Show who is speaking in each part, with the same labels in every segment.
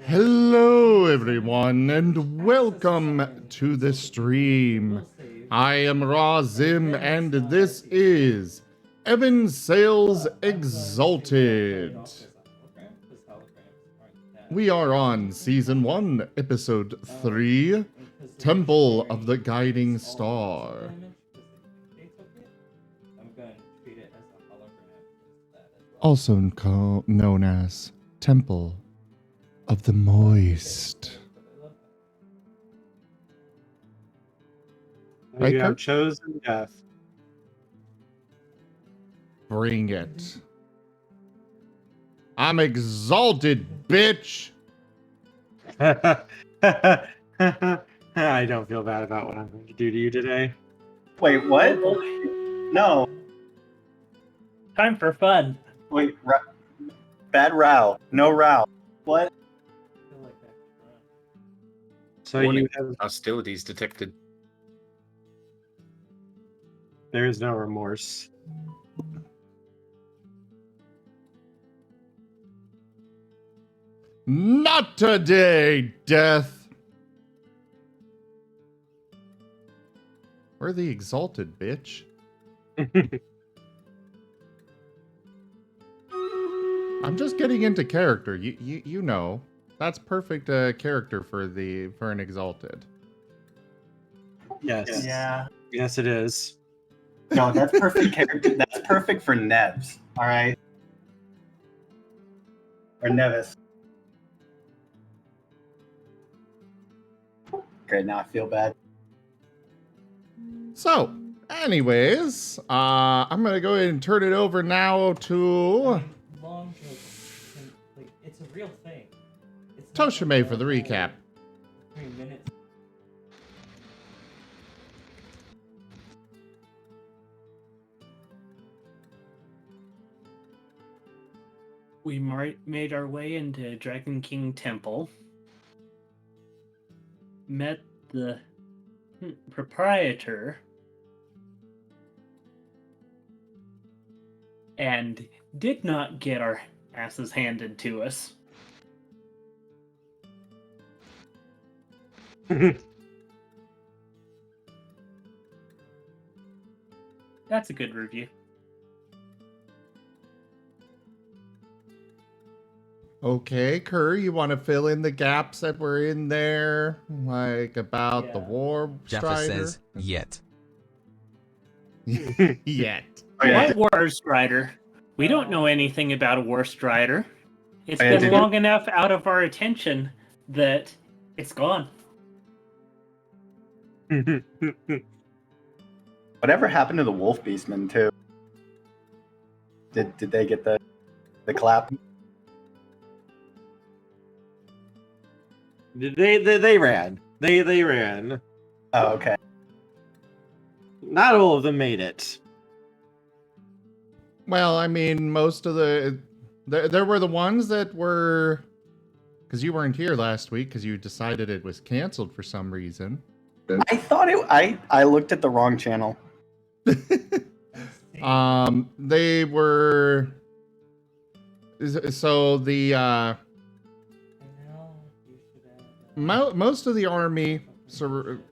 Speaker 1: Hello everyone and welcome to the stream. I am Razim and this is Ebon Sales Exalted. We are on Season 1, Episode 3, Temple of the Guiding Star. Also known as Temple of the Moist. Right,
Speaker 2: You have
Speaker 1: Kurt?
Speaker 2: chosen death.
Speaker 1: Bring it. I'm exalted, bitch!
Speaker 2: I don't feel bad about what I'm going to do to you today.
Speaker 3: Wait, what? No.
Speaker 4: Time for fun.
Speaker 3: Wait, bad row. No row. What?
Speaker 2: So you have,
Speaker 5: hostilities detected.
Speaker 2: there is no remorse.
Speaker 1: Not today, death! We're the exalted, bitch. I'm just getting into character. You know. That's perfect character for an exalted.
Speaker 2: Yes.
Speaker 3: Yeah.
Speaker 2: Yes, it is.
Speaker 3: No, that's perfect character. That's perfect for Nevs. All right. Or Nevis. Great. Now I feel bad.
Speaker 1: So, anyways, I'm gonna go ahead and turn it over now to
Speaker 4: Long joke. Like, it's a real thing. It's not
Speaker 1: Toshime
Speaker 4: like
Speaker 1: for the recap.
Speaker 4: 3 minutes. We made our way into Dragon King Temple. Met the proprietor. And did not get our asses handed to us. That's a good review.
Speaker 1: Okay, Kerr, you want to fill in the gaps that were in there, like about the
Speaker 4: Yeah.
Speaker 1: war
Speaker 6: Jaffa
Speaker 1: strider?
Speaker 6: says, yet.
Speaker 1: Yet.
Speaker 3: Oh, yeah.
Speaker 4: What War Strider? We don't know anything about a War Strider. It's
Speaker 3: Oh, yeah,
Speaker 4: been
Speaker 3: did
Speaker 4: long enough out of our attention that it's gone.
Speaker 3: Whatever happened to the Wolf Beastmen too? Did they get the clap?
Speaker 2: They ran. They ran.
Speaker 3: Oh, okay.
Speaker 2: Not all of them made it.
Speaker 1: Well, I mean, most of there were the ones that were, because you weren't here last week because you decided it was canceled for some reason.
Speaker 3: I thought I looked at the wrong channel.
Speaker 1: They were, so the most of the army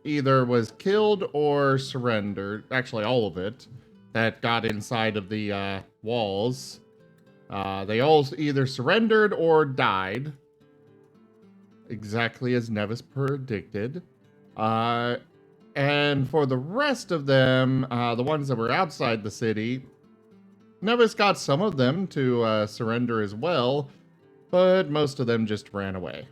Speaker 1: either was killed or surrendered. Actually, all of it that got inside of the walls. They all either surrendered or died, exactly as Nevis predicted. And for the rest of them, the ones that were outside the city, Nevis got some of them to surrender as well, but most of them just ran away.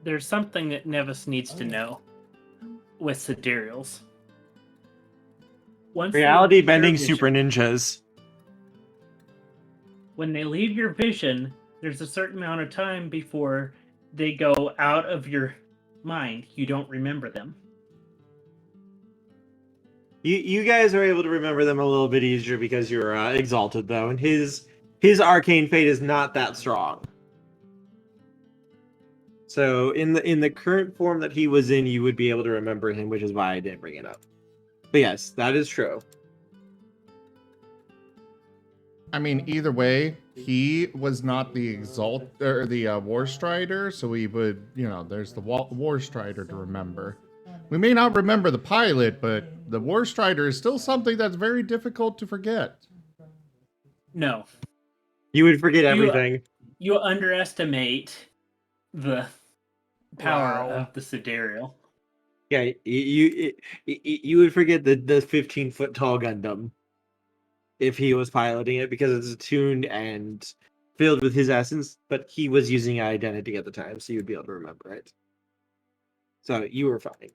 Speaker 4: There's something that Nevis needs to know with sidereals. Once they
Speaker 2: Reality
Speaker 4: leave your
Speaker 2: bending
Speaker 4: vision-
Speaker 2: super ninjas.
Speaker 4: When they leave your vision, there's a certain amount of time before they go out of your mind. You don't remember them.
Speaker 2: You guys are able to remember them a little bit easier because you're exalted though, and his arcane fate is not that strong. So in the current form that he was in, you would be able to remember him, which is why I didn't bring it up. But yes, that is true.
Speaker 1: I mean, either way, he was not the War Strider, so we would, there's the War Strider to remember. We may not remember the pilot, but the War Strider is still something that's very difficult to forget.
Speaker 4: No.
Speaker 2: You would forget everything.
Speaker 4: You underestimate the power
Speaker 1: Wow.
Speaker 4: of the sidereal.
Speaker 2: Yeah, you would forget the 15-foot tall Gundam if he was piloting it because it's attuned and filled with his essence, but he was using identity at the time, so you'd be able to remember it. So you were fine.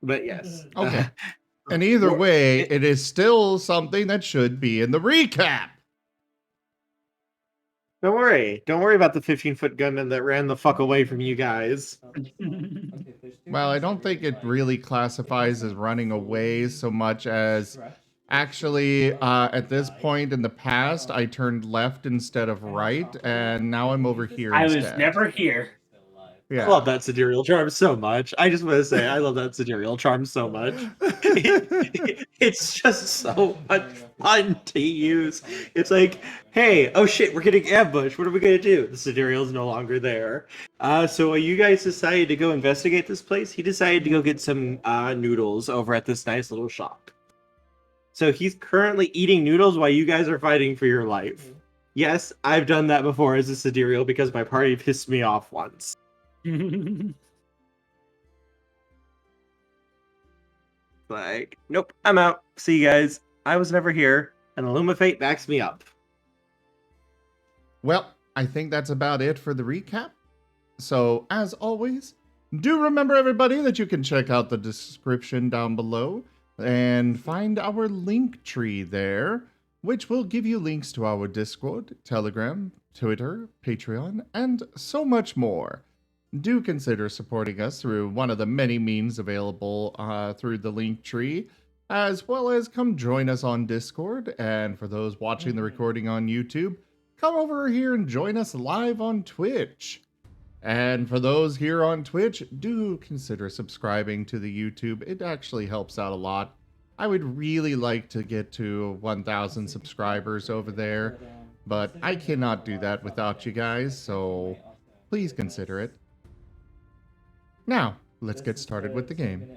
Speaker 2: But yes.
Speaker 1: Okay. And either
Speaker 2: War-
Speaker 1: way, it is still something that should be in the recap.
Speaker 2: Don't worry. Don't worry about the 15-foot Gundam that ran the fuck away from you guys.
Speaker 1: Well, I don't think it really classifies as running away so much as actually, at this point in the past, I turned left instead of right, and now I'm over here
Speaker 4: I
Speaker 1: instead.
Speaker 4: was never here.
Speaker 1: Yeah.
Speaker 2: I love that sidereal charm so much. I just want to say, I love that sidereal charm so much. It's just so much fun to use. It's like, hey, oh shit, we're getting ambushed. What are we gonna do? The sidereal's no longer there. So you guys decided to go investigate this place. He decided to go get some noodles over at this nice little shop. So he's currently eating noodles while you guys are fighting for your life. Yes, I've done that before as a sidereal because my party pissed me off once. Like, nope, I'm out. See you guys. I was never here, and Illumifate backs me up.
Speaker 1: Well, I think that's about it for the recap. So, as always, do remember, everybody, that you can check out the description down below and find our link tree there, which will give you links to our Discord, Telegram, Twitter, Patreon, and so much more. Do consider supporting us through one of the many means available through the link tree, as well as come join us on Discord. And for those watching the recording on YouTube, come over here and join us live on Twitch. And for those here on Twitch, do consider subscribing to the YouTube. It actually helps out a lot. I would really like to get to 1,000 subscribers over there, but I cannot do that without you guys, so please consider it. Now, let's get started with the game.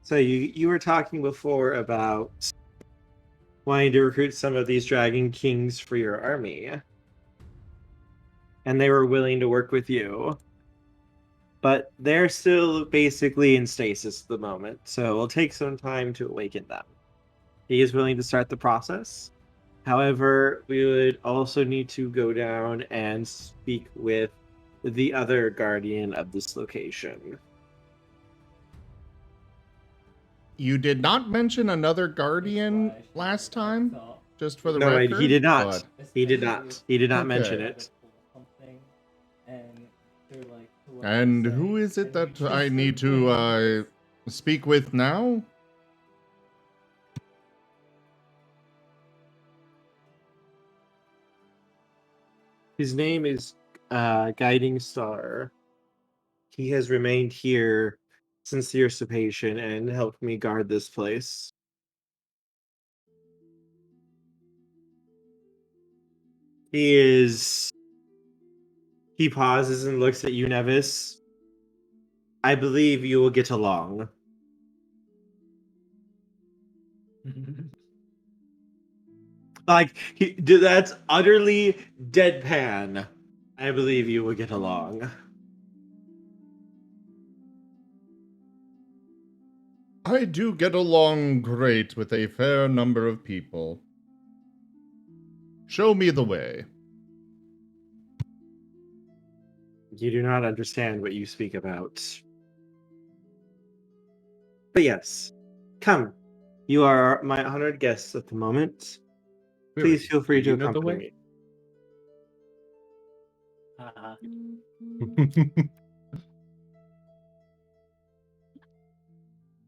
Speaker 2: So you were talking before about wanting to recruit some of these Dragon Kings for your army. And they were willing to work with you. But they're still basically in stasis at the moment, so it'll take some time to awaken them. He is willing to start the process. However, we would also need to go down and speak with the other guardian of this location.
Speaker 1: You did not mention another guardian last time, just for the
Speaker 2: No,
Speaker 1: record.
Speaker 2: he did not.
Speaker 1: but-
Speaker 2: He did not. He did not
Speaker 1: Okay.
Speaker 2: mention it.
Speaker 1: And who is it that I need to speak with now?
Speaker 2: His name is Guiding Star. He has remained here since the usurpation and helped me guard this place. He pauses and looks at you, Nevis. I believe you will get along. Like, that's utterly deadpan. I believe you will get along.
Speaker 1: I do get along great with a fair number of people. Show me the way.
Speaker 2: You do not understand what you speak about. But yes, come. You are my honored guests at the moment. Please feel free to accompany me.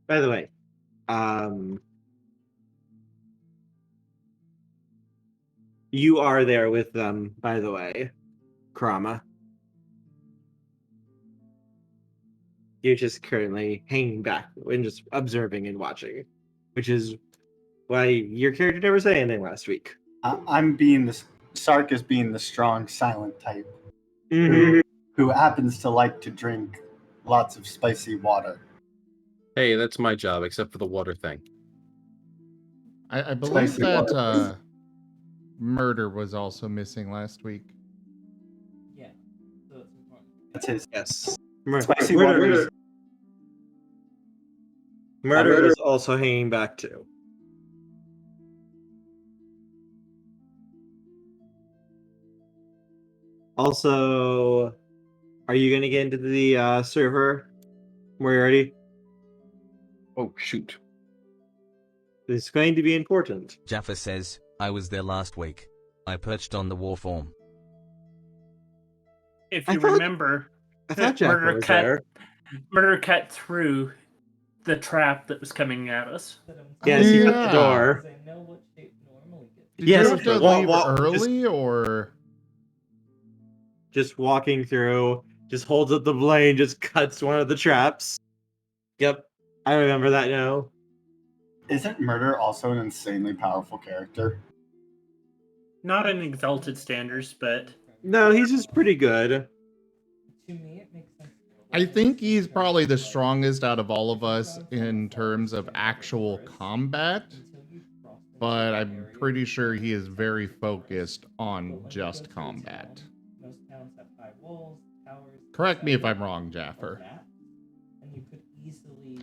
Speaker 2: By the way, you are there with them, by the way, Krama. You're just currently hanging back and just observing and watching, which is why your character never said anything last week.
Speaker 3: I'm being the Sark is being the strong, silent type
Speaker 2: Mhm.
Speaker 3: who happens to like to drink lots of spicy water.
Speaker 5: Hey, that's my job, except for the water thing.
Speaker 1: I believe
Speaker 3: Spicy
Speaker 1: that
Speaker 3: water.
Speaker 1: murder was also missing last week.
Speaker 6: Yeah, so it's important.
Speaker 3: That's his.
Speaker 2: Yes.
Speaker 3: Spicy water is
Speaker 2: Murder is also hanging back too. Also, are you going to get into the server? Moriarty?
Speaker 5: Oh, shoot.
Speaker 2: It's going to be important.
Speaker 7: Jaffa says, I was there last week. I perched on the war form.
Speaker 4: If
Speaker 2: I
Speaker 4: you
Speaker 2: thought-
Speaker 4: remember,
Speaker 2: I thought
Speaker 4: that
Speaker 2: Jaffa was there.
Speaker 4: murder cut through the trap that was coming at us.
Speaker 2: Yes, he cut
Speaker 1: Yeah.
Speaker 2: the door.
Speaker 6: Because I know what shape normally gets.
Speaker 1: Did
Speaker 2: Yes,
Speaker 1: you have to
Speaker 2: wa-
Speaker 1: leave
Speaker 2: wa-
Speaker 1: early, or
Speaker 2: Just walking through, just holds up the blade, just cuts one of the traps. Yep, I remember that now.
Speaker 3: Isn't Murder also an insanely powerful character?
Speaker 4: Not in Exalted standards, but
Speaker 2: No, he's just pretty good.
Speaker 6: To me, it makes sense.
Speaker 1: I think he's probably the strongest out of all of us in terms of actual combat, but I'm pretty sure he is very focused on just combat.
Speaker 6: Most towns have high walls, towers.
Speaker 1: Correct me if I'm wrong, Jaffer.
Speaker 6: And you could easily.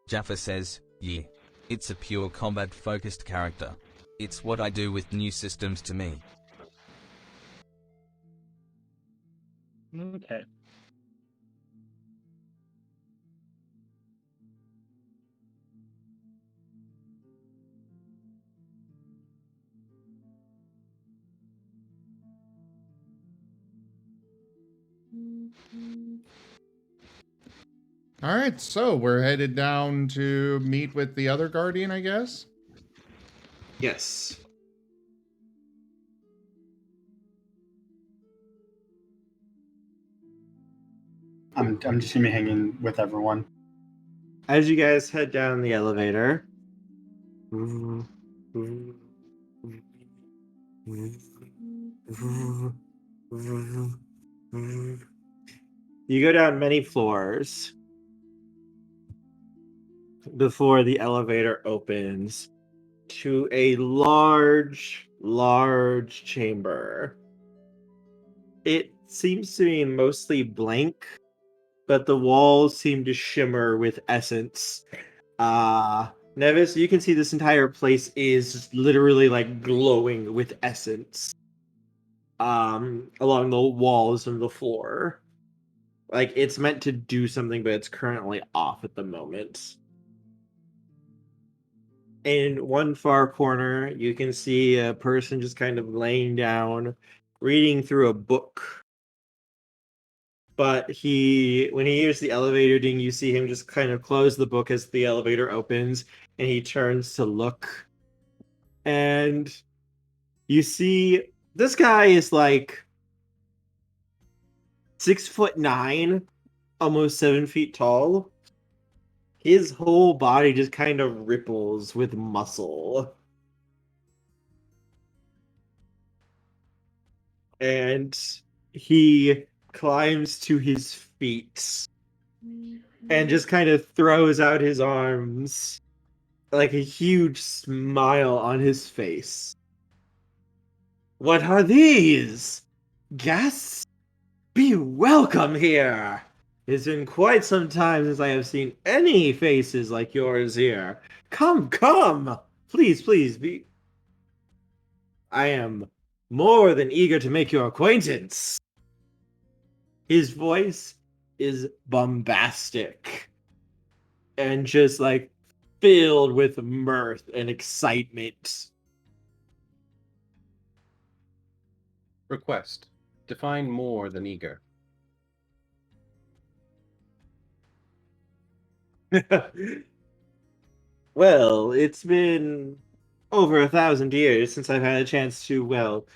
Speaker 7: Jaffa says, yeah. It's a pure combat-focused character. It's what I do with new systems to me.
Speaker 4: okay.
Speaker 1: All right, so we're headed down to meet with the other guardian, I guess.
Speaker 2: Yes.
Speaker 3: I'm just gonna be hanging with everyone.
Speaker 2: As you guys head down the elevator, you go down many floors before the elevator opens to a large chamber. It seems to be mostly blank, but the walls seem to shimmer with essence. Nevis, you can see this entire place is literally like glowing with essence. Along the walls and the floor. Like it's meant to do something, but it's currently off at the moment. In one far corner, you can see a person just kind of laying down, reading through a book. But when he hears the elevator ding, you see him just kind of close the book as the elevator opens, and he turns to look. And you see this guy is like 6'9", almost 7 feet tall. His whole body just kind of ripples with muscle. And he climbs to his feet and just kind of throws out his arms, like a huge smile on his face. What are these? Guests? Be welcome here! It's been quite some time since I have seen any faces like yours here. Come, come! Please, please, be... I am more than eager to make your acquaintance. His voice is bombastic and just like filled with mirth and excitement.
Speaker 5: Request. Define more than eager.
Speaker 2: Well, it's been over 1,000 years since I've had a chance to, well,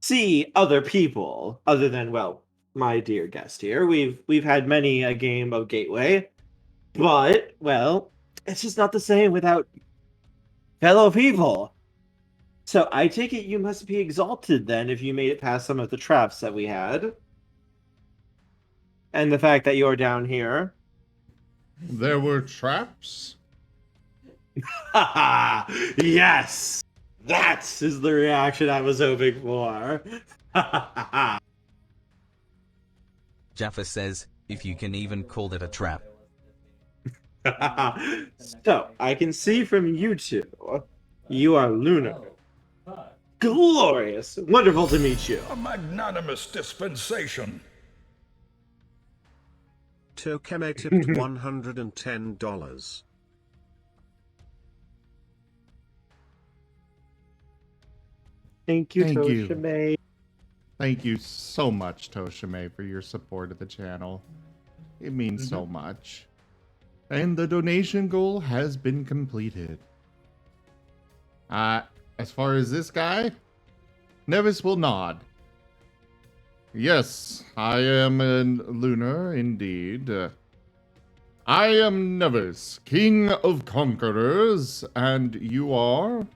Speaker 2: see other people other than, well, my dear guest here. We've had many a game of Gateway, but, well, it's just not the same without fellow people. So I take it you must be exalted then if you made it past some of the traps that we had. And the fact that you're down here.
Speaker 1: There were traps?
Speaker 2: Haha! Yes! That is the reaction I was hoping for.
Speaker 7: Jaffa says, if you can even call it a trap.
Speaker 2: So, I can see from you two, you are lunar.
Speaker 6: Fuck.
Speaker 2: Glorious! Wonderful to meet you.
Speaker 8: A magnanimous dispensation.
Speaker 9: Tokeme tipped $110.
Speaker 2: Thank you,
Speaker 1: Thank you.
Speaker 2: Toshime.
Speaker 1: Thank you so much, Toshime, for your support of the channel. It means so much. And the donation goal has been completed. As far as this guy, Nevis will nod. Yes, I am a lunar indeed. I am Nevis, King of Conquerors, and you are?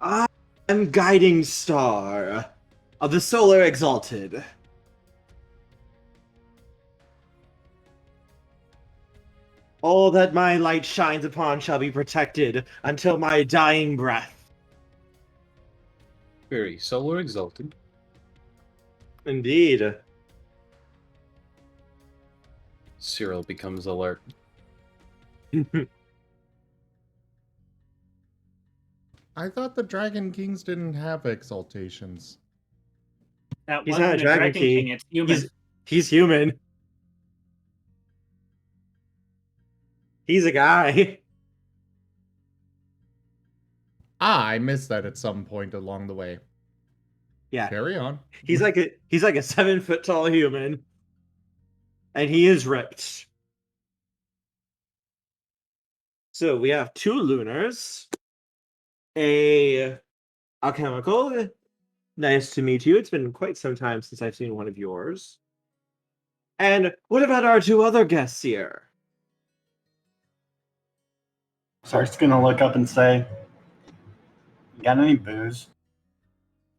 Speaker 2: I am Guiding Star of the Solar Exalted. All that my light shines upon shall be protected until my dying breath.
Speaker 5: Furry, Solar Exalted.
Speaker 2: Indeed.
Speaker 5: Cyril becomes alert.
Speaker 1: I thought the Dragon Kings didn't have exaltations.
Speaker 4: That
Speaker 2: He's
Speaker 4: wasn't
Speaker 2: not a Dragon King.
Speaker 4: It's human.
Speaker 2: He's human. He's a guy.
Speaker 1: I missed that at some point along the way.
Speaker 2: Yeah.
Speaker 1: Carry on.
Speaker 2: He's like a 7-foot tall human. And he is ripped. So we have 2 lunars. A alchemical. Nice to meet you. It's been quite some time since I've seen one of yours. And what about our 2 other guests here?
Speaker 3: Sark's gonna look up and say, "Got any booze?"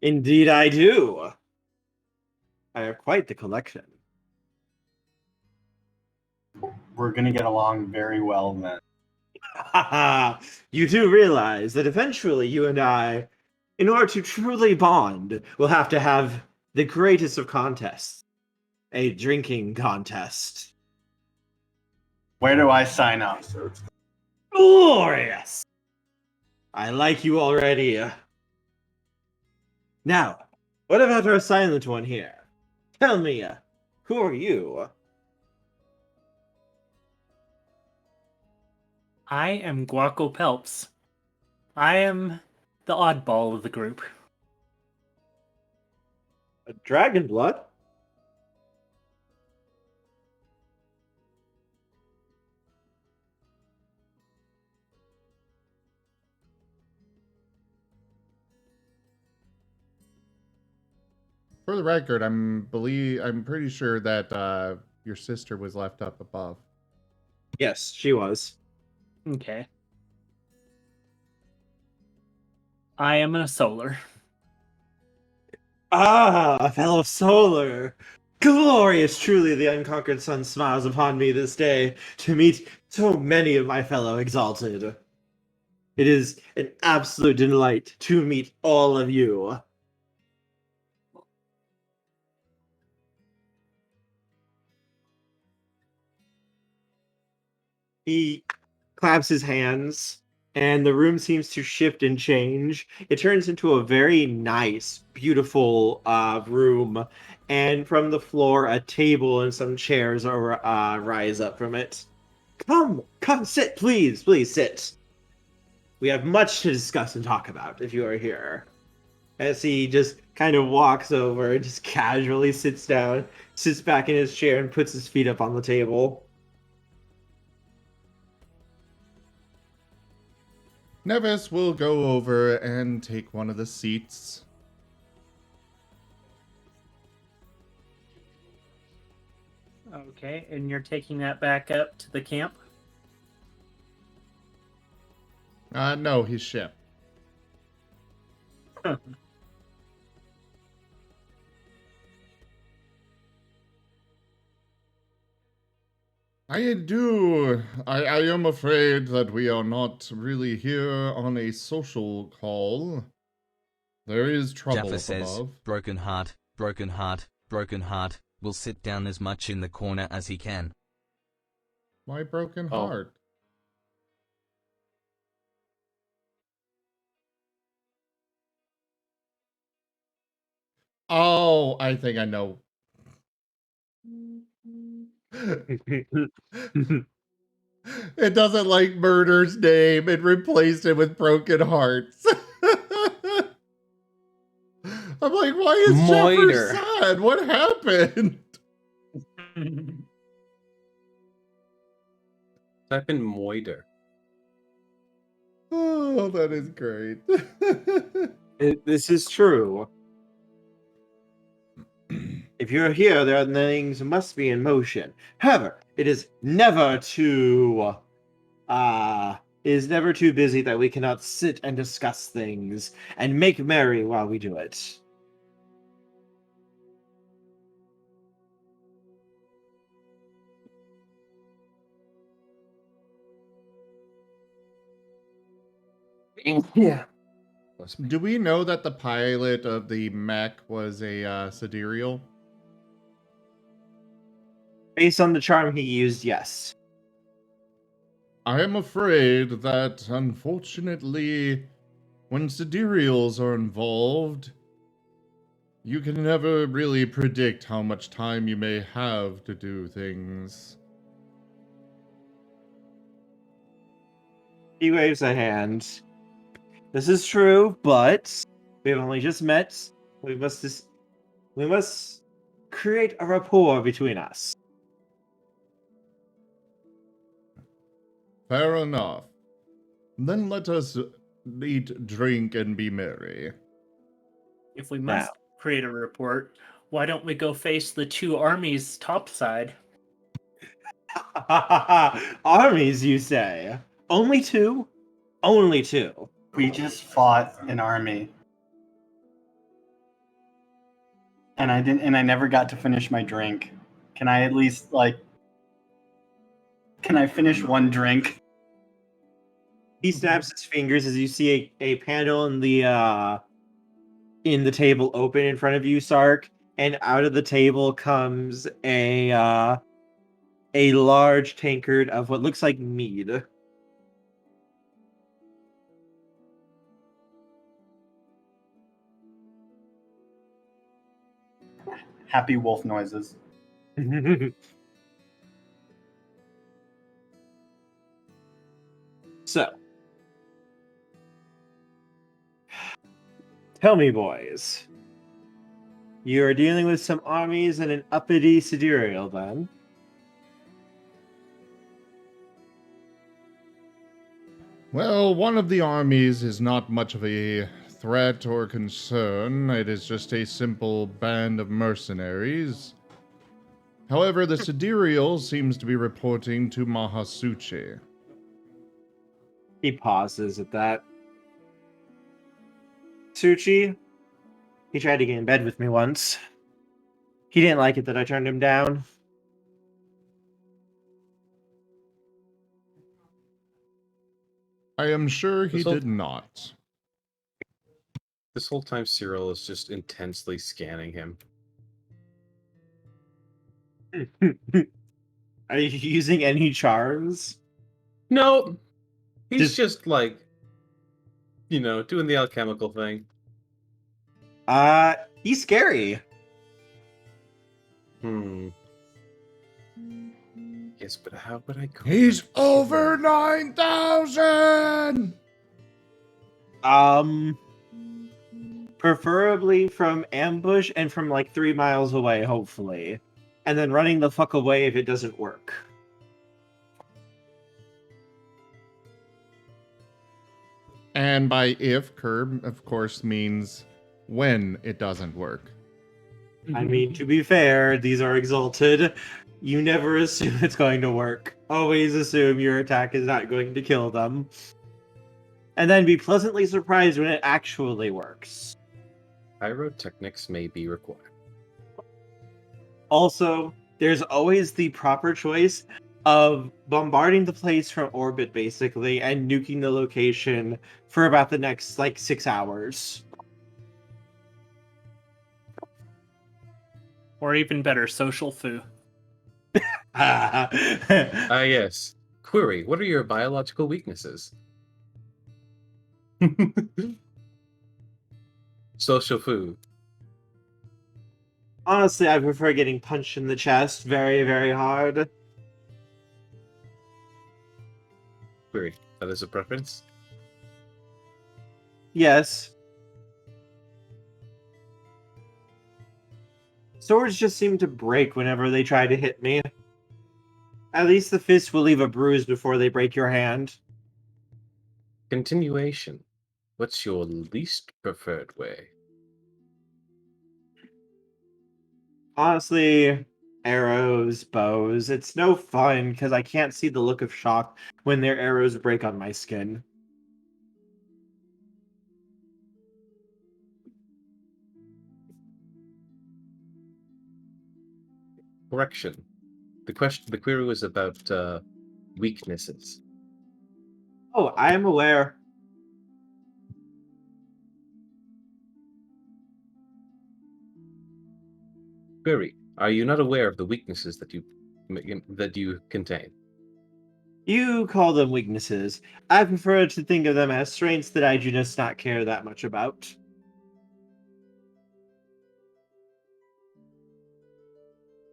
Speaker 2: Indeed I do. I have quite the collection.
Speaker 3: We're gonna get along very well then.
Speaker 2: You do realize that eventually you and I, in order to truly bond, will have to have the greatest of contests. A drinking contest.
Speaker 3: Where do I sign up?
Speaker 2: Glorious! I like you already. Now, what about our silent one here? Tell me, who are you?
Speaker 4: I am Guaco Pelps. I am the oddball of the group.
Speaker 2: A dragon blood?
Speaker 1: For the record, I'm pretty sure that your sister was left up above.
Speaker 2: Yes, she was.
Speaker 4: Okay. I am a solar.
Speaker 2: Ah, a fellow solar. Glorious, truly the unconquered sun smiles upon me this day to meet so many of my fellow exalted. It is an absolute delight to meet all of you. He claps his hands, and the room seems to shift and change. It turns into a very nice, beautiful room, and from the floor, a table and some chairs rise up from it. Come, sit, please sit. We have much to discuss and talk about if you are here. as he just kind of walks over and just casually sits down, sits back in his chair, and puts his feet up on the table.
Speaker 1: Nevis will go over and take one of the seats.
Speaker 4: Okay, and you're taking that back up to the camp?
Speaker 1: No, he's ship. I am afraid that we are not really here on a social call. There is trouble
Speaker 7: Jaffa
Speaker 1: up
Speaker 7: says,
Speaker 1: above.
Speaker 7: broken heart, broken heart, broken heart, will sit down as much in the corner as he can.
Speaker 1: My broken
Speaker 5: Oh.
Speaker 1: heart. Oh, I think I know. It doesn't like Murder's name. It replaced it with Broken Hearts. I'm like, why is
Speaker 5: Moiter.
Speaker 1: Jeffer sad? What happened?
Speaker 5: Type in moiter.
Speaker 1: Oh, that is great.
Speaker 2: This is true. If you're here, there are things must be in motion. However, it is never too busy that we cannot sit and discuss things and make merry while we do it. Yeah.
Speaker 1: Do we know that the pilot of the mech was a sidereal?
Speaker 2: Based on the charm he used, yes.
Speaker 1: I am afraid that, unfortunately, when sidereals are involved, you can never really predict how much time you may have to do things.
Speaker 2: He waves a hand. This is true, but we have only just met. We must create a rapport between us.
Speaker 1: Fair enough. Then let us eat, drink, and be merry.
Speaker 4: If we must create a report, why don't we go face the two armies topside?
Speaker 2: Armies, you say? Only two? Only two.
Speaker 3: We just fought an army. And I never got to finish my drink. Can I at least can I finish one drink?
Speaker 2: He snaps his fingers as you see a panel in the table open in front of you, Sark, and out of the table comes a large tankard of what looks like mead.
Speaker 3: Happy wolf noises.
Speaker 2: So, tell me, boys. You are dealing with some armies and an uppity sidereal, then?
Speaker 1: Well, one of the armies is not much of a threat or concern. It is just a simple band of mercenaries. However, the sidereal seems to be reporting to Mahasuchi.
Speaker 2: He pauses at that. Suchi, he tried to get in bed with me once. He didn't like it that I turned him down.
Speaker 1: I am sure he
Speaker 5: This whole-
Speaker 1: did not.
Speaker 5: This whole time, Cyril is just intensely scanning him.
Speaker 2: Are you using any charms?
Speaker 5: No, he's
Speaker 2: Just-
Speaker 5: just like, doing the alchemical thing.
Speaker 2: He's scary.
Speaker 5: Yes, but how would I go?
Speaker 1: He's over 9,000!
Speaker 2: Preferably from ambush and from like 3 miles away, hopefully. And then running the fuck away if it doesn't work.
Speaker 1: And by if, Curb, of course, means when it doesn't work.
Speaker 2: I mean, to be fair, these are Exalted. You never assume it's going to work. Always assume your attack is not going to kill them. And then be pleasantly surprised when it actually works.
Speaker 5: Pyrotechnics may be required.
Speaker 2: Also, there's always the proper choice of bombarding the place from orbit, basically, and nuking the location for about the next, 6 hours.
Speaker 4: Or even better, social foo.
Speaker 5: Ah, yes. Query, what are your biological weaknesses? Social food.
Speaker 2: Honestly, I prefer getting punched in the chest very, very hard.
Speaker 5: Query, that is a preference?
Speaker 2: Yes. Swords just seem to break whenever they try to hit me. At least the fist will leave a bruise before they break your hand.
Speaker 5: Continuation. What's your least preferred way?
Speaker 2: Honestly, arrows, bows, it's no fun because I can't see the look of shock when their arrows break on my skin.
Speaker 5: Correction. The query was about weaknesses.
Speaker 2: Oh, I am aware.
Speaker 5: Query, are you not aware of the weaknesses that you contain?
Speaker 2: You call them weaknesses. I prefer to think of them as strengths that I do just not care that much about.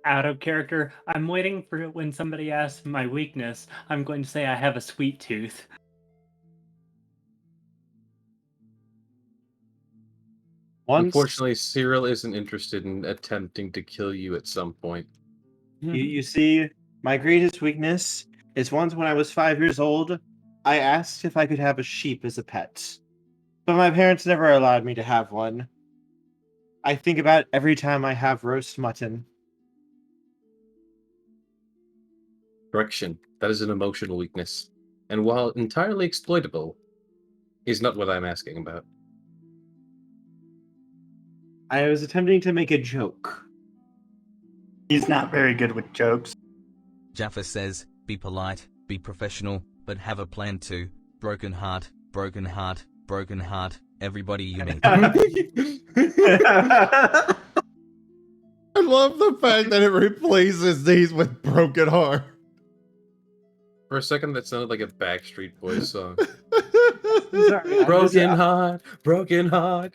Speaker 4: Out of character, I'm waiting for when somebody asks my weakness, I'm going to say I have a sweet tooth.
Speaker 5: Unfortunately, Cyril isn't interested in attempting to kill you at some point.
Speaker 2: You see, my greatest weakness is once when I was 5 years old, I asked if I could have a sheep as a pet. But my parents never allowed me to have one. I think about it every time I have roast mutton.
Speaker 5: Correction. That is an emotional weakness. And while entirely exploitable, is not what I'm asking about.
Speaker 2: I was attempting to make a joke.
Speaker 3: He's not very good with jokes.
Speaker 7: Jaffa says, be polite, be professional, but have a plan too. Broken heart, broken heart, broken heart, everybody you meet.
Speaker 1: I love the fact that it replaces these with broken heart.
Speaker 5: For a second, that sounded like a Backstreet Boys song.
Speaker 2: Sorry,
Speaker 5: Broken heart.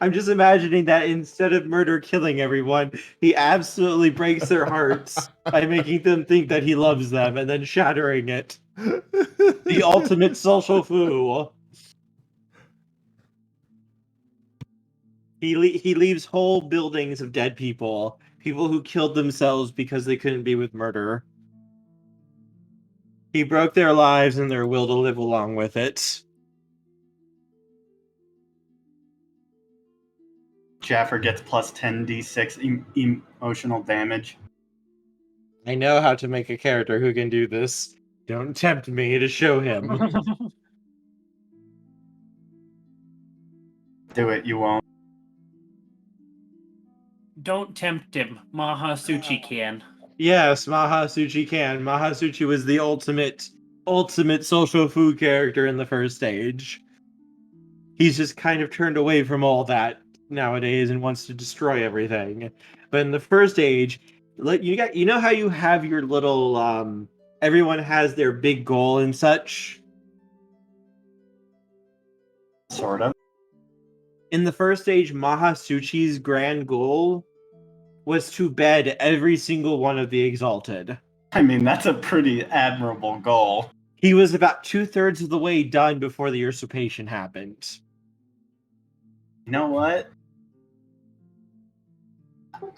Speaker 2: I'm just imagining that instead of murder killing everyone, he absolutely breaks their hearts by making them think that he loves them and then shattering it. The ultimate social fool. He leaves whole buildings of dead people who killed themselves because they couldn't be with murder. He broke their lives and their will to live along with it.
Speaker 3: Jaffer gets plus 10 d6 emotional damage.
Speaker 2: I know how to make a character who can do this. Don't tempt me to show him.
Speaker 3: Do it, you won't.
Speaker 4: Don't tempt him. Mahasuchi can.
Speaker 2: Yes, Mahasuchi can. Mahasuchi was the ultimate social food character in the first stage. He's just kind of turned away from all that nowadays and wants to destroy everything. But in the first age, you know how you have your little everyone has their big goal and such?
Speaker 3: Sort of.
Speaker 2: In the first stage, Mahasuchi's grand goal was to bed every single one of the Exalted.
Speaker 3: I mean, that's a pretty admirable goal.
Speaker 2: He was about 2/3 of the way done before the usurpation happened.
Speaker 3: You know what?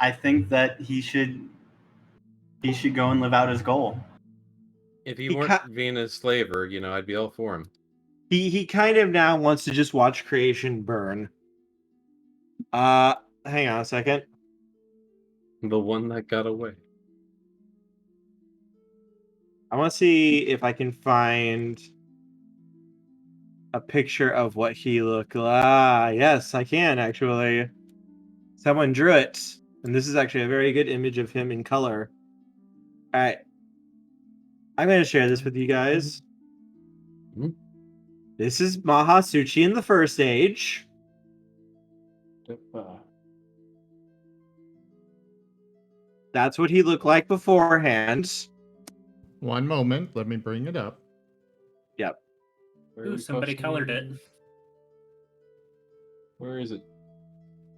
Speaker 3: I think that he should go and live out his goal.
Speaker 5: If he
Speaker 2: He
Speaker 5: weren't being a slaver, I'd be all for him.
Speaker 2: He kind of now wants to just watch creation burn. Hang on a second.
Speaker 5: The one that got away.
Speaker 2: I want to see if I can find a picture of what he looked like. Ah, yes, I can actually. Someone drew it, and this is actually a very good image of him in color. All right, I'm going to share this with you guys.
Speaker 5: Hmm?
Speaker 2: This is Mahasuchi in the first age. That's what he looked like beforehand.
Speaker 1: One moment, let me bring it up.
Speaker 2: Yep.
Speaker 4: Ooh, somebody colored it.
Speaker 5: Where is it?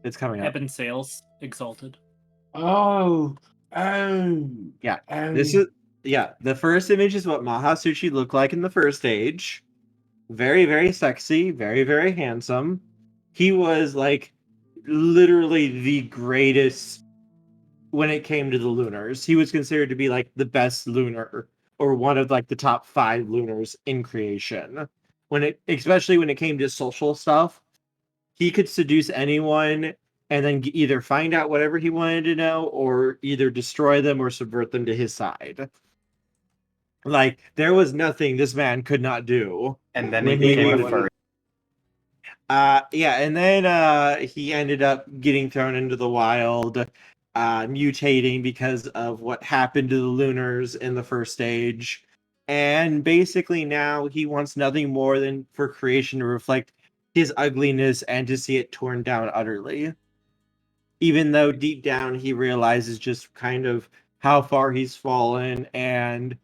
Speaker 2: It's coming up.
Speaker 4: Ebon Sales, Exalted.
Speaker 5: Oh.
Speaker 2: Yeah. The first image is what Mahasuchi looked like in the first age. Very, very sexy, very, very handsome. He was like literally the greatest when it came to the lunars. He was considered to be like the best lunar or one of like the top 5 lunars in creation. Especially when it came to social stuff, he could seduce anyone and then either find out whatever he wanted to know or either destroy them or subvert them to his side. Like there was nothing this man could not do.
Speaker 3: And then he
Speaker 2: When he
Speaker 3: became a
Speaker 2: wanted-
Speaker 3: furry.
Speaker 2: Yeah, and then he ended up getting thrown into the wild, mutating because of what happened to the lunars in the first stage. And basically now he wants nothing more than for creation to reflect his ugliness and to see it torn down utterly. Even though deep down he realizes just kind of how far he's fallen and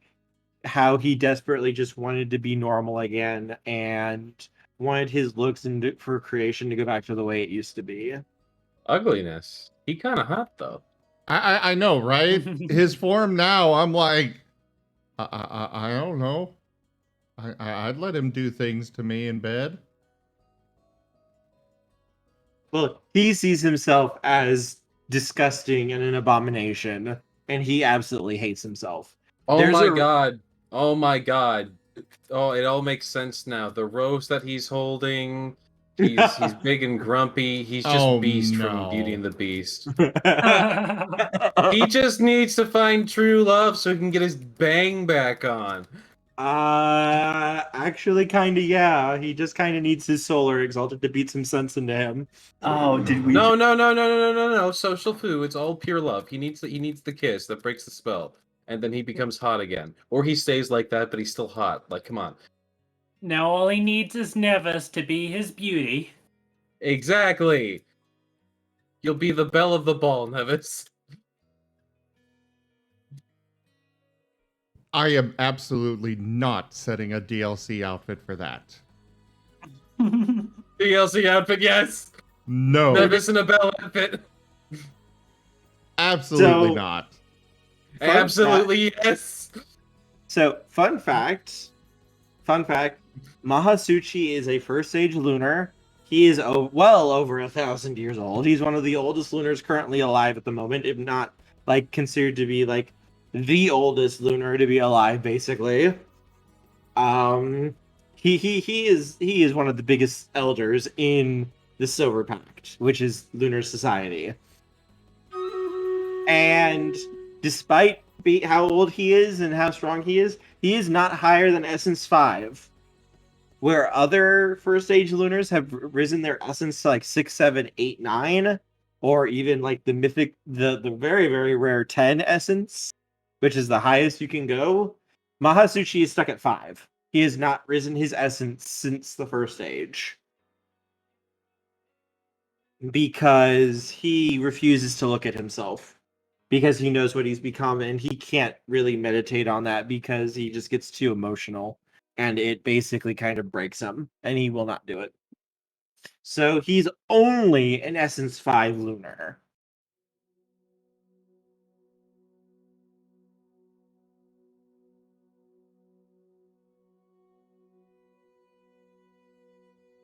Speaker 2: how he desperately just wanted to be normal again and wanted his looks and for creation to go back to the way it used to be.
Speaker 5: Ugliness. He kind of hot though.
Speaker 1: I know, right? His form now, I'm like, I don't know. I'd let him do things to me in bed.
Speaker 2: Well, he sees himself as disgusting and an abomination, and he absolutely hates himself.
Speaker 5: Oh
Speaker 2: There's
Speaker 5: my
Speaker 2: a-
Speaker 5: god. Oh my god. Oh, it all makes sense now. The rose that he's holding, he's big and grumpy. He's just
Speaker 1: Oh,
Speaker 5: Beast
Speaker 1: no.
Speaker 5: from Beauty and the Beast. He just needs to find true love so he can get his bang back on.
Speaker 2: Actually, kind of, yeah. He just kind of needs his solar exalted to beat some sense into him.
Speaker 3: Oh, did we?
Speaker 5: No. Social foo. It's all pure love. He needs the kiss that breaks the spell, and then he becomes hot again, or he stays like that, but he's still hot. Like, come on.
Speaker 4: Now all he needs is Nevis to be his beauty.
Speaker 5: Exactly. You'll be the belle of the ball, Nevis.
Speaker 1: I am absolutely not setting a DLC outfit for that.
Speaker 5: DLC outfit, yes.
Speaker 1: No,
Speaker 5: Nevis in a bell outfit.
Speaker 1: absolutely
Speaker 2: So-
Speaker 1: not.
Speaker 2: Fun
Speaker 5: Absolutely yes.
Speaker 2: So, fun fact, Mahasuchi is a first age lunar. He is well over 1,000 years old. He's one of the oldest lunars currently alive at the moment, if not like considered to be like the oldest lunar to be alive, basically. He is one of the biggest elders in the Silver Pact, which is Lunar Society. And despite how old he is and how strong he is not higher than Essence 5. Where other first age lunars have risen their essence to like 6, 7, 8, 9, or even like the mythic, the very, very rare 10 essence, which is the highest you can go. Mahasuchi is stuck at 5. He has not risen his essence since the first age. Because he refuses to look at himself. Because he knows what he's become, and he can't really meditate on that because he just gets too emotional. And it basically kind of breaks him, and he will not do it. So he's only an Essence 5 Lunar.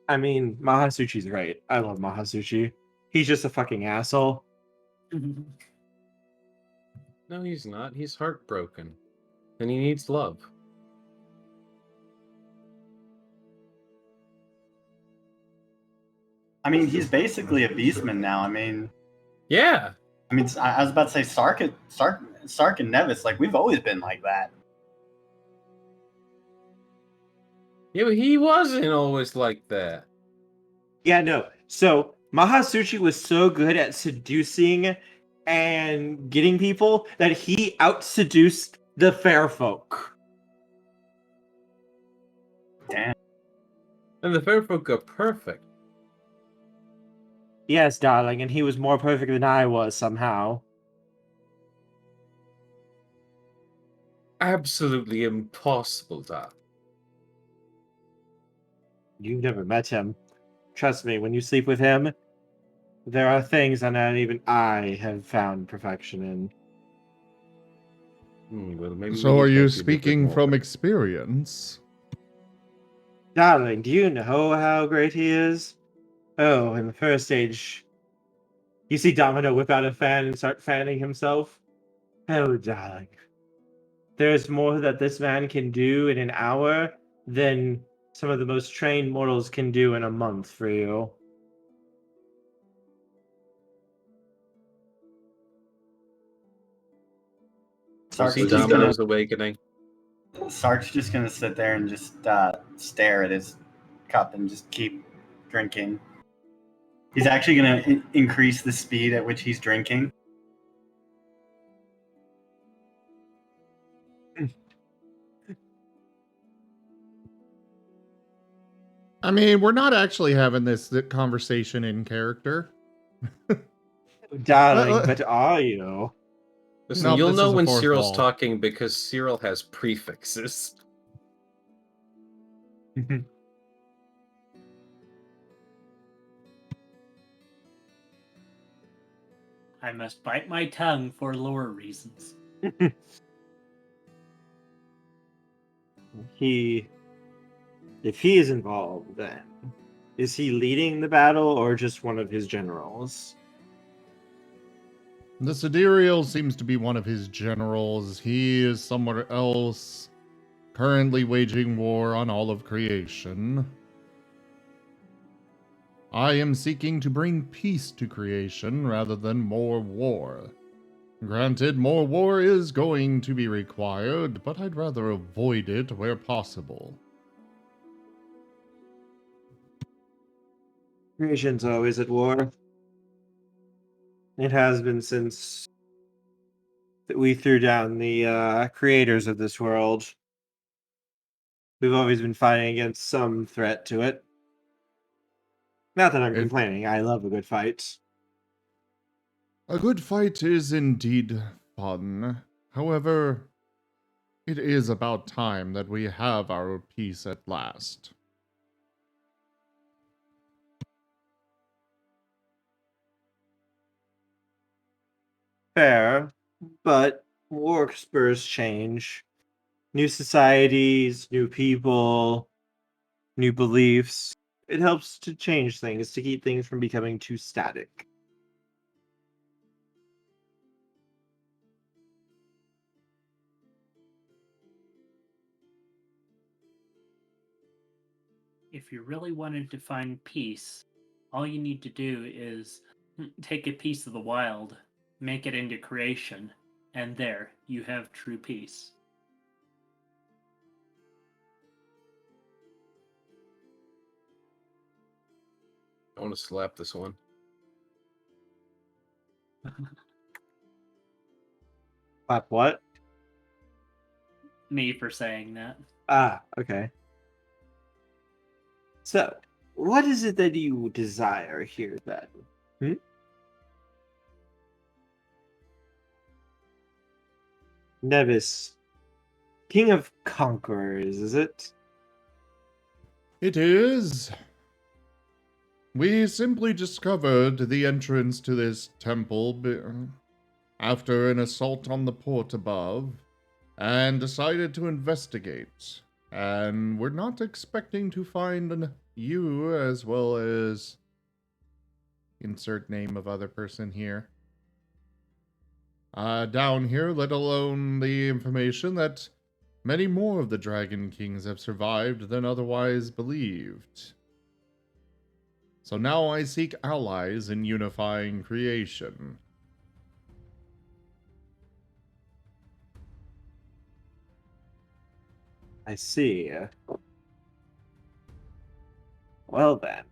Speaker 2: I mean, Mahasuchi's right. I love Mahasuchi. He's just a fucking asshole.
Speaker 5: No, he's not. He's heartbroken. And he needs love.
Speaker 3: I mean, he's basically a beastman now. I mean,
Speaker 5: Yeah.
Speaker 3: I mean, I was about to say Sark and Nevis. Like, we've always been like that.
Speaker 5: Yeah, but he wasn't always like that.
Speaker 2: Yeah, no. So Mahasuchi was so good at seducing and getting people that he out-seduced the fair folk.
Speaker 3: Damn.
Speaker 5: And the fair folk are perfect.
Speaker 2: Yes, darling, and he was more perfect than I was somehow.
Speaker 5: Absolutely impossible, Doc.
Speaker 2: You've never met him. Trust me, when you sleep with him, there are things that not even I have found perfection in.
Speaker 5: Well, maybe
Speaker 1: So
Speaker 5: we
Speaker 1: are
Speaker 5: need
Speaker 1: you
Speaker 5: to do a bit
Speaker 1: speaking
Speaker 5: more.
Speaker 1: from experience?
Speaker 2: Darling, do you know how great he is? Oh, in the first stage, you see Domino whip out a fan and start fanning himself? Oh, darling. There's more that this man can do in an hour than some of the most trained mortals can do in a month for you.
Speaker 5: You
Speaker 3: Sark's
Speaker 5: see
Speaker 3: just
Speaker 5: Domino's awakening.
Speaker 3: Sark's just gonna sit there and just stare at his cup and just keep drinking. He's actually gonna increase the speed at which he's drinking.
Speaker 1: I mean, we're not actually having this conversation in character.
Speaker 2: Darling, but are you?
Speaker 5: Listen,
Speaker 1: Nope,
Speaker 5: you'll
Speaker 1: this
Speaker 5: know
Speaker 1: is a
Speaker 5: when
Speaker 1: fourth
Speaker 5: Cyril's
Speaker 1: wall.
Speaker 5: talking because Cyril has prefixes.
Speaker 4: I must bite my tongue for lore reasons.
Speaker 2: If he is involved, then is he leading the battle or just one of his generals?
Speaker 1: The Sidereal seems to be one of his generals. He is somewhere else, currently waging war on all of creation. I am seeking to bring peace to creation rather than more war. Granted, more war is going to be required, but I'd rather avoid it where possible.
Speaker 2: Creation's always at war. It has been since we threw down the creators of this world. We've always been fighting against some threat to it. Not that I'm complaining, I love a good fight.
Speaker 1: A good fight is indeed fun. However, it is about time that we have our peace at last.
Speaker 2: Fair, but war spurs change. New societies, new people, new beliefs. It helps to change things, to keep things from becoming too static.
Speaker 4: If you really wanted to find peace, all you need to do is take a piece of the wild, make it into creation, and there you have true peace.
Speaker 5: I want to slap this one.
Speaker 2: Slap what?
Speaker 4: Me for saying that.
Speaker 2: Ah, okay. So, what is it that you desire here then? Nevis, King of Conquerors, is it?
Speaker 1: It is. We simply discovered the entrance to this temple after an assault on the port above, and decided to investigate. And we're not expecting to find you as well as insert name of other person here. Down here, let alone the information that many more of the Dragon Kings have survived than otherwise believed. So now I seek allies in unifying creation.
Speaker 2: I see. Well then.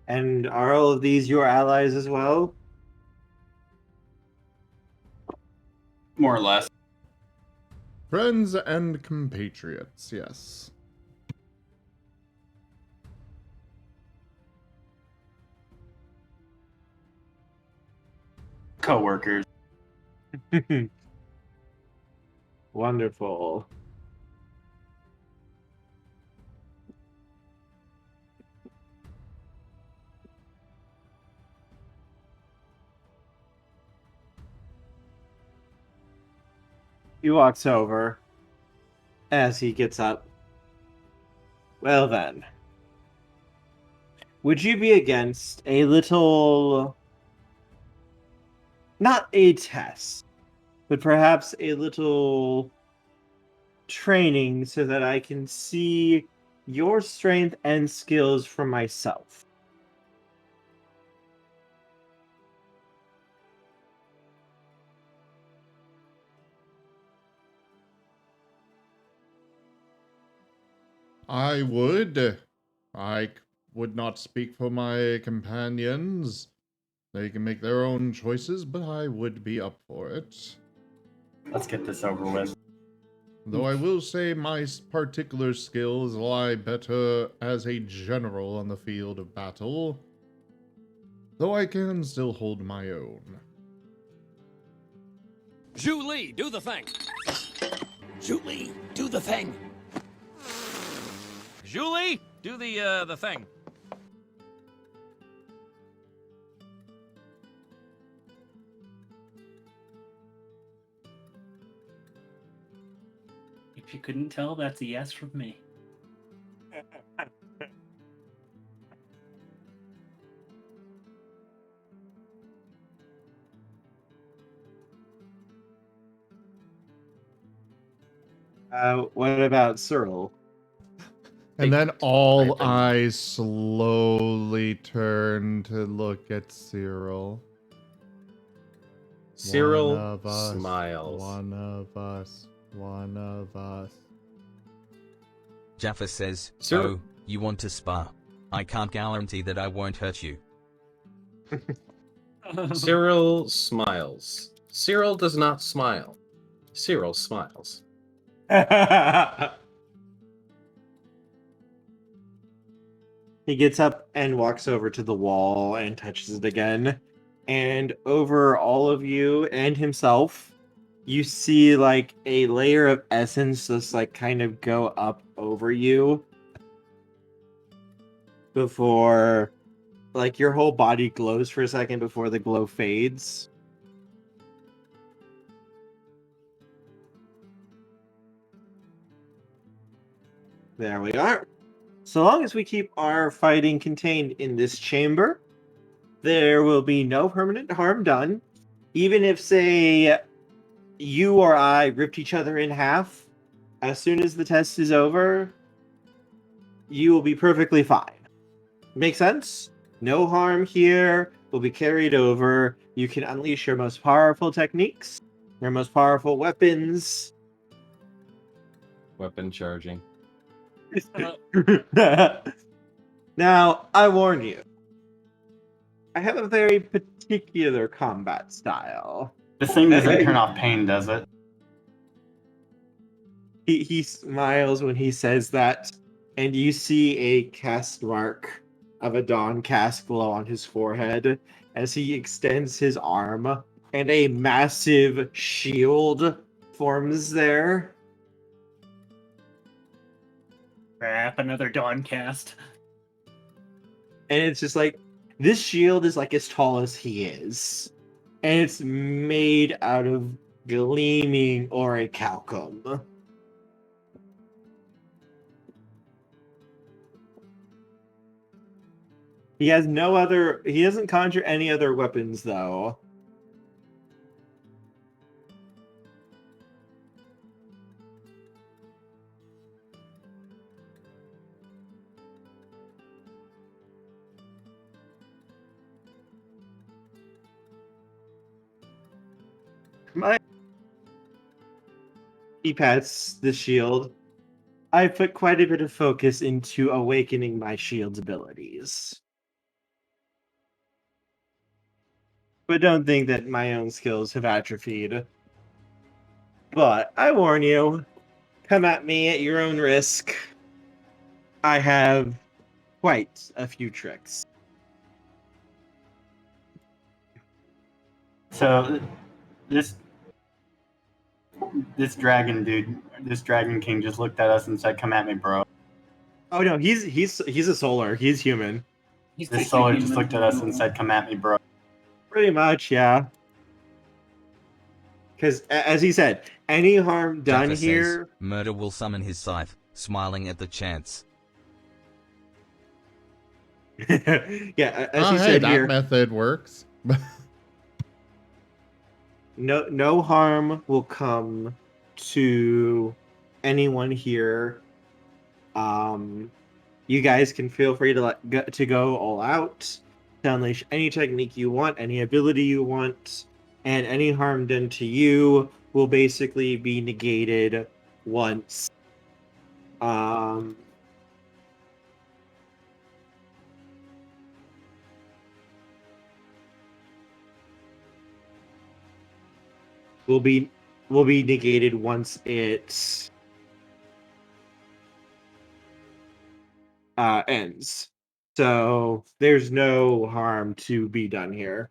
Speaker 2: And are all of these your allies as well?
Speaker 3: More or less.
Speaker 1: Friends and compatriots, yes.
Speaker 3: Co-workers.
Speaker 2: Wonderful. He walks over as he gets up. Well then. Would you be against a little... not a test, but perhaps a little training so that I can see your strength and skills for myself?
Speaker 1: I would. Would not speak for my companions. They can make their own choices, but I would be up for it.
Speaker 3: Let's get this over with.
Speaker 1: Though I will say my particular skills lie better as a general on the field of battle, though I can still hold my own.
Speaker 10: Julie, do the thing. Julie, do the thing. Julie, do the thing.
Speaker 4: If you couldn't tell, that's a yes from me.
Speaker 2: What about Cyril?
Speaker 1: And then all eyes slowly turn to look at Cyril.
Speaker 5: Cyril
Speaker 1: One of us,
Speaker 5: smiles.
Speaker 1: One of us. One of us.
Speaker 7: Jaffa says,
Speaker 5: Sir-
Speaker 7: "Oh, you want to spar? I can't guarantee that I won't hurt you."
Speaker 5: Cyril smiles. Cyril does not smile. Cyril smiles.
Speaker 2: He gets up and walks over to the wall and touches it again. And over all of you and himself, you see like a layer of essence just like kind of go up over you before like your whole body glows for a second before the glow fades. There we are. So long as we keep our fighting contained in this chamber, there will be no permanent harm done. Even if, say, you or I ripped each other in half, as soon as the test is over, you will be perfectly fine. Make sense? No harm here will be carried over. You can unleash your most powerful techniques, your most powerful weapons.
Speaker 5: Weapon charging.
Speaker 2: Now, I warn you, I have a very particular combat style.
Speaker 3: This thing doesn't turn off pain, does it?
Speaker 2: He smiles when he says that, and you see a cast mark of a dawn cast glow on his forehead as he extends his arm, and a massive shield forms there.
Speaker 4: Crap, another dawn cast.
Speaker 2: And it's just like, this shield is like as tall as he is. And it's made out of gleaming orichalcum. He has no other. He doesn't conjure any other weapons, though. He pats the shield. I put quite a bit of focus into awakening my shield's abilities. But don't think that my own skills have atrophied. But I warn you, come at me at your own risk. I have quite a few tricks.
Speaker 3: So this dragon king just looked at us and said, "Come at me, bro."
Speaker 2: Oh no, he's a solar. He's human.
Speaker 3: This solar just looked at us and said, "Come at me, bro."
Speaker 2: Pretty much, yeah. Because as he said, any harm done
Speaker 7: Jaffa
Speaker 2: here.
Speaker 7: says, Murder will summon his scythe, smiling at the chance.
Speaker 2: Yeah, as
Speaker 1: Oh,
Speaker 2: he
Speaker 1: hey,
Speaker 2: said
Speaker 1: that
Speaker 2: here,
Speaker 1: method works.
Speaker 2: no harm will come to anyone here. You guys can feel free to go all out, to unleash any technique you want, any ability you want, and any harm done to you will basically be negated once. Will be negated once it ends. So there's no harm to be done here.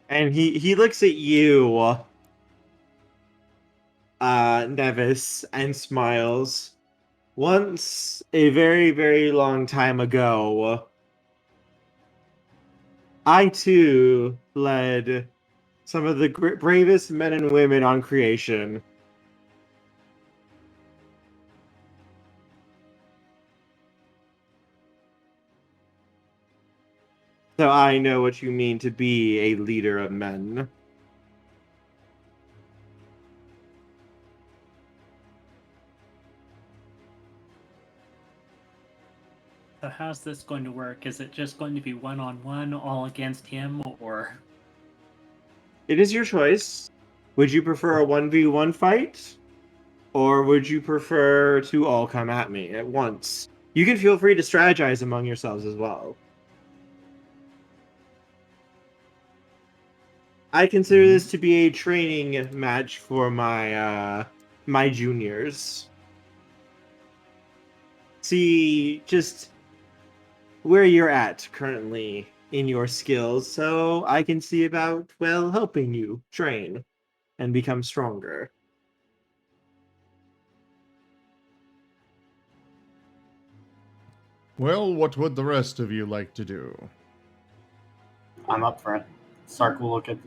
Speaker 2: And he looks at you, Nevis, and smiles. Once, a very, very long time ago, I too led some of the bravest men and women on creation. So I know what you mean to be a leader of men.
Speaker 4: So how's this going to work? Is it just going to be one-on-one, all against him, or...
Speaker 2: It is your choice. Would you prefer a 1v1 fight? Or would you prefer to all come at me at once? You can feel free to strategize among yourselves as well. I consider this to be a training match for my my juniors. See just where you're at currently in your skills, so I can see about, well, helping you train and become stronger.
Speaker 1: Well, what would the rest of you like to do?
Speaker 3: I'm up for it. Sark will look at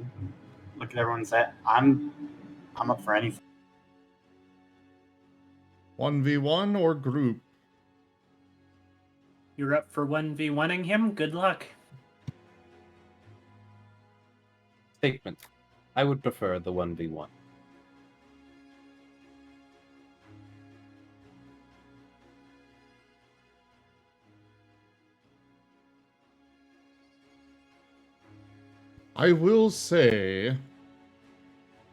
Speaker 3: everyone and say, I'm up for anything.
Speaker 1: 1v1 or group?
Speaker 4: You're up for 1v1ing him? Good luck.
Speaker 5: Statement. I would prefer the 1v1.
Speaker 1: I will say,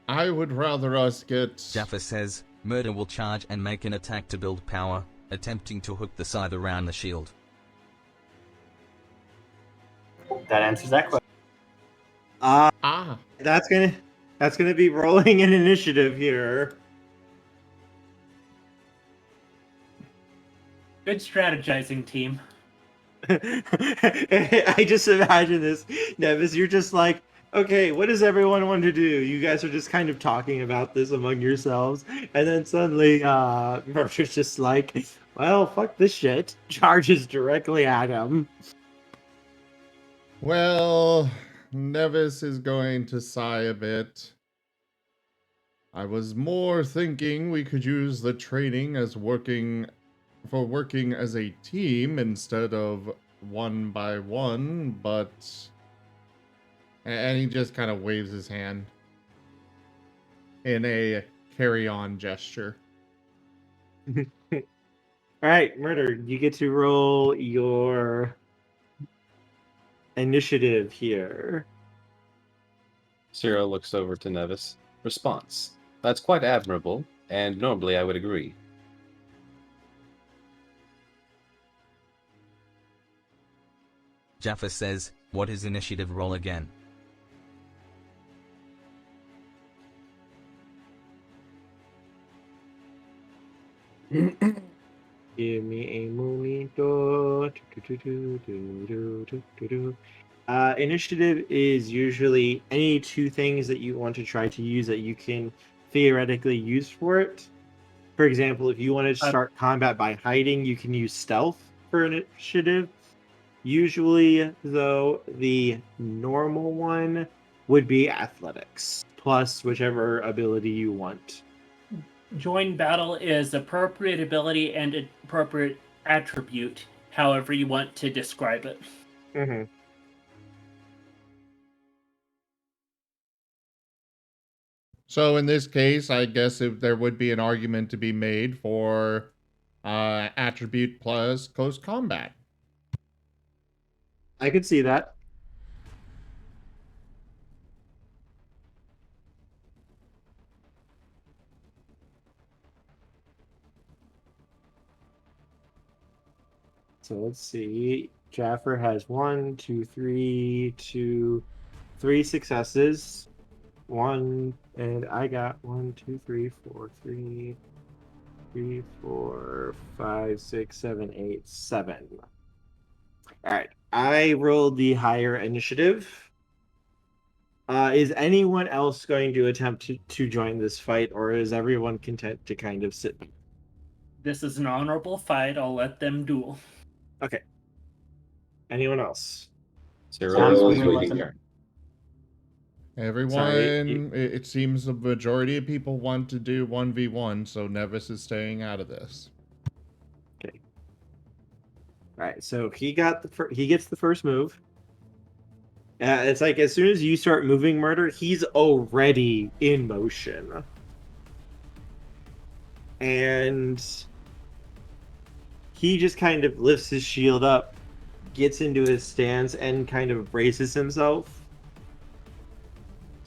Speaker 1: I would rather us get...
Speaker 7: Jaffa says, Murder will charge and make an attack to build power, attempting to hook the scythe around the shield.
Speaker 3: That answers that question.
Speaker 2: That's gonna be rolling an initiative here.
Speaker 4: Good strategizing, team.
Speaker 2: I just imagine this, Nevis. You're just like, okay, what does everyone want to do? You guys are just kind of talking about this among yourselves, and then suddenly, Murder's just like, well, fuck this shit. Charges directly at him.
Speaker 1: Well, Nevis is going to sigh a bit. I was more thinking we could use the training as working as a team instead of one by one, but... And he just kind of waves his hand in a carry-on gesture.
Speaker 2: All right, Murder, you get to roll your initiative here.
Speaker 5: Cyril looks over to Nevis. Response. That's quite admirable, and normally I would agree.
Speaker 7: Jaffa says, what is initiative roll again?
Speaker 2: Give me a momento. Initiative is usually any two things that you want to try to use that you can theoretically use for it. For example, if you wanted to start combat by hiding, you can use stealth for initiative. Usually, though, the normal one would be athletics, plus whichever ability you want.
Speaker 4: Join battle is appropriate ability and appropriate attribute, however you want to describe it.
Speaker 2: Mm-hmm.
Speaker 1: So in this case, I guess if there would be an argument to be made for attribute plus close combat.
Speaker 2: I could see that. So let's see. Jaffer has 3 successes. And I got 1, 2, 3, 4, 3, 4, 5, 6, 7, 8, 7. All right. I rolled the higher initiative. Is anyone else going to attempt to join this fight, or is everyone content to kind of sit back?
Speaker 4: This is an honorable fight. I'll let them duel.
Speaker 2: Okay. Anyone else?
Speaker 5: Cyril is waiting there.
Speaker 1: Everyone, it seems the majority of people want to do 1v1, so Nevis is staying out of this.
Speaker 2: Okay. All right, so he gets the first move. It's like as soon as you start moving, Murder, he's already in motion. And he just kind of lifts his shield up, gets into his stance, and kind of braces himself.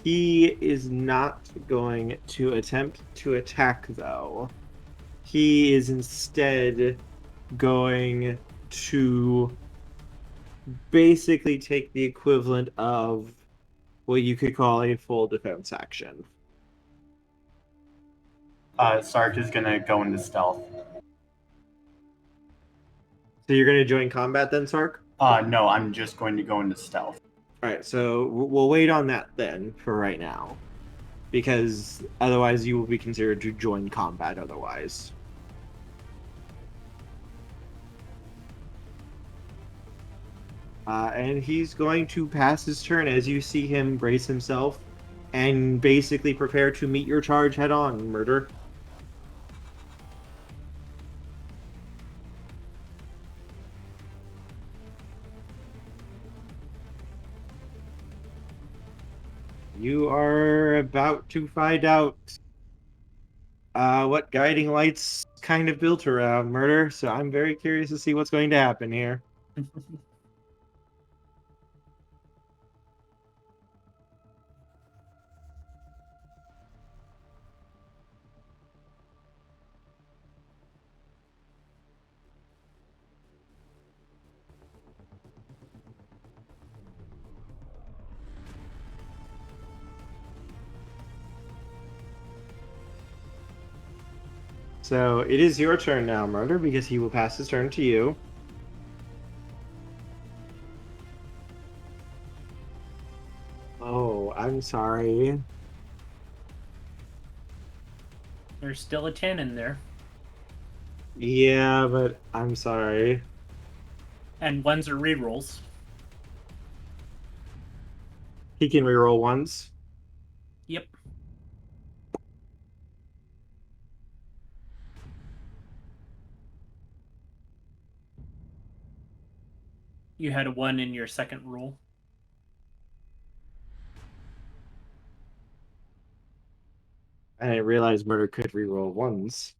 Speaker 2: He is not going to attempt to attack, though. He is instead going to basically take the equivalent of what you could call a full defense action.
Speaker 3: Sarge is going to go into stealth.
Speaker 2: So you're going to join combat then, Sark?
Speaker 3: No, I'm just going to go into stealth.
Speaker 2: Alright, so we'll wait on that then for right now. Because otherwise you will be considered to join combat otherwise. And he's going to pass his turn as you see him brace himself and basically prepare to meet your charge head on, Murder. You are about to find out what guiding light's kind of built around, Murder, so I'm very curious to see what's going to happen here. So it is your turn now, Murder, because he will pass his turn to you. Oh, I'm sorry.
Speaker 4: There's still a 10 in there.
Speaker 2: Yeah, but I'm sorry.
Speaker 4: And ones are rerolls.
Speaker 2: He can reroll ones.
Speaker 4: Yep. You had a 1 in your second roll.
Speaker 2: I didn't realize murder could reroll ones.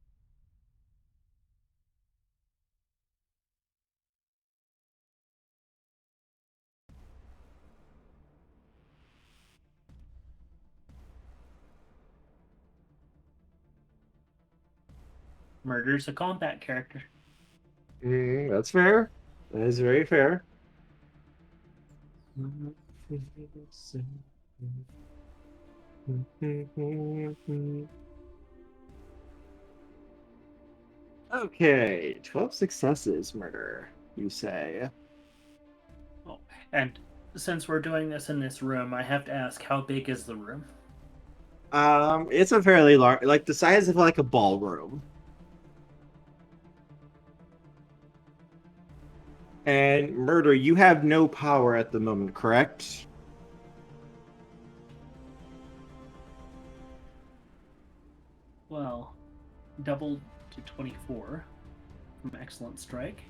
Speaker 4: Murder's a combat character.
Speaker 2: That's fair. That is very fair. Okay, 12 successes, murder, you say.
Speaker 4: Oh, and since we're doing this in this room, I have to ask, how big is the room?
Speaker 2: It's a fairly large, like the size of like a ballroom. And murder, you have no power at the moment, correct?
Speaker 4: Well, doubled to 24 from Excellent Strike.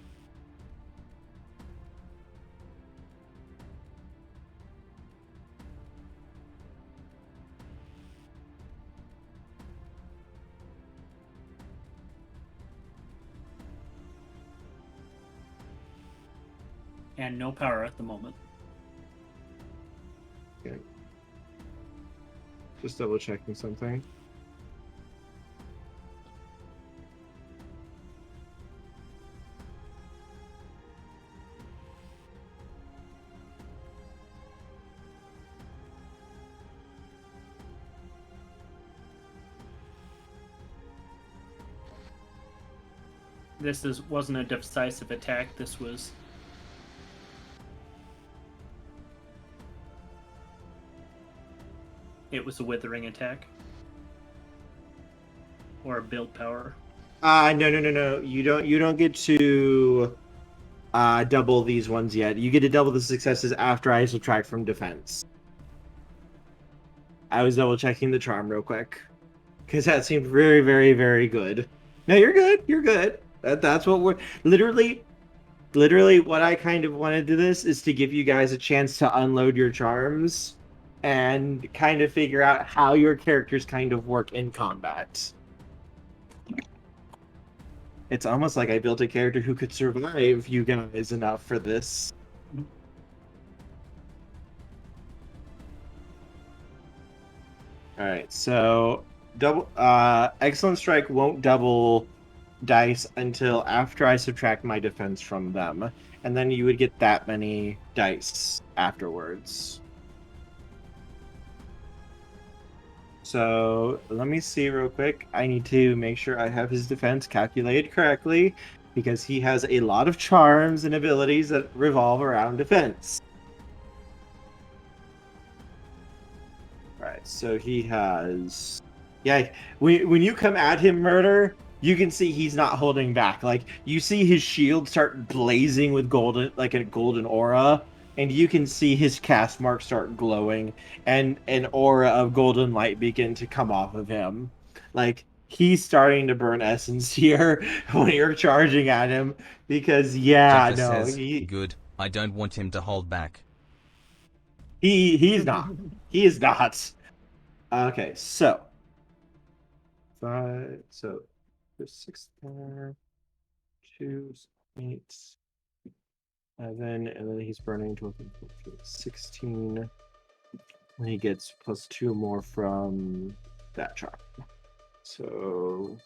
Speaker 4: And no power at the moment.
Speaker 2: Okay. Just double checking something.
Speaker 4: Wasn't a decisive attack. This was it was a withering attack or a build power.
Speaker 2: No. You don't get to double these ones yet. You get to double the successes after I subtract from defense. I was double checking the charm real quick because that seemed very, very, very good. No, you're good. You're good. That's what we're literally what I kind of wanted to this is to give you guys a chance to unload your charms and kind of figure out how your characters kind of work in combat. It's almost like I built a character who could survive you guys enough for this. Alright, so Excellent Strike won't double dice until after I subtract my defense from them. And then you would get that many dice afterwards. So let me see real quick. I need to make sure I have his defense calculated correctly because he has a lot of charms and abilities that revolve around defense. Alright, so he has... Yeah, when you come at him, Murder, you can see he's not holding back. Like, you see his shield start blazing with golden, like a golden aura, and you can see his cast mark start glowing, and an aura of golden light begin to come off of him. Like, he's starting to burn essence here when you're charging at him, because, yeah,
Speaker 7: Jeffa
Speaker 2: no,
Speaker 7: says, good. I don't want him to hold back.
Speaker 2: He's not. He is not. Okay, so... 5, so... There's 6 there. 2, 8... 11, and then he's burning 12, 16. And he gets plus 2 more from that charm. So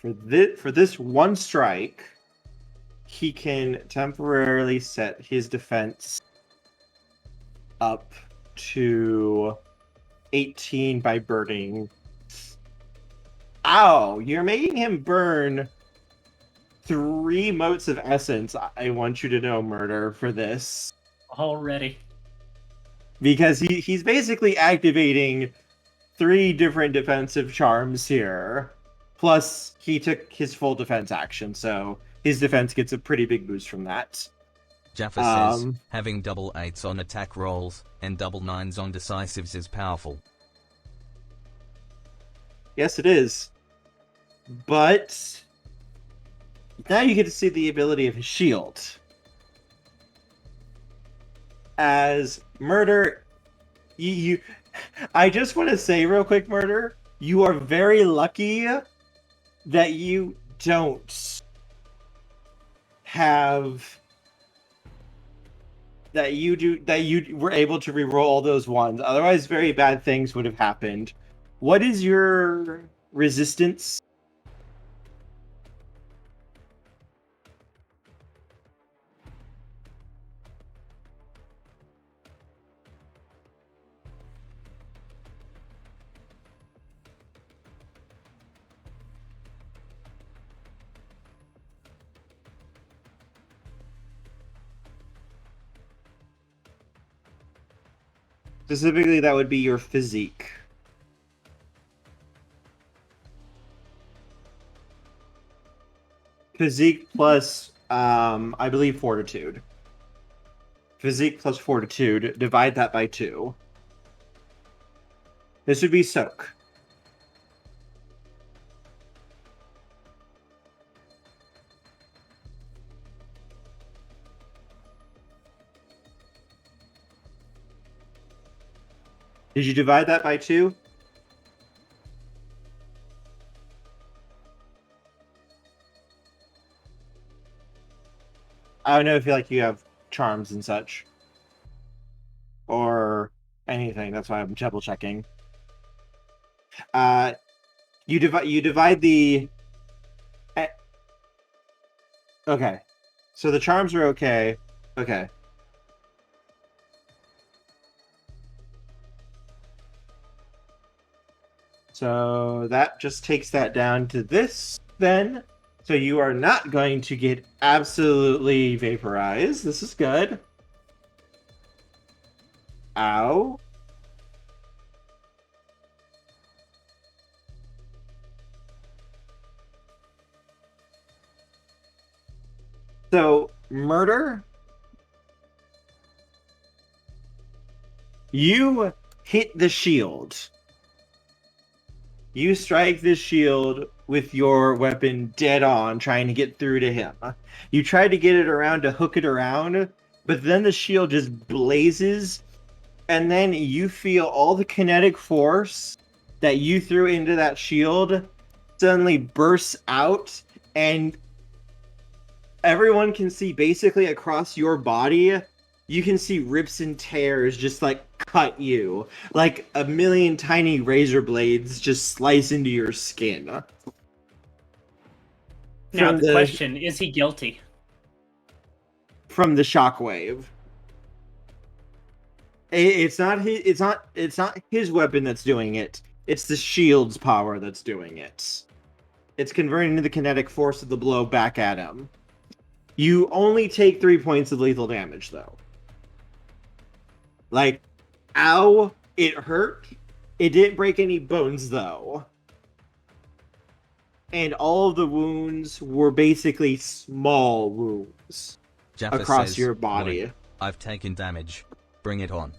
Speaker 2: for this one strike, he can temporarily set his defense up to 18 by burning. Ow! You're making him burn 3 motes of essence, I want you to know, Murder, for this.
Speaker 4: Already.
Speaker 2: Because he's basically activating 3 different defensive charms here. Plus, he took his full defense action, so his defense gets a pretty big boost from that.
Speaker 7: Jaffa says, having double 8s on attack rolls and double 9s on decisives is powerful.
Speaker 2: Yes, it is. But now you get to see the ability of his shield. As Murder, I just want to say real quick, Murder, you are very lucky that you don't have that you were able to reroll all those ones. Otherwise, very bad things would have happened. What is your resistance? Specifically, that would be your physique. Physique plus, I believe, fortitude. Physique plus fortitude. Divide that by 2. This would be soak. Did you divide that by 2? I don't know if you have charms and such. Or anything. That's why I'm double checking. You divide the... Okay. So the charms are okay. Okay. So that just takes that down to this, then. So you are not going to get absolutely vaporized. This is good. Ow. So, Murder, you hit the shield. You strike the shield with your weapon dead on, trying to get through to him. You try to get it around to hook it around, but then the shield just blazes, and then you feel all the kinetic force that you threw into that shield suddenly bursts out, and everyone can see basically across your body, you can see rips and tears just like cut you. Like a million tiny razor blades just slice into your skin.
Speaker 4: Now the question, is he guilty?
Speaker 2: From the shockwave. It's not his weapon that's doing it. It's the shield's power that's doing it. It's converting the kinetic force of the blow back at him. You only take 3 points of lethal damage, though. Like, ow, it hurt. It didn't break any bones, though. And all of the wounds were basically small wounds
Speaker 7: Jaffa
Speaker 2: across
Speaker 7: says,
Speaker 2: your body.
Speaker 7: "Lloyd, I've taken damage. Bring it on."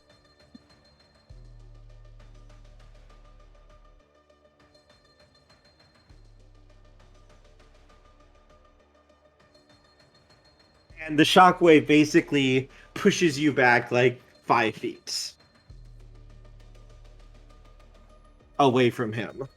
Speaker 2: And the shockwave basically pushes you back like 5 feet away from him.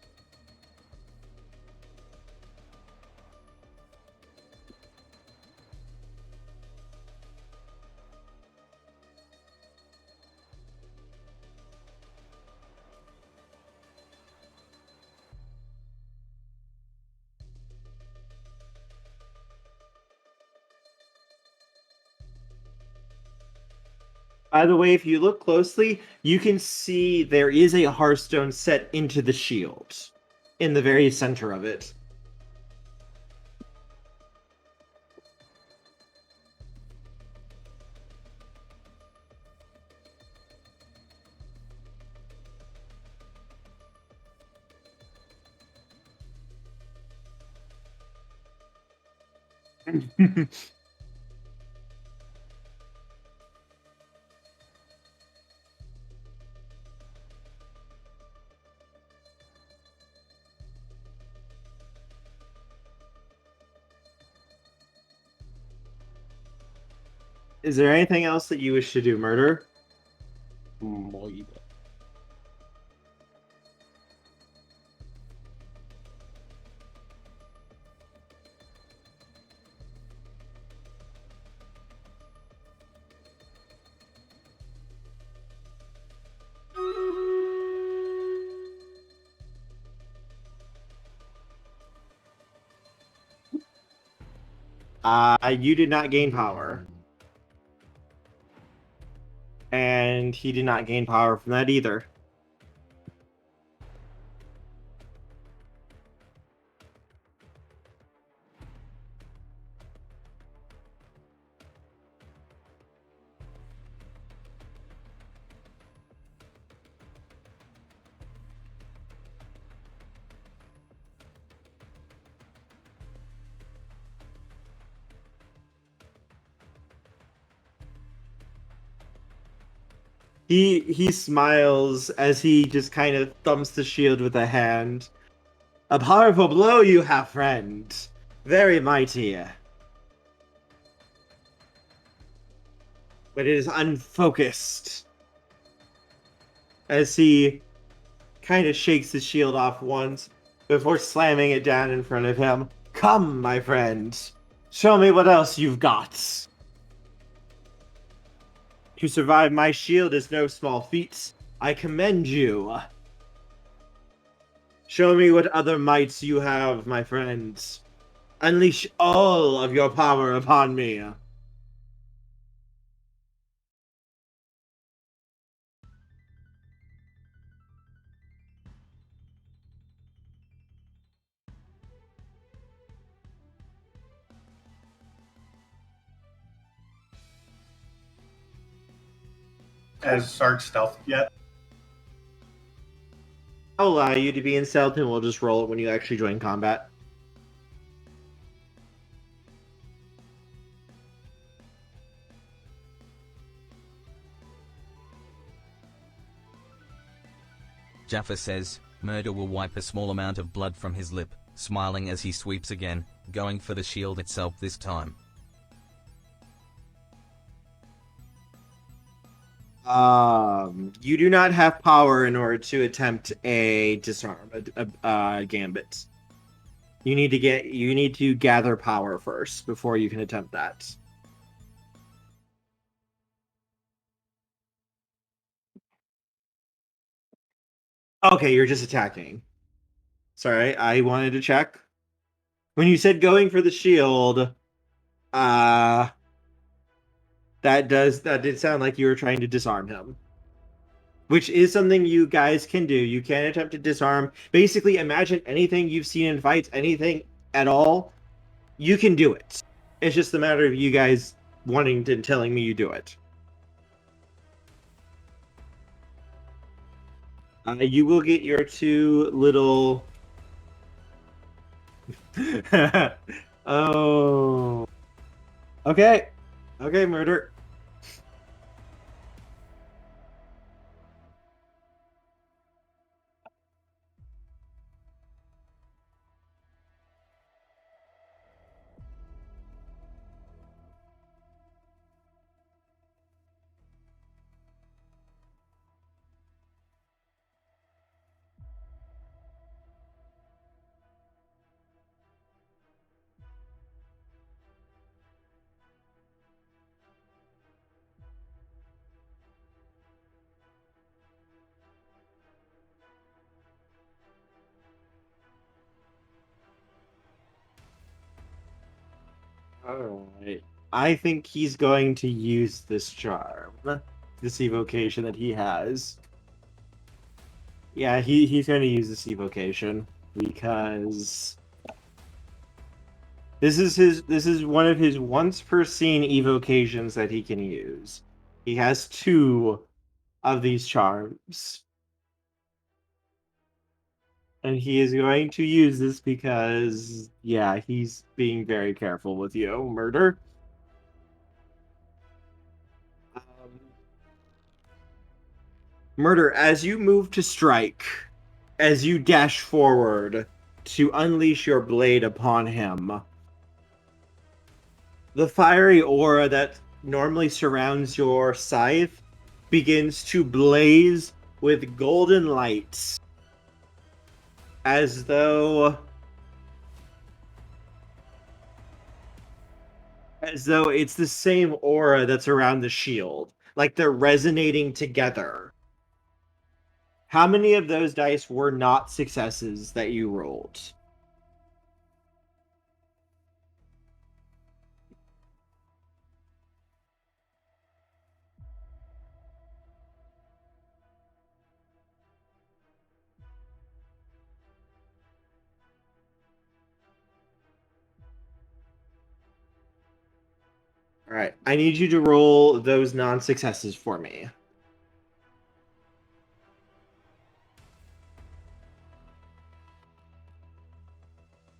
Speaker 2: By the way, if you look closely, you can see there is a hearthstone set into the shield in the very center of it. Is there anything else that you wish to do, Murder? You did not gain power. And he did not gain power from that either. He smiles as he just kind of thumps the shield with a hand. A powerful blow you have, friend. Very mighty. But it is unfocused. As he kind of shakes the shield off once before slamming it down in front of him. Come, my friend. Show me what else you've got. To survive my shield is no small feat. I commend you. Show me what other mights you have, my friends. Unleash all of your power upon me.
Speaker 3: Has Sark stealth yet?
Speaker 2: I'll allow you to be in stealth and we'll just roll it when you actually join combat.
Speaker 7: Jaffa says, Murder will wipe a small amount of blood from his lip, smiling as he sweeps again, going for the shield itself this time.
Speaker 2: You do not have power in order to attempt a disarm, a gambit. You need to gather power first before you can attempt that. Okay, you're just attacking. Sorry, I wanted to check. When you said going for the shield, that did sound like you were trying to disarm him. Which is something you guys can do. You can attempt to disarm. Basically, imagine anything you've seen in fights, anything at all, you can do it. It's just a matter of you guys wanting to telling me you do it. You will get your two little... Oh. Okay. Okay, Murder. Alright. I think he's going to use this charm. This evocation that he has. Yeah, he's going to use this evocation because this is one of his once per scene evocations that he can use. He has two of these charms. And he is going to use this because, yeah, he's being very careful with you, Murder. Murder, as you move to strike, as you dash forward to unleash your blade upon him, the fiery aura that normally surrounds your scythe begins to blaze with golden lights, as though it's the same aura that's around the shield, like they're resonating together. How many of those dice were not successes that you rolled? All right, I need you to roll those non-successes for me.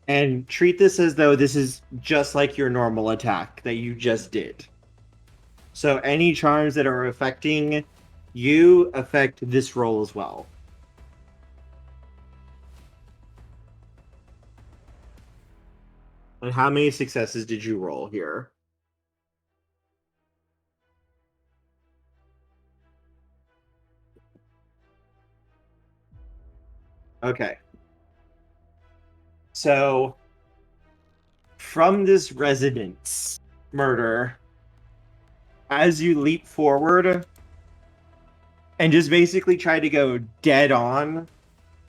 Speaker 2: And treat this as though this is just like your normal attack that you just did. So any charms that are affecting you affect this roll as well. And how many successes did you roll here? Okay. So, from this residence murder, as you leap forward and just basically try to go dead on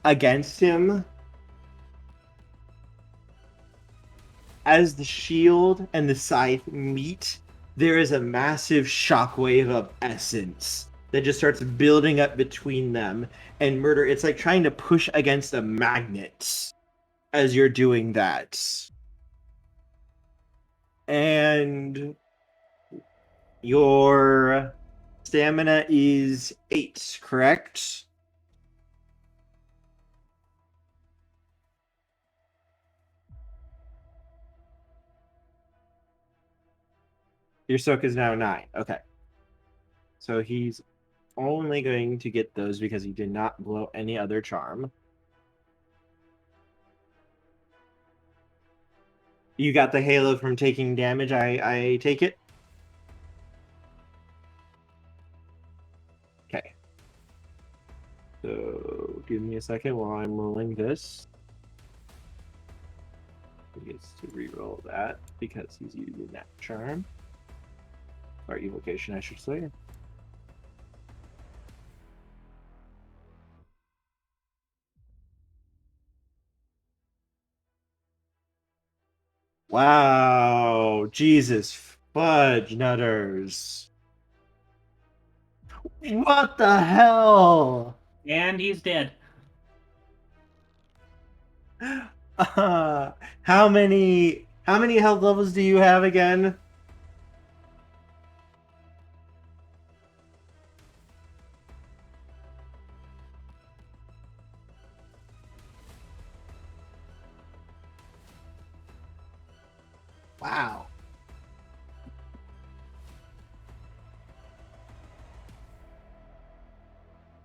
Speaker 2: against him, as the shield and the scythe meet, there is a massive shockwave of essence that just starts building up between them. And murder, it's like trying to push against a magnet as you're doing that. And your stamina is 8, correct? Your soak is now 9. Okay. So he's only going to get those because he did not blow any other charm. You got the halo from taking damage, I take it? Okay. So give me a second while I'm rolling this. He gets to reroll that because he's using that charm. Or evocation, I should say. Wow, Jesus fudge nutters. What the hell?
Speaker 4: And he's dead.
Speaker 2: How many health levels do you have again? Wow.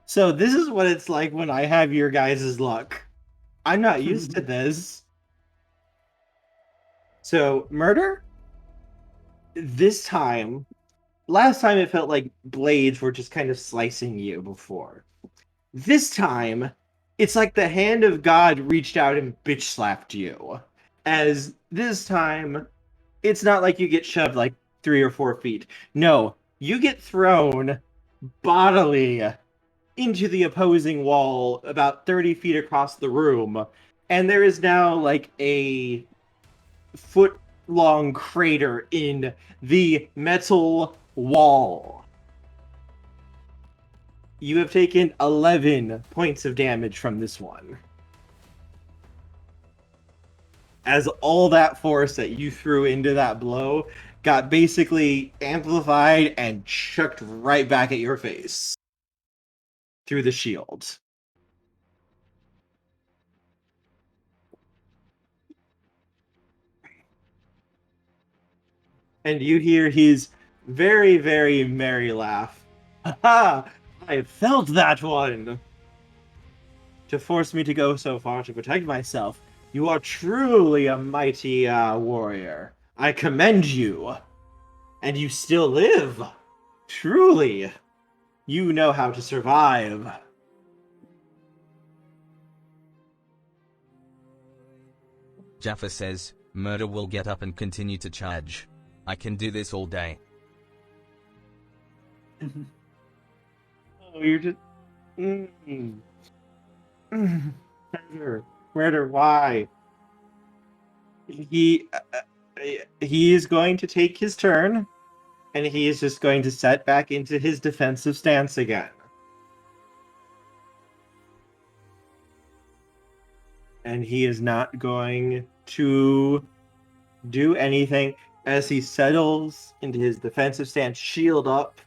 Speaker 2: So this is what it's like when I have your guys' luck. I'm not used to this. So, murder? This time, last time it felt like blades were just kind of slicing you before. This time, it's like the hand of God reached out and bitch slapped you. As this time, it's not like you get shoved like 3 or 4 feet. No, you get thrown bodily into the opposing wall about 30 feet across the room. And there is now like a foot-long crater in the metal wall. You have taken 11 points of damage from this one. As all that force that you threw into that blow got basically amplified and chucked right back at your face through the shield. And you hear his very, very merry laugh. Ha! I felt that one! To force me to go so far to protect myself, you are truly a mighty warrior. I commend you. And you still live. Truly. You know how to survive.
Speaker 7: Jaffa says, Murder will get up and continue to charge. I can do this all day.
Speaker 2: Oh, you're just... Murder, why? He is going to take his turn, and he is just going to set back into his defensive stance again. And he is not going to do anything as he settles into his defensive stance, shield up,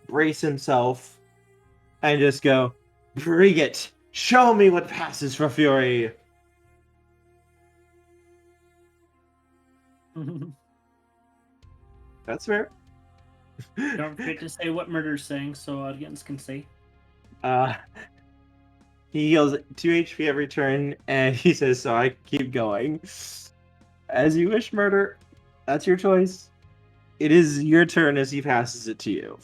Speaker 2: brace himself, and just go, bring it! Show me what passes for fury! That's fair.
Speaker 4: Don't forget to say what Murder's saying so audience can see.
Speaker 2: He heals 2 HP every turn, and he says, so I keep going. As you wish, Murder. That's your choice. It is your turn as he passes it to you.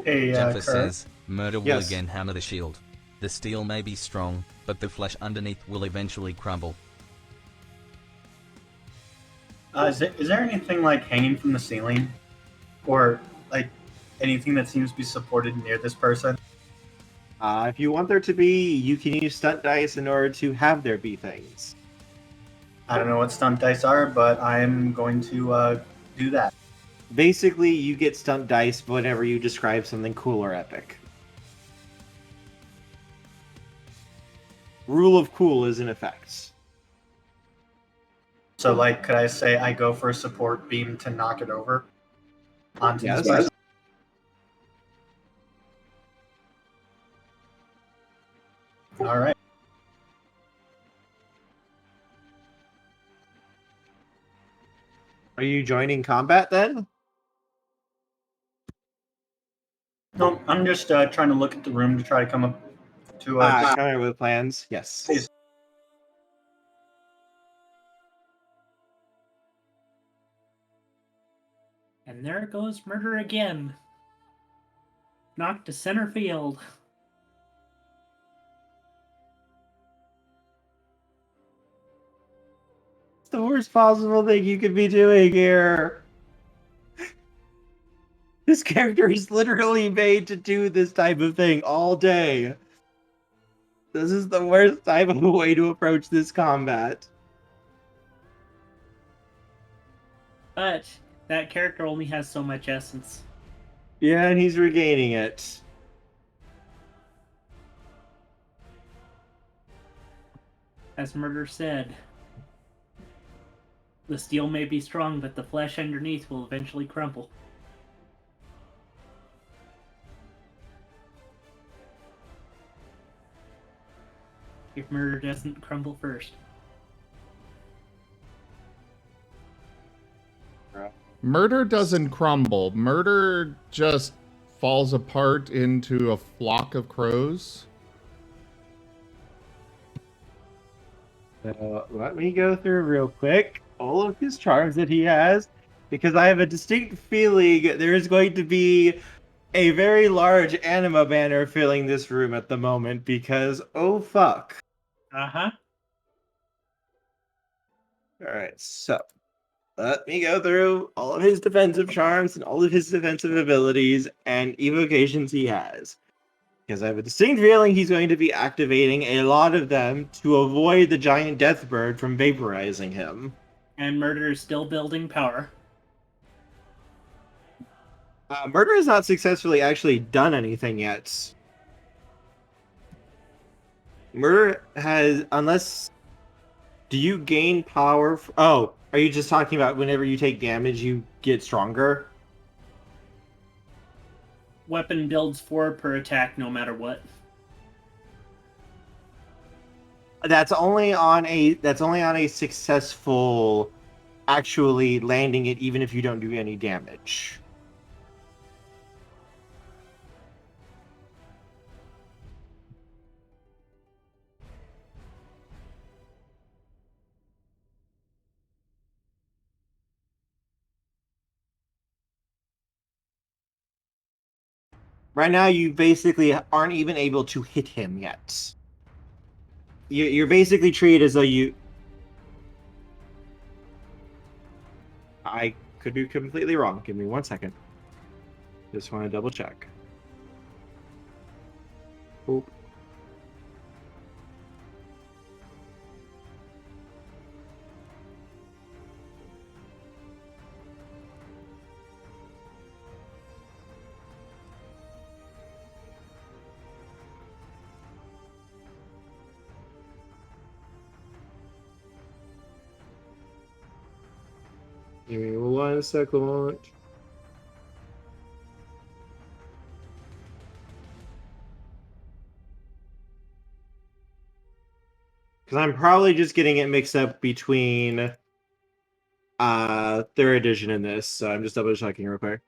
Speaker 3: Hey,
Speaker 7: Jaffa
Speaker 3: Kurt.
Speaker 7: says, Murder will
Speaker 2: Yes.
Speaker 7: again hammer the shield. The steel may be strong, but the flesh underneath will eventually crumble.
Speaker 3: Is there anything like hanging from the ceiling, or like anything that seems to be supported near this person?
Speaker 2: If you want there to be, you can use stunt dice in order to have there be things.
Speaker 3: I don't know what stunt dice are, but I am going to do that.
Speaker 2: Basically, you get stunt dice whenever you describe something cool or epic. Rule of cool is in effect.
Speaker 3: So, like, could I say I go for a support beam to knock it over onto
Speaker 2: Yes.
Speaker 3: this person? All right.
Speaker 2: Are you joining combat then?
Speaker 3: No, I'm just trying to look at the room to try to come up to
Speaker 2: Coming up with plans. Yes.
Speaker 3: Please.
Speaker 4: And there goes Murder again. Knocked to center field.
Speaker 2: It's the worst possible thing you could be doing here. This character is literally made to do this type of thing all day. This is the worst type of way to approach this combat.
Speaker 4: But that character only has so much essence.
Speaker 2: Yeah, and he's regaining it.
Speaker 4: As Murder said, the steel may be strong, but the flesh underneath will eventually crumble. If Murder doesn't crumble first.
Speaker 1: Murder doesn't crumble. Murder just falls apart into a flock of crows.
Speaker 2: So let me go through real quick all of his charms that he has, because I have a distinct feeling there is going to be a very large anima banner filling this room at the moment, because oh fuck.
Speaker 4: Uh-huh.
Speaker 2: Alright, so let me go through all of his defensive charms and all of his defensive abilities and evocations he has. Because I have a distinct feeling he's going to be activating a lot of them to avoid the giant death bird from vaporizing him.
Speaker 4: And Murder is still building power.
Speaker 2: Murder has not successfully actually done anything yet. Murder has, unless... Do you gain power? Oh, are you just talking about whenever you take damage, you get stronger?
Speaker 4: Weapon builds 4 per attack, no matter what.
Speaker 2: That's only on a successful actually landing it, even if you don't do any damage. Right now, you basically aren't even able to hit him yet. You're basically treated as though you... I could be completely wrong. Give me 1 second. Just want to double check. Oop. Give me 1 second. Because I'm probably just getting it mixed up between third edition and this, so I'm just double checking real quick.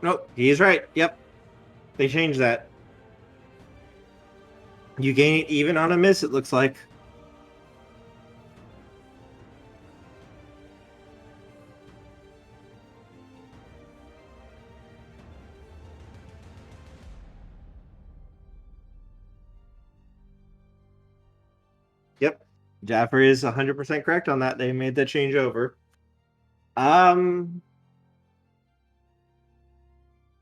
Speaker 2: Nope, he's right. Yep. They changed that. You gain it even on a miss, it looks like. Yep. Jaffer is 100% correct on that. They made that change over.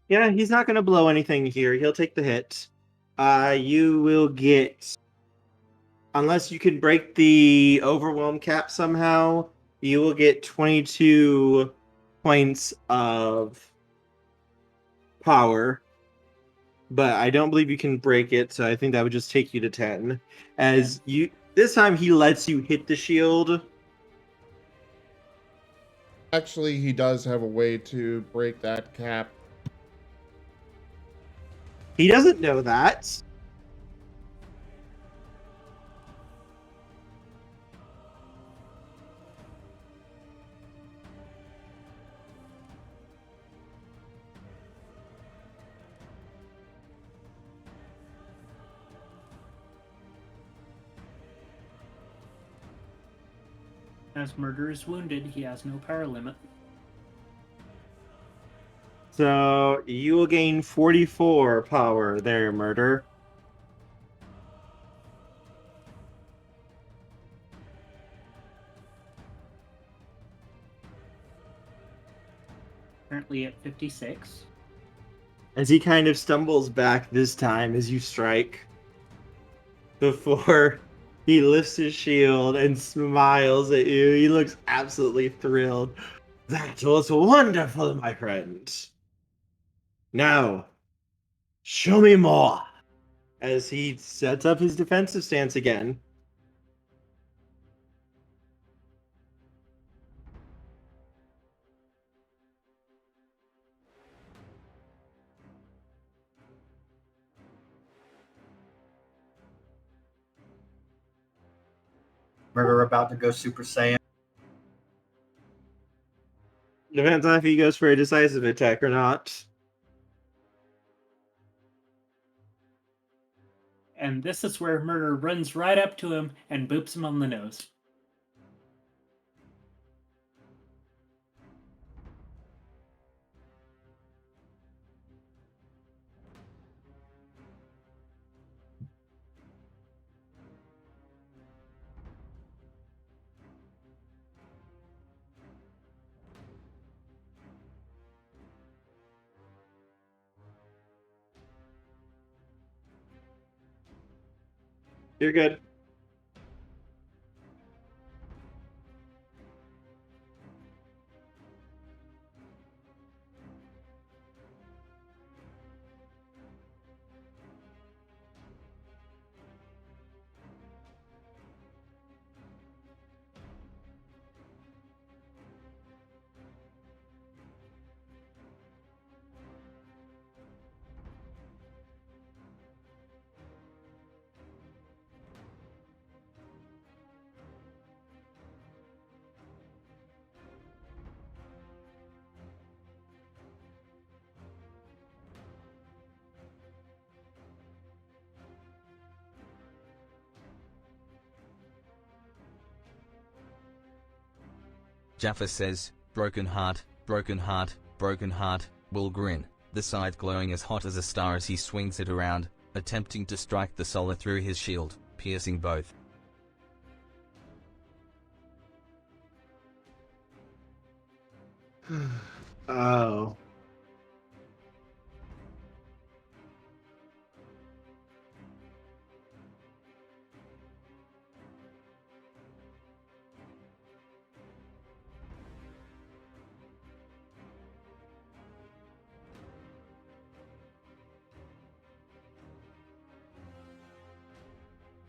Speaker 2: Yeah, he's not going to blow anything here. He'll take the hit. You will get... Unless you can break the overwhelm cap somehow, you will get 22 points of power. But I don't believe you can break it, so I think that would just take you to 10. As you... This time he lets you hit the shield.
Speaker 1: Actually, he does have a way to break that cap.
Speaker 2: He doesn't know that.
Speaker 4: As Murder is wounded, he has no power limit.
Speaker 2: So you will gain 44 power there, Murder.
Speaker 4: Currently at 56.
Speaker 2: As he kind of stumbles back this time as you strike. Before he lifts his shield and smiles at you. He looks absolutely thrilled. That was wonderful, my friend. Now, show me more. As he sets up his defensive stance again.
Speaker 3: Murder about to go Super Saiyan.
Speaker 2: Depends on if he goes for a decisive attack or not.
Speaker 4: And this is where Murder runs right up to him and boops him on the nose.
Speaker 2: You're good.
Speaker 7: Jaffa says, broken heart, broken heart, broken heart, will grin, the scythe glowing as hot as a star as he swings it around, attempting to strike the solar through his shield, piercing both.
Speaker 2: Oh.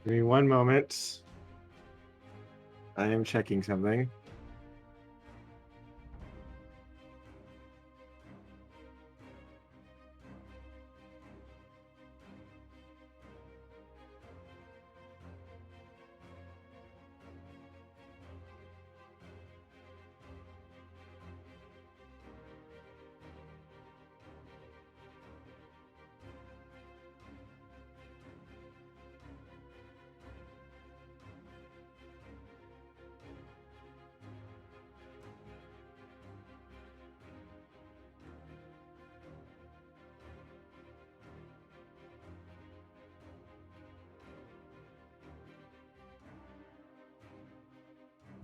Speaker 2: Give me one moment. I am checking something.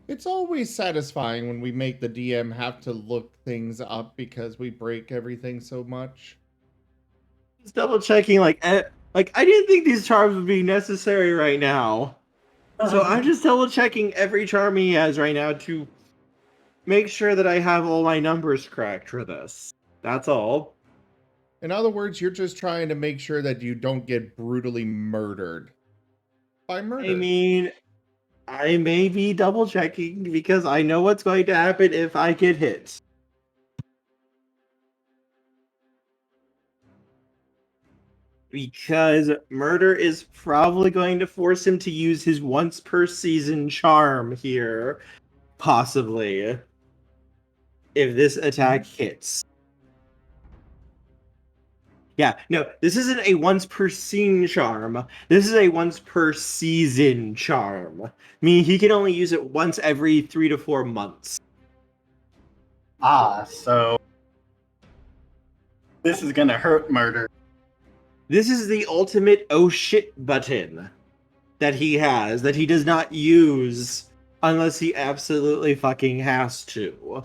Speaker 1: It's always satisfying when we make the DM have to look things up because we break everything so much.
Speaker 2: Just double checking, like I didn't think these charms would be necessary right now. So I'm just double checking every charm he has right now to make sure that I have all my numbers correct for this. That's all.
Speaker 1: In other words, you're just trying to make sure that you don't get brutally murdered by murder.
Speaker 2: I mean, I may be double checking because I know what's going to happen if I get hit. Because murder is probably going to force him to use his once per season charm here. Possibly. If this attack hits. Yeah, no, this isn't a once per scene charm. This is a once per season charm. I mean, he can only use it once every 3 to 4 months.
Speaker 3: Ah, so this is gonna hurt murder.
Speaker 2: This is the ultimate oh shit button that he has, that he does not use unless he absolutely fucking has to.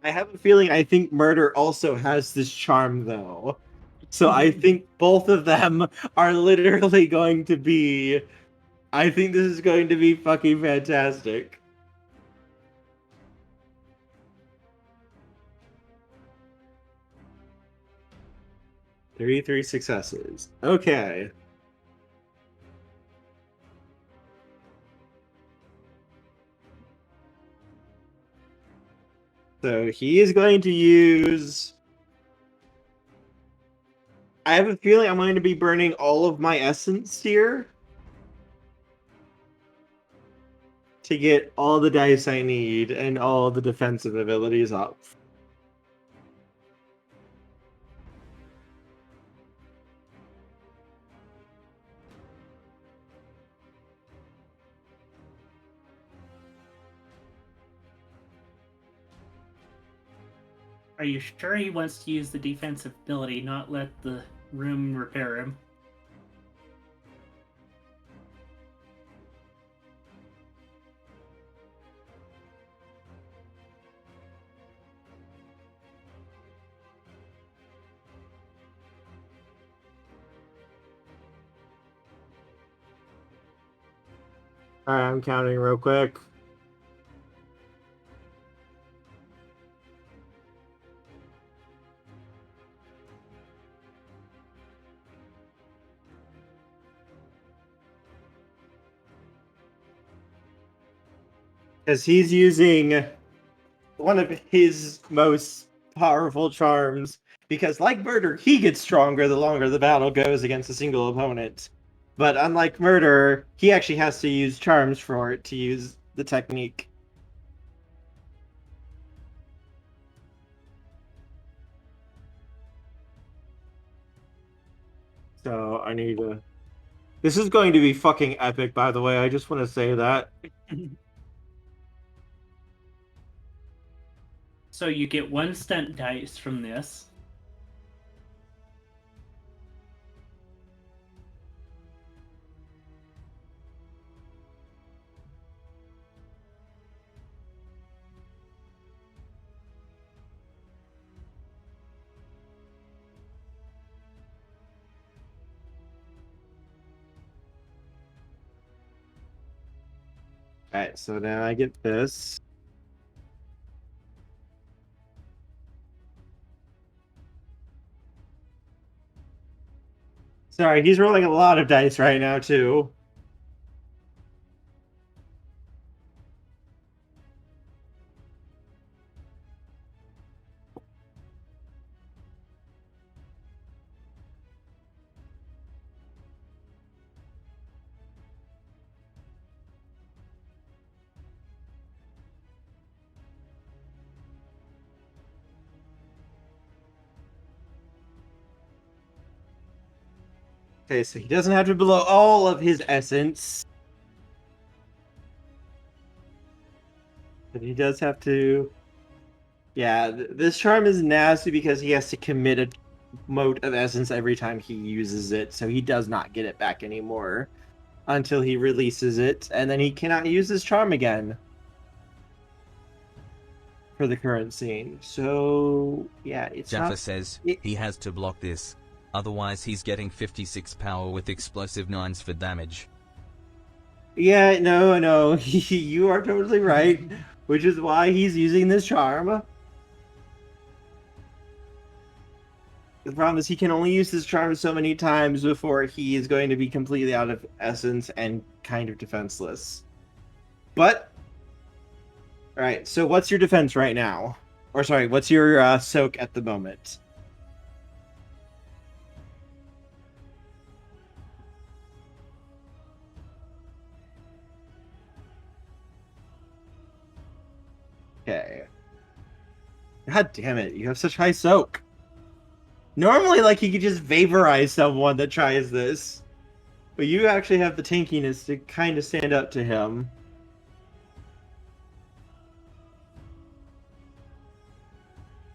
Speaker 2: I have a feeling I think murder also has this charm though. So I think both of them are literally going to be. I think this is going to be fucking fantastic. Three successes. Okay. So he is going to use. I have a feeling I'm going to be burning all of my essence here to get all the dice I need and all the defensive abilities up.
Speaker 4: Are you sure he wants to use the defensive ability, not let the room repair him?
Speaker 2: Alright, I'm counting real quick. Because he's using one of his most powerful charms. Because, like Murder, he gets stronger the longer the battle goes against a single opponent. But unlike Murder, he actually has to use charms for it to use the technique. So I need to. This is going to be fucking epic, by the way. I just want to say that.
Speaker 4: So you get 1 stunt dice from this.
Speaker 2: Alright, so now I get this. Sorry, he's rolling a lot of dice right now, too. Okay, so he doesn't have to blow all of his essence. But he does have to... Yeah, this charm is nasty because he has to commit a mote of essence every time he uses it, so he does not get it back anymore until he releases it, and then he cannot use this charm again for the current scene. So, yeah, it's
Speaker 7: Jaffa
Speaker 2: not...
Speaker 7: says he has to block this. Otherwise he's getting 56 power with explosive 9s for damage.
Speaker 2: Yeah, no, you are totally right, which is why he's using this charm. The problem is he can only use this charm so many times before he is going to be completely out of essence and kind of defenseless. But, alright, so what's your defense right now? Or sorry, what's your soak at the moment? Okay. God damn it, you have such high soak. Normally, like, you could just vaporize someone that tries this. But you actually have the tankiness to kind of stand up to him.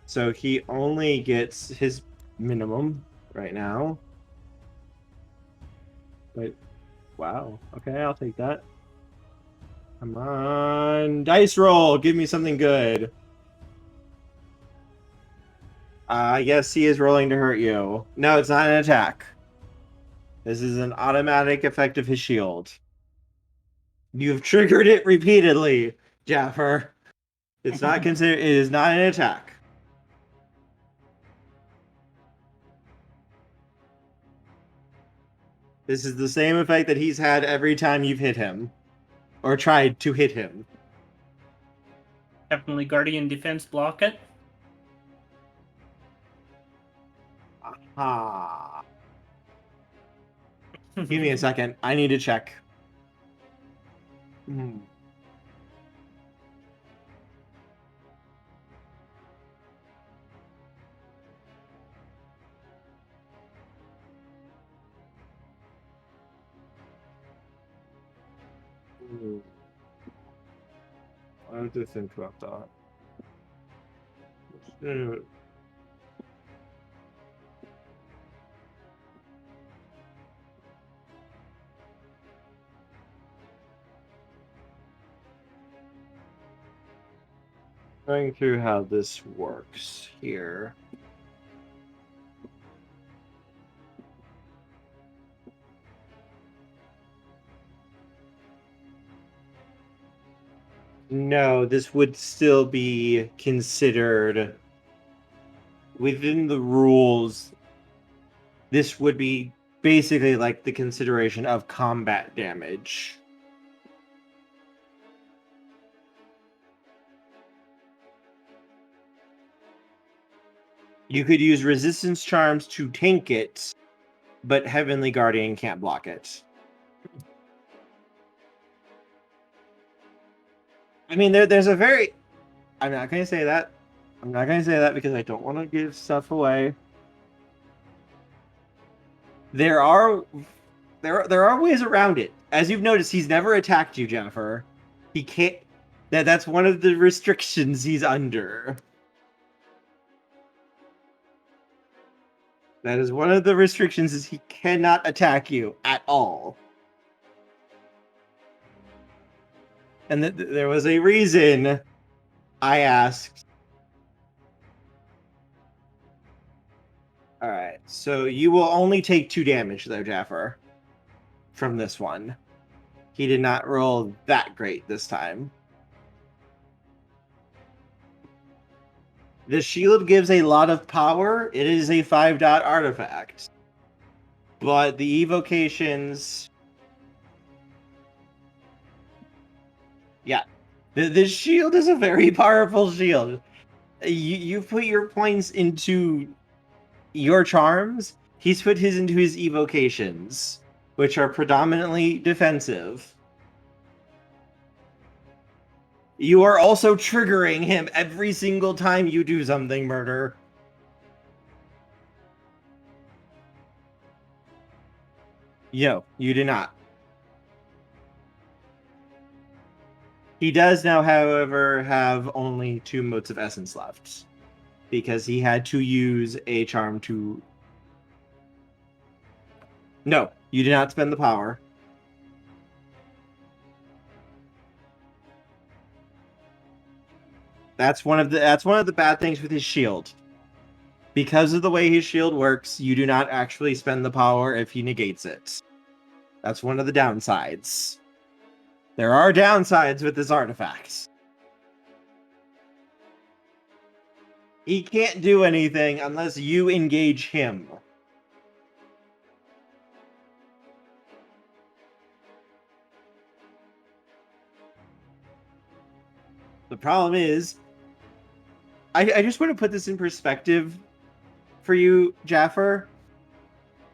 Speaker 2: So he only gets his minimum right now. But, wow. Okay, I'll take that. Come on. Dice roll! Give me something good. I guess he is rolling to hurt you. No, it's not an attack. This is an automatic effect of his shield. You've triggered it repeatedly, Jaffer. It's not considered. It is not an attack. This is the same effect that he's had every time you've hit him. Or tried to hit him.
Speaker 4: Heavenly Guardian Defense block it.
Speaker 2: Ah. Give me a second. I need to check. Hmm. Ooh. I'll just interrupt that. Going through how this works here. No, this would still be considered within the rules. This would be basically like the consideration of combat damage. You could use resistance charms to tank it, but Heavenly Guardian can't block it. I mean, there's a very... I'm not going to say that. I'm not going to say that because I don't want to give stuff away. There are ways around it. As you've noticed, he's never attacked you, Jennifer. He can't... That's one of the restrictions he's under. That is one of the restrictions, is he cannot attack you at all. And there was a reason I asked. Alright, so you will only take 2 damage, though, Jaffer, from this one. He did not roll that great this time. The shield gives a lot of power. It is a 5-dot artifact. But the evocations... Yeah. This shield is a very powerful shield. You put your points into your charms. He's put his into his evocations, which are predominantly defensive. You are also triggering him every single time you do something, Murder. Yo, you do not. He does now, however, have only 2 motes of essence left, because he had to use a charm to... No, you did not spend the power. That's one of the bad things with his shield. Because of the way his shield works, you do not actually spend the power if he negates it. That's one of the downsides. There are downsides with this artifact. He can't do anything unless you engage him. The problem is, I just want to put this in perspective for you, Jaffer.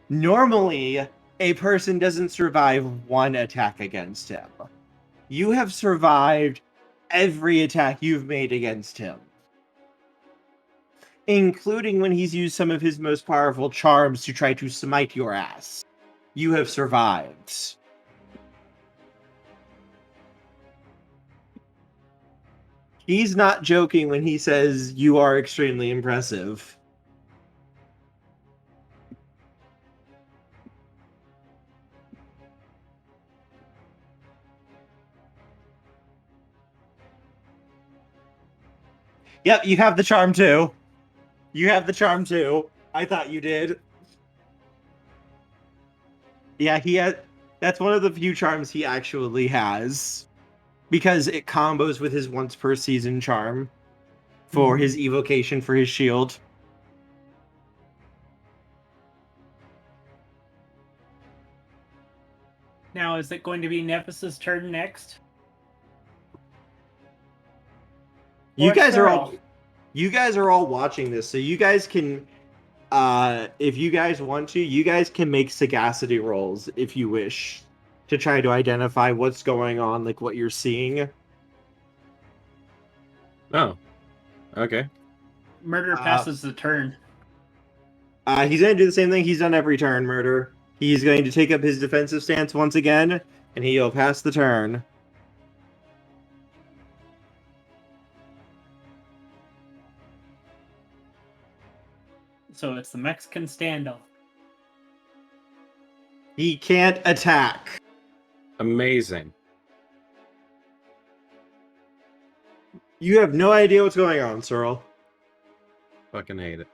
Speaker 2: Normally, a person doesn't survive 1 attack against him. You have survived every attack you've made against him. Including when he's used some of his most powerful charms to try to smite your ass. You have survived. He's not joking when he says you are extremely impressive. Yep, you have the charm too. You have the charm too. I thought you did. Yeah, he had... That's one of the few charms he actually has. Because it combos with his once per season charm. For his evocation for his shield.
Speaker 4: Now, is it going to be Nephis' turn next?
Speaker 2: You
Speaker 4: Or
Speaker 2: guys are all watching this, so you guys can, if you guys want to, you guys can make sagacity rolls if you wish to try to identify what's going on, like what you're seeing.
Speaker 5: Oh, okay.
Speaker 4: Murder passes the turn.
Speaker 2: He's going to do the same thing he's done every turn, Murder. He's going to take up his defensive stance once again, and he'll pass the turn.
Speaker 4: So it's the Mexican standoff.
Speaker 2: He can't attack.
Speaker 5: Amazing.
Speaker 2: You have no idea what's going on, Cyril.
Speaker 5: Fucking hate it.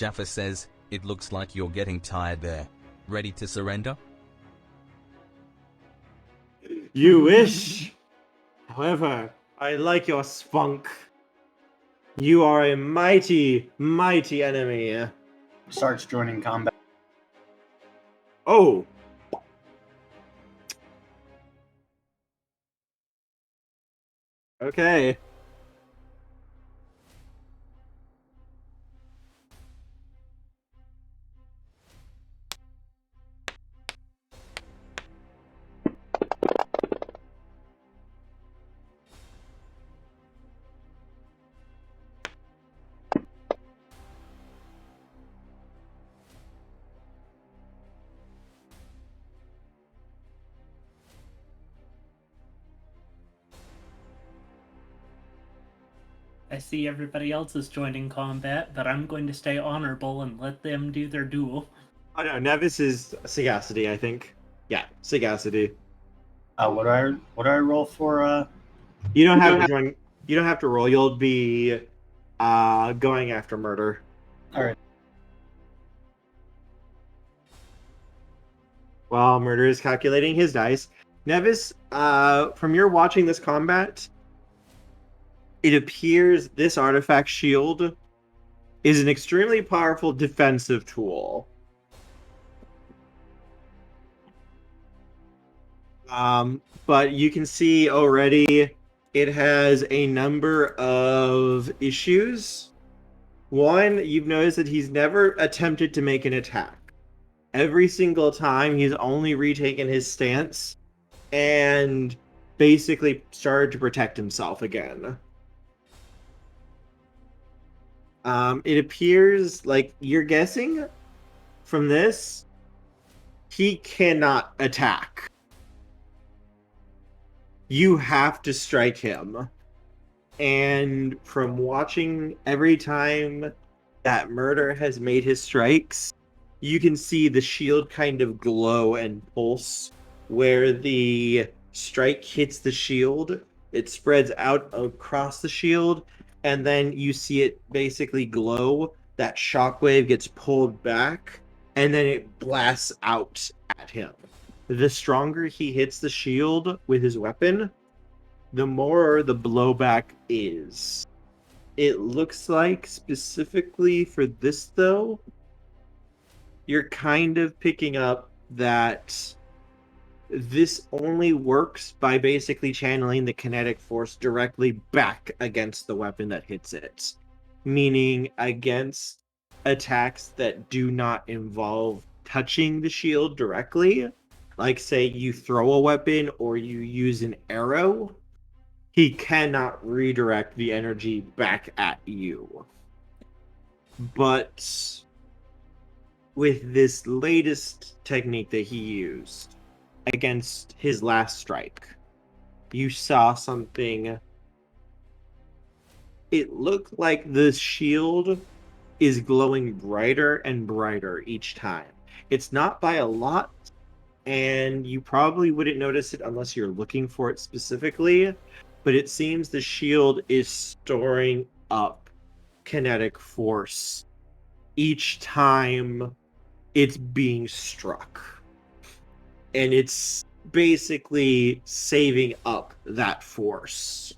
Speaker 7: Jaffa says, "It looks like you're getting tired there. Ready to surrender?"
Speaker 2: You wish. However, I like your spunk. You are a mighty, mighty enemy.
Speaker 3: Starts joining combat.
Speaker 2: Oh. Okay.
Speaker 4: I see everybody else is joining combat, but I'm going to stay honorable and let them do their duel.
Speaker 2: Oh no, Nevis is sagacity, I think. Yeah, sagacity.
Speaker 3: What do I roll for?
Speaker 2: You don't have to join. You don't have to roll. You'll be going after murder.
Speaker 3: All right.
Speaker 2: While murder is calculating his dice, Nevis, from your watching this combat, it appears this artifact shield is an extremely powerful defensive tool. But you can see already it has a number of issues. One, you've noticed that he's never attempted to make an attack. Every single time, he's only retaken his stance and basically started to protect himself again. It appears like you're guessing from this, he cannot attack. You have to strike him. And from watching every time that murder has made his strikes, you can see the shield kind of glow and pulse where the strike hits the shield. It spreads out across the shield, and then you see it basically glow. That shockwave gets pulled back, and then it blasts out at him. The stronger he hits the shield with his weapon, the more the blowback is. It looks like, specifically for this though, you're kind of picking up that this only works by basically channeling the kinetic force directly back against the weapon that hits it. Meaning against attacks that do not involve touching the shield directly, like say you throw a weapon or you use an arrow, he cannot redirect the energy back at you. But with this latest technique that he used against his last strike, you saw something. It looked like the shield is glowing brighter and brighter each time. It's not by a lot, and you probably wouldn't notice it unless you're looking for it specifically, but it seems the shield is storing up kinetic force each time it's being struck. And it's basically saving up that force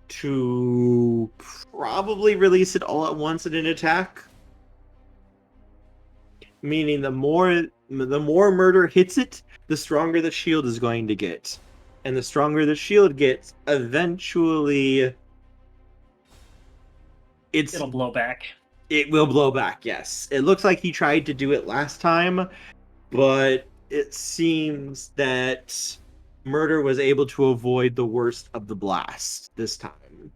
Speaker 2: to probably release it all at once in an attack. Meaning the more murder hits it, the stronger the shield is going to get. And the stronger the shield gets, eventually
Speaker 4: It'll blow back.
Speaker 2: It will blow back, yes. It looks like he tried to do it last time, but it seems that Murder was able to avoid the worst of the blast this time.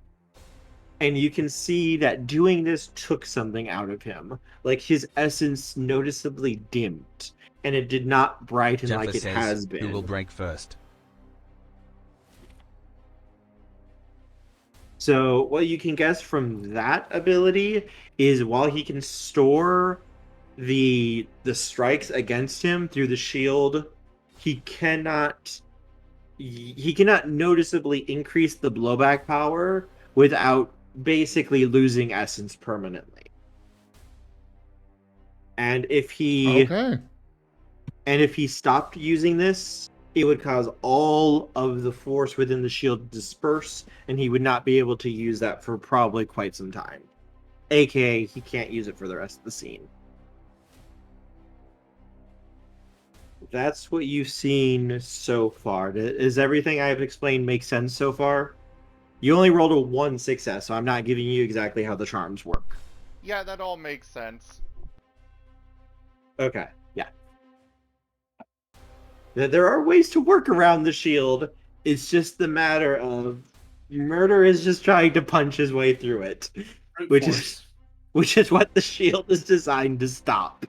Speaker 2: And you can see that doing this took something out of him. Like his essence noticeably dimmed, and it did not brighten
Speaker 7: Jaffa
Speaker 2: like it
Speaker 7: says,
Speaker 2: has been.
Speaker 7: "Who will break first?"
Speaker 2: So what you can guess from that ability is while he can store the strikes against him through the shield, he cannot noticeably increase the blowback power without basically losing essence permanently. And if he
Speaker 1: Okay.
Speaker 2: stopped using this, it would cause all of the force within the shield to disperse, and he would not be able to use that for probably quite some time. AKA, he can't use it for the rest of the scene. That's what you've seen so far. Does everything I've explained make sense so far? You only rolled a 1 success, so I'm not giving you exactly how the charms work.
Speaker 1: Yeah, that all makes sense.
Speaker 2: Okay, yeah. There are ways to work around the shield. It's just the matter of Murder is just trying to punch his way through it, which is what the shield is designed to stop.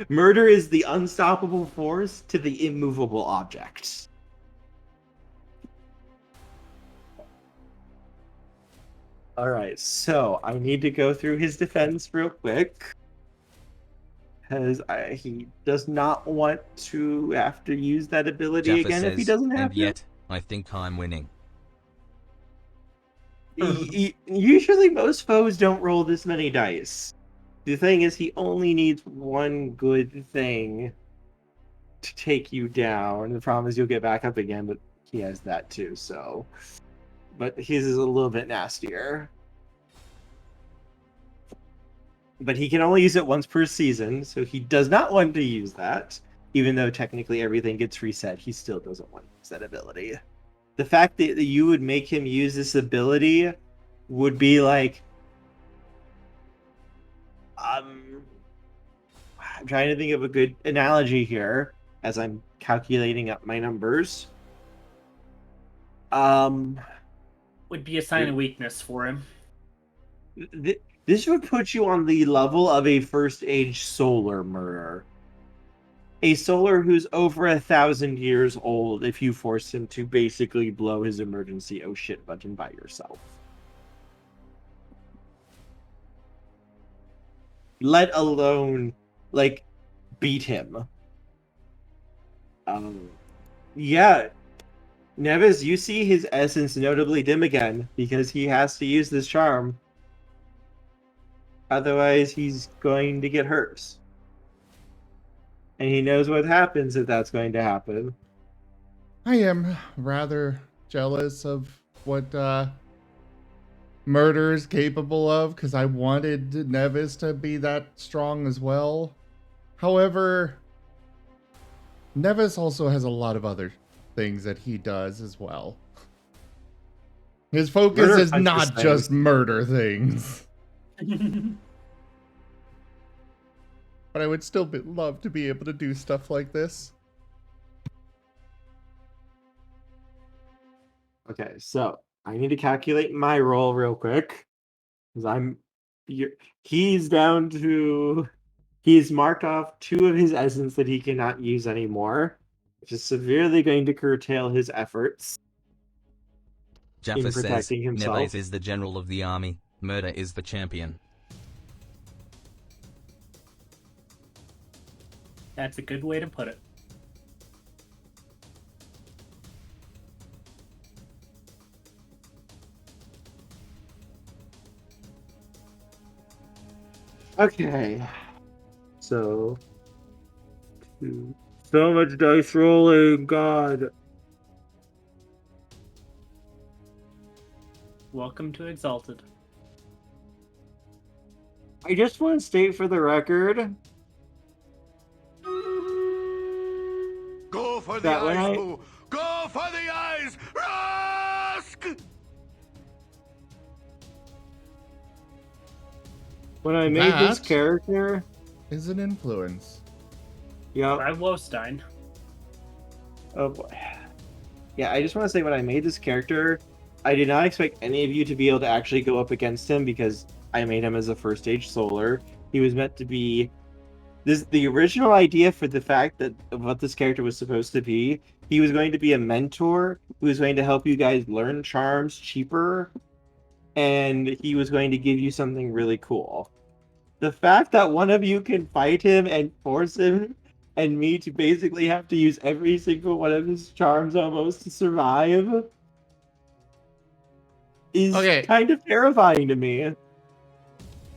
Speaker 2: Murder is the unstoppable force to the immovable objects. Alright, so I need to go through his defense real quick. Because he does not want to have to use that ability
Speaker 7: Jaffa
Speaker 2: again if he
Speaker 7: says,
Speaker 2: doesn't have
Speaker 7: and
Speaker 2: to.
Speaker 7: yet, I think I'm winning.
Speaker 2: Usually most foes don't roll this many dice. The thing is, he only needs one good thing to take you down. The problem is you'll get back up again, but he has that too, so... But his is a little bit nastier. But he can only use it once per season, so he does not want to use that. Even though technically everything gets reset, he still doesn't want to use that ability. The fact that you would make him use this ability would be like... I'm trying to think of a good analogy here as I'm calculating up my numbers.
Speaker 4: Would be a sign of weakness for him.
Speaker 2: This would put you on the level of a first age solar murder. A solar who's over 1,000 years old if you force him to basically blow his emergency oh shit button by yourself. Let alone, like, beat him. Yeah. Nevis, you see his essence notably dim again because he has to use this charm. Otherwise, he's going to get hurt. And he knows what happens if that's going to happen.
Speaker 1: I am rather jealous of what Murder is capable of, because I wanted Nevis to be that strong as well. However, Nevis also has a lot of other things that he does as well. His focus
Speaker 2: Murder
Speaker 1: is
Speaker 2: punches
Speaker 1: not
Speaker 2: things.
Speaker 1: just murder things. But I would still love to be able to do stuff like this.
Speaker 2: Okay, so I need to calculate my roll real quick. Because he's down to... He's marked off 2 of his essence that he cannot use anymore, which is severely going to curtail his efforts
Speaker 7: Jaffa
Speaker 2: in
Speaker 7: says,
Speaker 2: protecting himself.
Speaker 7: Neves is the general of the army, Murder is the champion.
Speaker 4: That's a good way to put it.
Speaker 2: Okay. So much dice rolling, God.
Speaker 4: Welcome to Exalted.
Speaker 2: I just want to state for the record
Speaker 8: Go for the
Speaker 2: that when
Speaker 8: eyes,
Speaker 2: I
Speaker 8: Boo! Go for the eyes! Rusk!
Speaker 2: when I made this
Speaker 1: That-
Speaker 2: character,
Speaker 1: Is an influence.
Speaker 2: yeah.
Speaker 4: I'm Wostein.
Speaker 2: Oh boy. Yeah, I just want to say when I made this character, I did not expect any of you to be able to actually go up against him because I made him as a first stage solar. He was meant to be the original idea for the fact that of what this character was supposed to be. He was going to be a mentor who was going to help you guys learn charms cheaper, and he was going to give you something really cool. The fact that one of you can fight him and force him and me to basically have to use every single one of his charms almost to survive is
Speaker 1: Okay.
Speaker 2: kind of terrifying to me.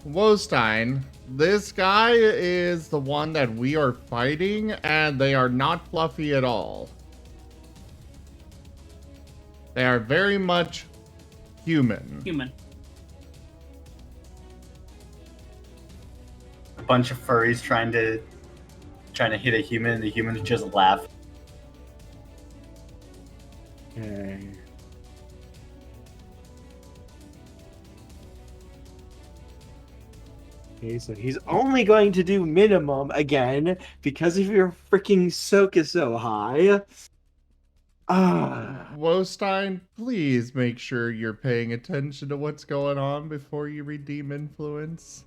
Speaker 1: Wostein, This guy is the one that we are fighting, and they are not fluffy at all. They are very much human.
Speaker 4: Human.
Speaker 3: A bunch of furries trying to hit a human, and the humans just laugh.
Speaker 2: Okay. Okay, so he's only going to do minimum again because of your freaking soak is so high.
Speaker 1: Wostein, please make sure you're paying attention to what's going on before you redeem influence.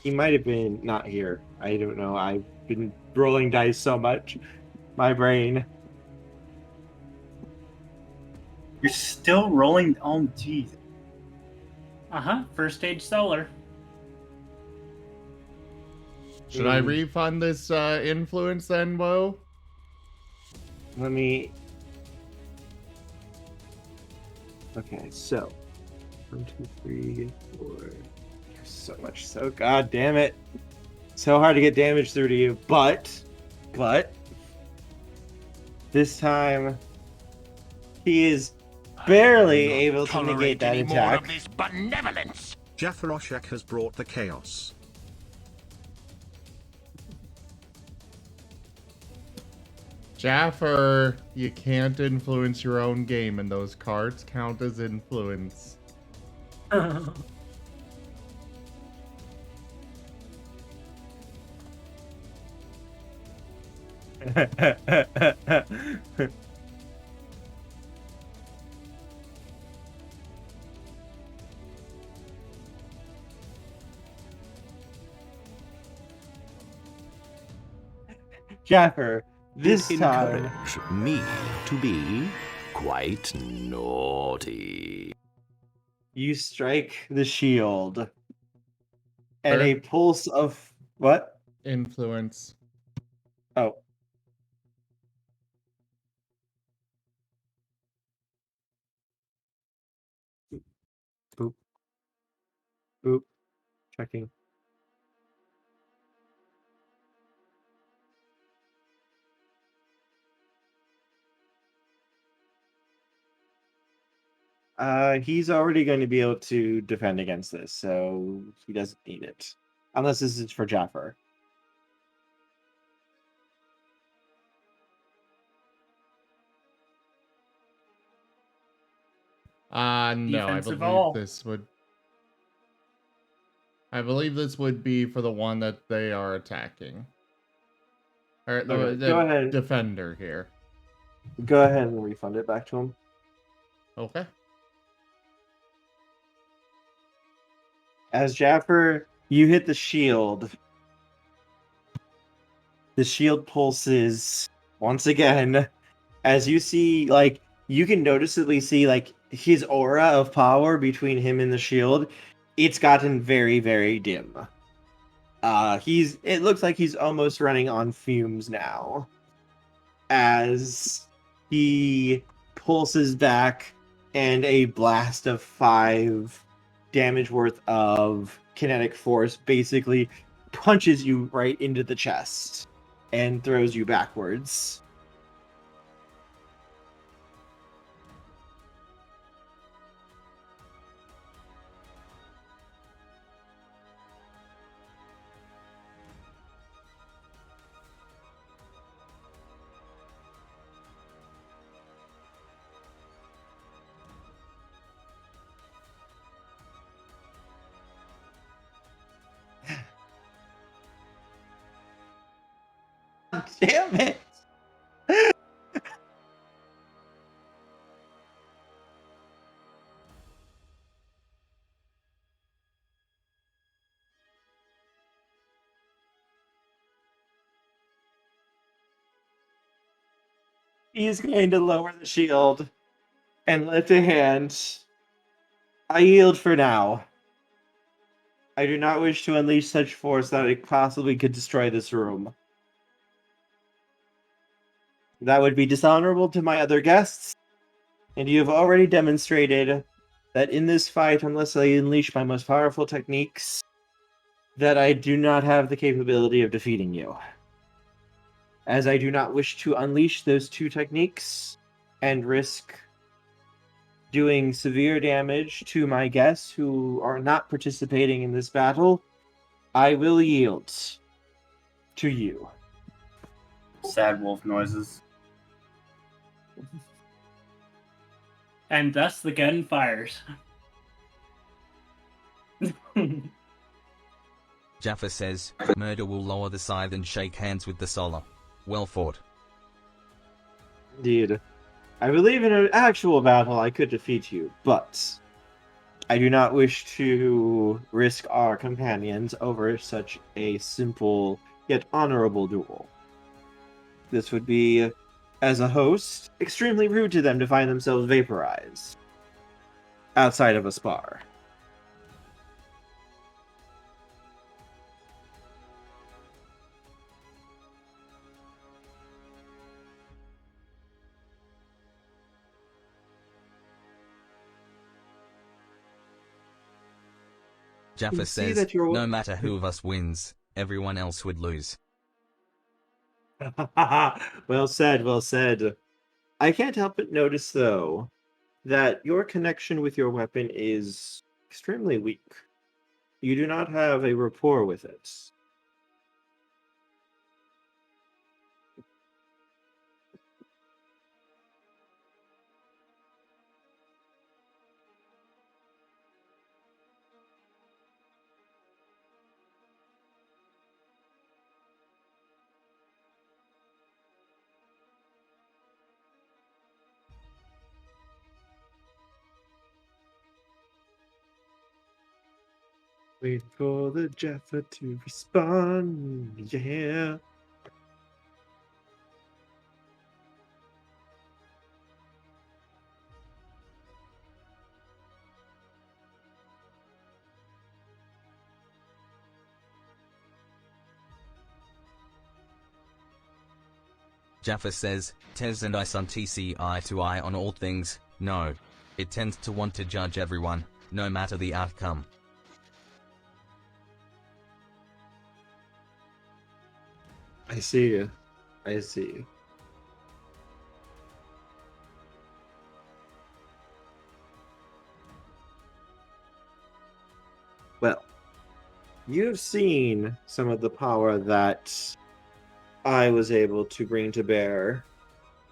Speaker 2: He might have been not here. I don't know. I've been rolling dice so much. My brain.
Speaker 3: You're still rolling. Oh, jeez.
Speaker 4: First stage solar.
Speaker 1: Should I refund this influence then, Wo?
Speaker 2: Let me. Okay, so 1, 2, 3, 4. There's so much. So god damn it. So hard to get damage through to you, but this time he is barely able to negate that attack.
Speaker 9: Jaffaroshak has brought the chaos.
Speaker 1: Jaffer, you can't influence your own game, and those cards count as influence.
Speaker 2: Jaffer, this
Speaker 10: You
Speaker 2: time
Speaker 10: encourage me to be quite naughty.
Speaker 2: you strike the shield, and
Speaker 1: Sure.
Speaker 2: a pulse of what?
Speaker 1: Influence.
Speaker 2: Oh. Boop. Boop. Checking. He's already going to be able to defend against this, so he doesn't need it. Unless this is for Jaffer.
Speaker 1: No, I
Speaker 4: Defensive
Speaker 1: believe
Speaker 4: all.
Speaker 1: this would. I believe this would be for the one that they are attacking. Or
Speaker 2: Okay,
Speaker 1: the
Speaker 2: go ahead.
Speaker 1: defender here.
Speaker 2: Go ahead and refund it back to him.
Speaker 1: Okay.
Speaker 2: As Jaffer, you hit the shield. The shield pulses once again. As you see, like, you can noticeably see, like, his aura of power between him and the shield. It's gotten very, very dim. It looks like he's almost running on fumes now. As he pulses back and a blast of 5 damage worth of kinetic force basically punches you right into the chest and throws you backwards. Damn it! He's going to lower the shield and lift a hand. I yield for now. I do not wish to unleash such force that it possibly could destroy this room. That would be dishonorable to my other guests, and you have already demonstrated that in this fight, unless I unleash my most powerful techniques, that I do not have the capability of defeating you. As I do not wish to unleash those two techniques and risk doing severe damage to my guests who are not participating in this battle, I will yield to you.
Speaker 3: Sad wolf noises.
Speaker 4: And thus the gun fires.
Speaker 7: Jaffa says, Murder will lower the scythe and shake hands with the Solar. Well fought.
Speaker 2: Indeed. I believe in an actual battle I could defeat you, but I do not wish to risk our companions over such a simple yet honorable duel. This would be, as a host, extremely rude to them to find themselves vaporized outside of a spar.
Speaker 7: Jaffa
Speaker 2: see
Speaker 7: says,
Speaker 2: that you're-
Speaker 7: no matter who of us wins, everyone else would lose.
Speaker 2: Well said, well said. I can't help but notice, though, that your connection with your weapon is extremely weak. You do not have a rapport with it. Wait for the Jaffa to respond, yeah.
Speaker 7: Jaffa says, Tez and I see eye to eye on all things. No. It tends to want to judge everyone, no matter the outcome.
Speaker 2: I see you. I see you. Well, you've seen some of the power that I was able to bring to bear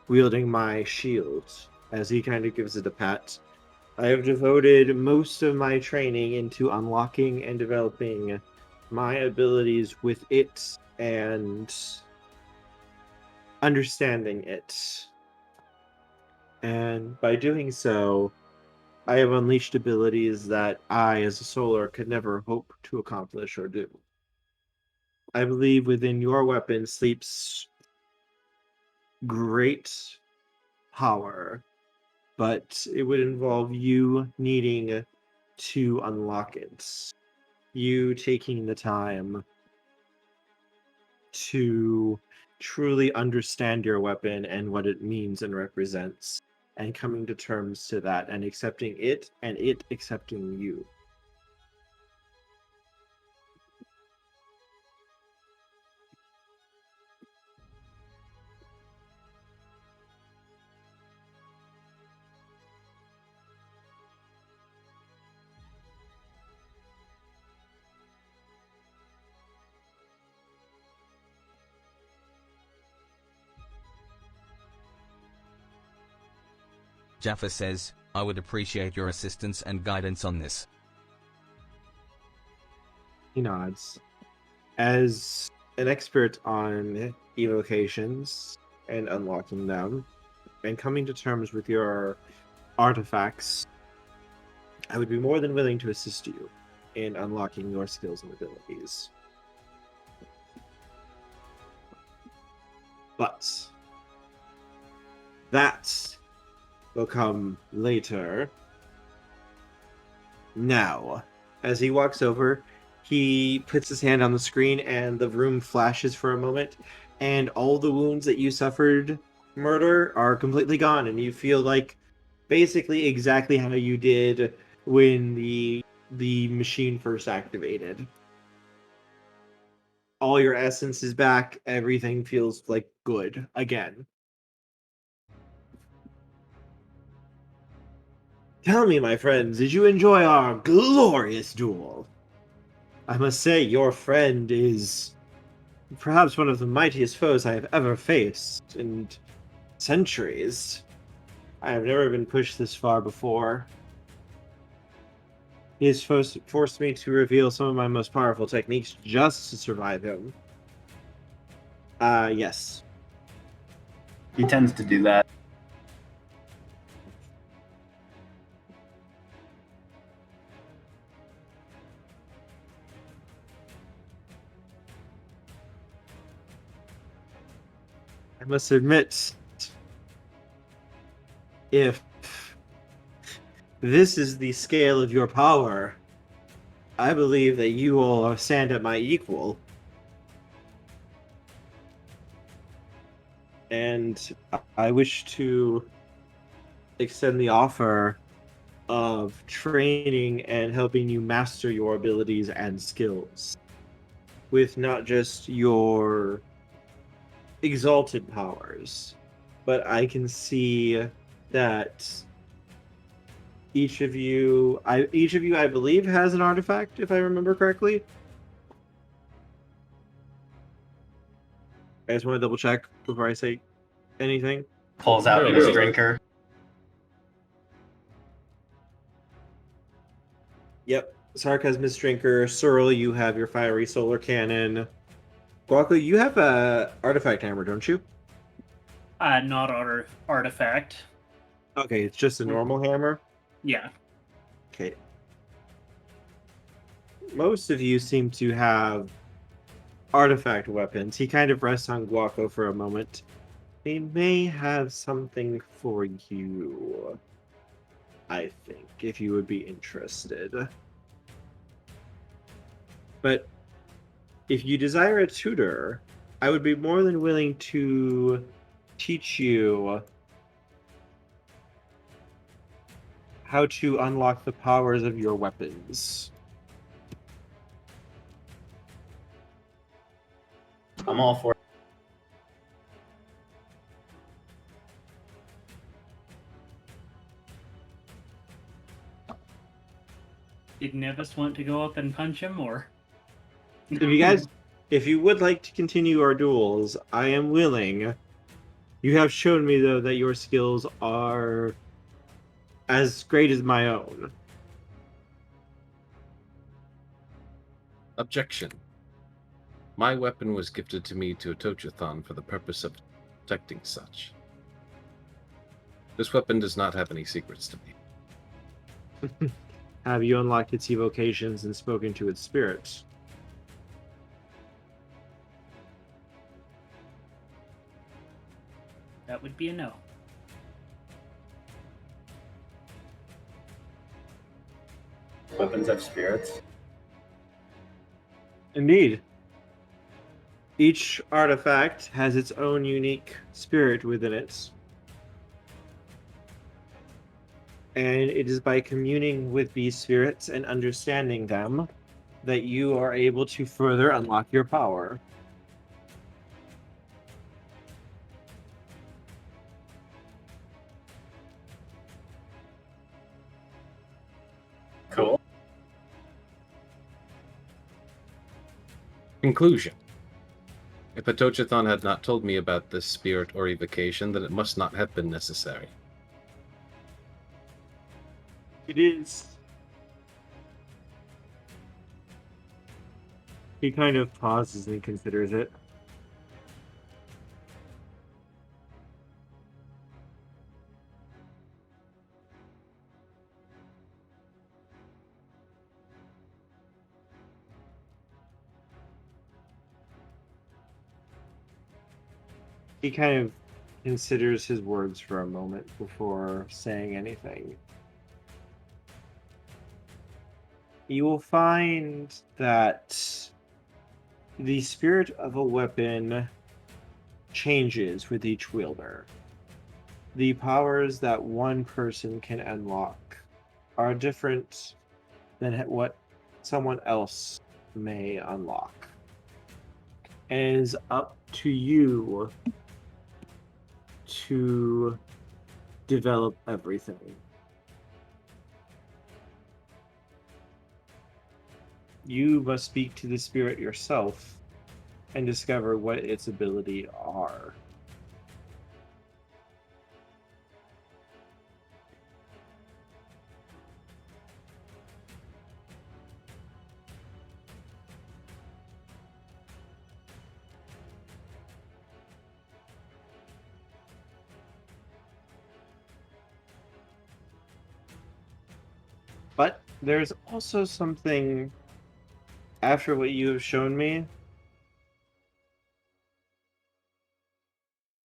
Speaker 2: wielding my shield. As he kind of gives it a pat, I have devoted most of my training into unlocking and developing my abilities with it and understanding it. And by doing so, I have unleashed abilities that I, as a Solar, could never hope to accomplish or do. I believe within your weapon sleeps great power, but it would involve you needing to unlock it. You taking the time to truly understand your weapon and what it means and represents, and coming to terms to that and accepting it and it accepting you.
Speaker 7: Jaffa says, I would appreciate your assistance and guidance on this.
Speaker 2: He nods. As an expert on evocations and unlocking them, and coming to terms with your artifacts, I would be more than willing to assist you in unlocking your skills and abilities. But that will come later. Now, as he walks over, he puts his hand on the screen and the room flashes for a moment, and all the wounds that you suffered, Murder, are completely gone, and you feel like basically exactly how you did when the machine first activated. all your essence is back. Everything feels like good again. Tell me, my friends, did you enjoy our glorious duel? I must say, your friend is perhaps one of the mightiest foes I have ever faced in centuries. I have never been pushed this far before. He has forced me to reveal some of my most powerful techniques just to survive him. Yes.
Speaker 3: He tends to do that.
Speaker 2: I must admit, if this is the scale of your power, I believe that you will stand at my equal. And I wish to extend the offer of training and helping you master your abilities and skills with not just your exalted powers, but I can see that each of you I believe has an artifact, if I remember correctly. I just want to double check before I say anything.
Speaker 3: Pulls out
Speaker 5: Really?
Speaker 3: his drinker.
Speaker 2: Yep. Sarcasmus Drinker. Searle, you have your Fiery Solar Cannon. Guaco, you have a artifact hammer, don't you?
Speaker 4: Not artifact.
Speaker 2: Okay, it's just a normal hammer.
Speaker 4: Yeah.
Speaker 2: Okay. Most of you seem to have artifact weapons. He kind of rests on Guaco for a moment. They may have something for you, I think, if you would be interested. But if you desire a tutor, I would be more than willing to teach you how to unlock the powers of your weapons.
Speaker 3: I'm all for it.
Speaker 4: Did Nevis want to go up and punch him, or?
Speaker 2: If you would like to continue our duels, I am willing. You have shown me, though, that your skills are as great as my own.
Speaker 5: Objection. My weapon was gifted to me to a Tochathon for the purpose of protecting such. This weapon does not have any secrets to me.
Speaker 2: Have you unlocked its evocations and spoken to its spirits?
Speaker 4: That would be a no.
Speaker 3: Weapons have spirits.
Speaker 2: Indeed. Each artifact has its own unique spirit within it. And it is by communing with these spirits and understanding them that you are able to further unlock your power.
Speaker 3: Cool.
Speaker 5: Conclusion. If a Tochathon had not told me about this spirit or evocation, then it must not have been necessary.
Speaker 2: It is. He kind of pauses and considers it. He kind of considers his words for a moment before saying anything. You will find that the spirit of a weapon changes with each wielder. The powers that one person can unlock are different than what someone else may unlock. And it is up to you to develop everything. You must speak to the spirit yourself and discover what its abilities are. But there's also something after what you have shown me.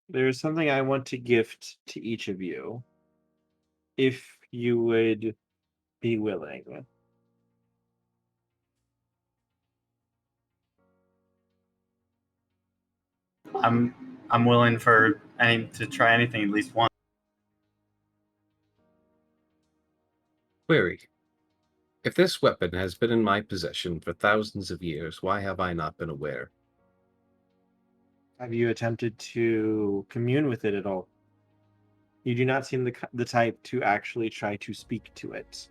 Speaker 2: There's something I want to gift to each of you, if you would be willing.
Speaker 3: I'm willing for to try anything at least once.
Speaker 5: Query. If this weapon has been in my possession for thousands of years, why have I not been aware?
Speaker 2: Have you attempted to commune with it at all? You do not seem the type to actually try to speak to it.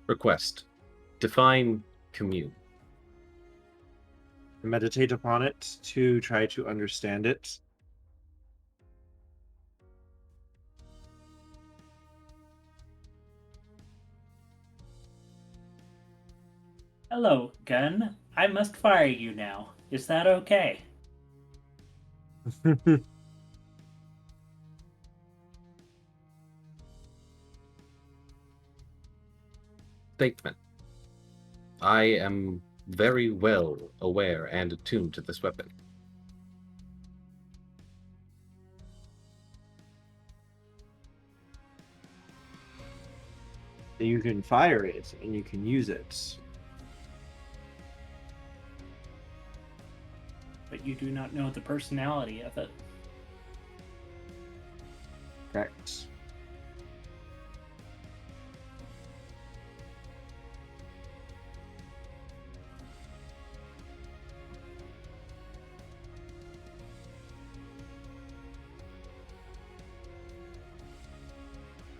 Speaker 5: Request. Define commune.
Speaker 2: Meditate upon it to try to understand it.
Speaker 4: Hello, gun. I must fire you now. Is that okay?
Speaker 5: Statement. I am very well aware and attuned to this weapon.
Speaker 2: You can fire it and you can use it.
Speaker 4: But you do not know the personality of it.
Speaker 2: Correct.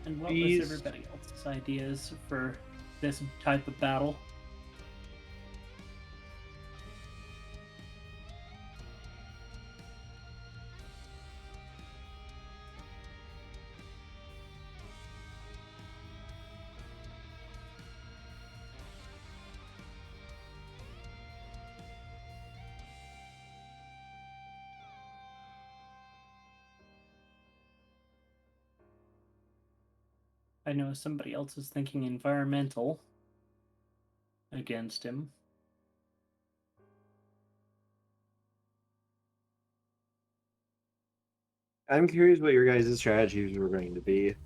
Speaker 4: And what was everybody else's ideas for this type of battle? I know somebody else is thinking environmental against him.
Speaker 2: I'm curious what your guys' strategies were going to be.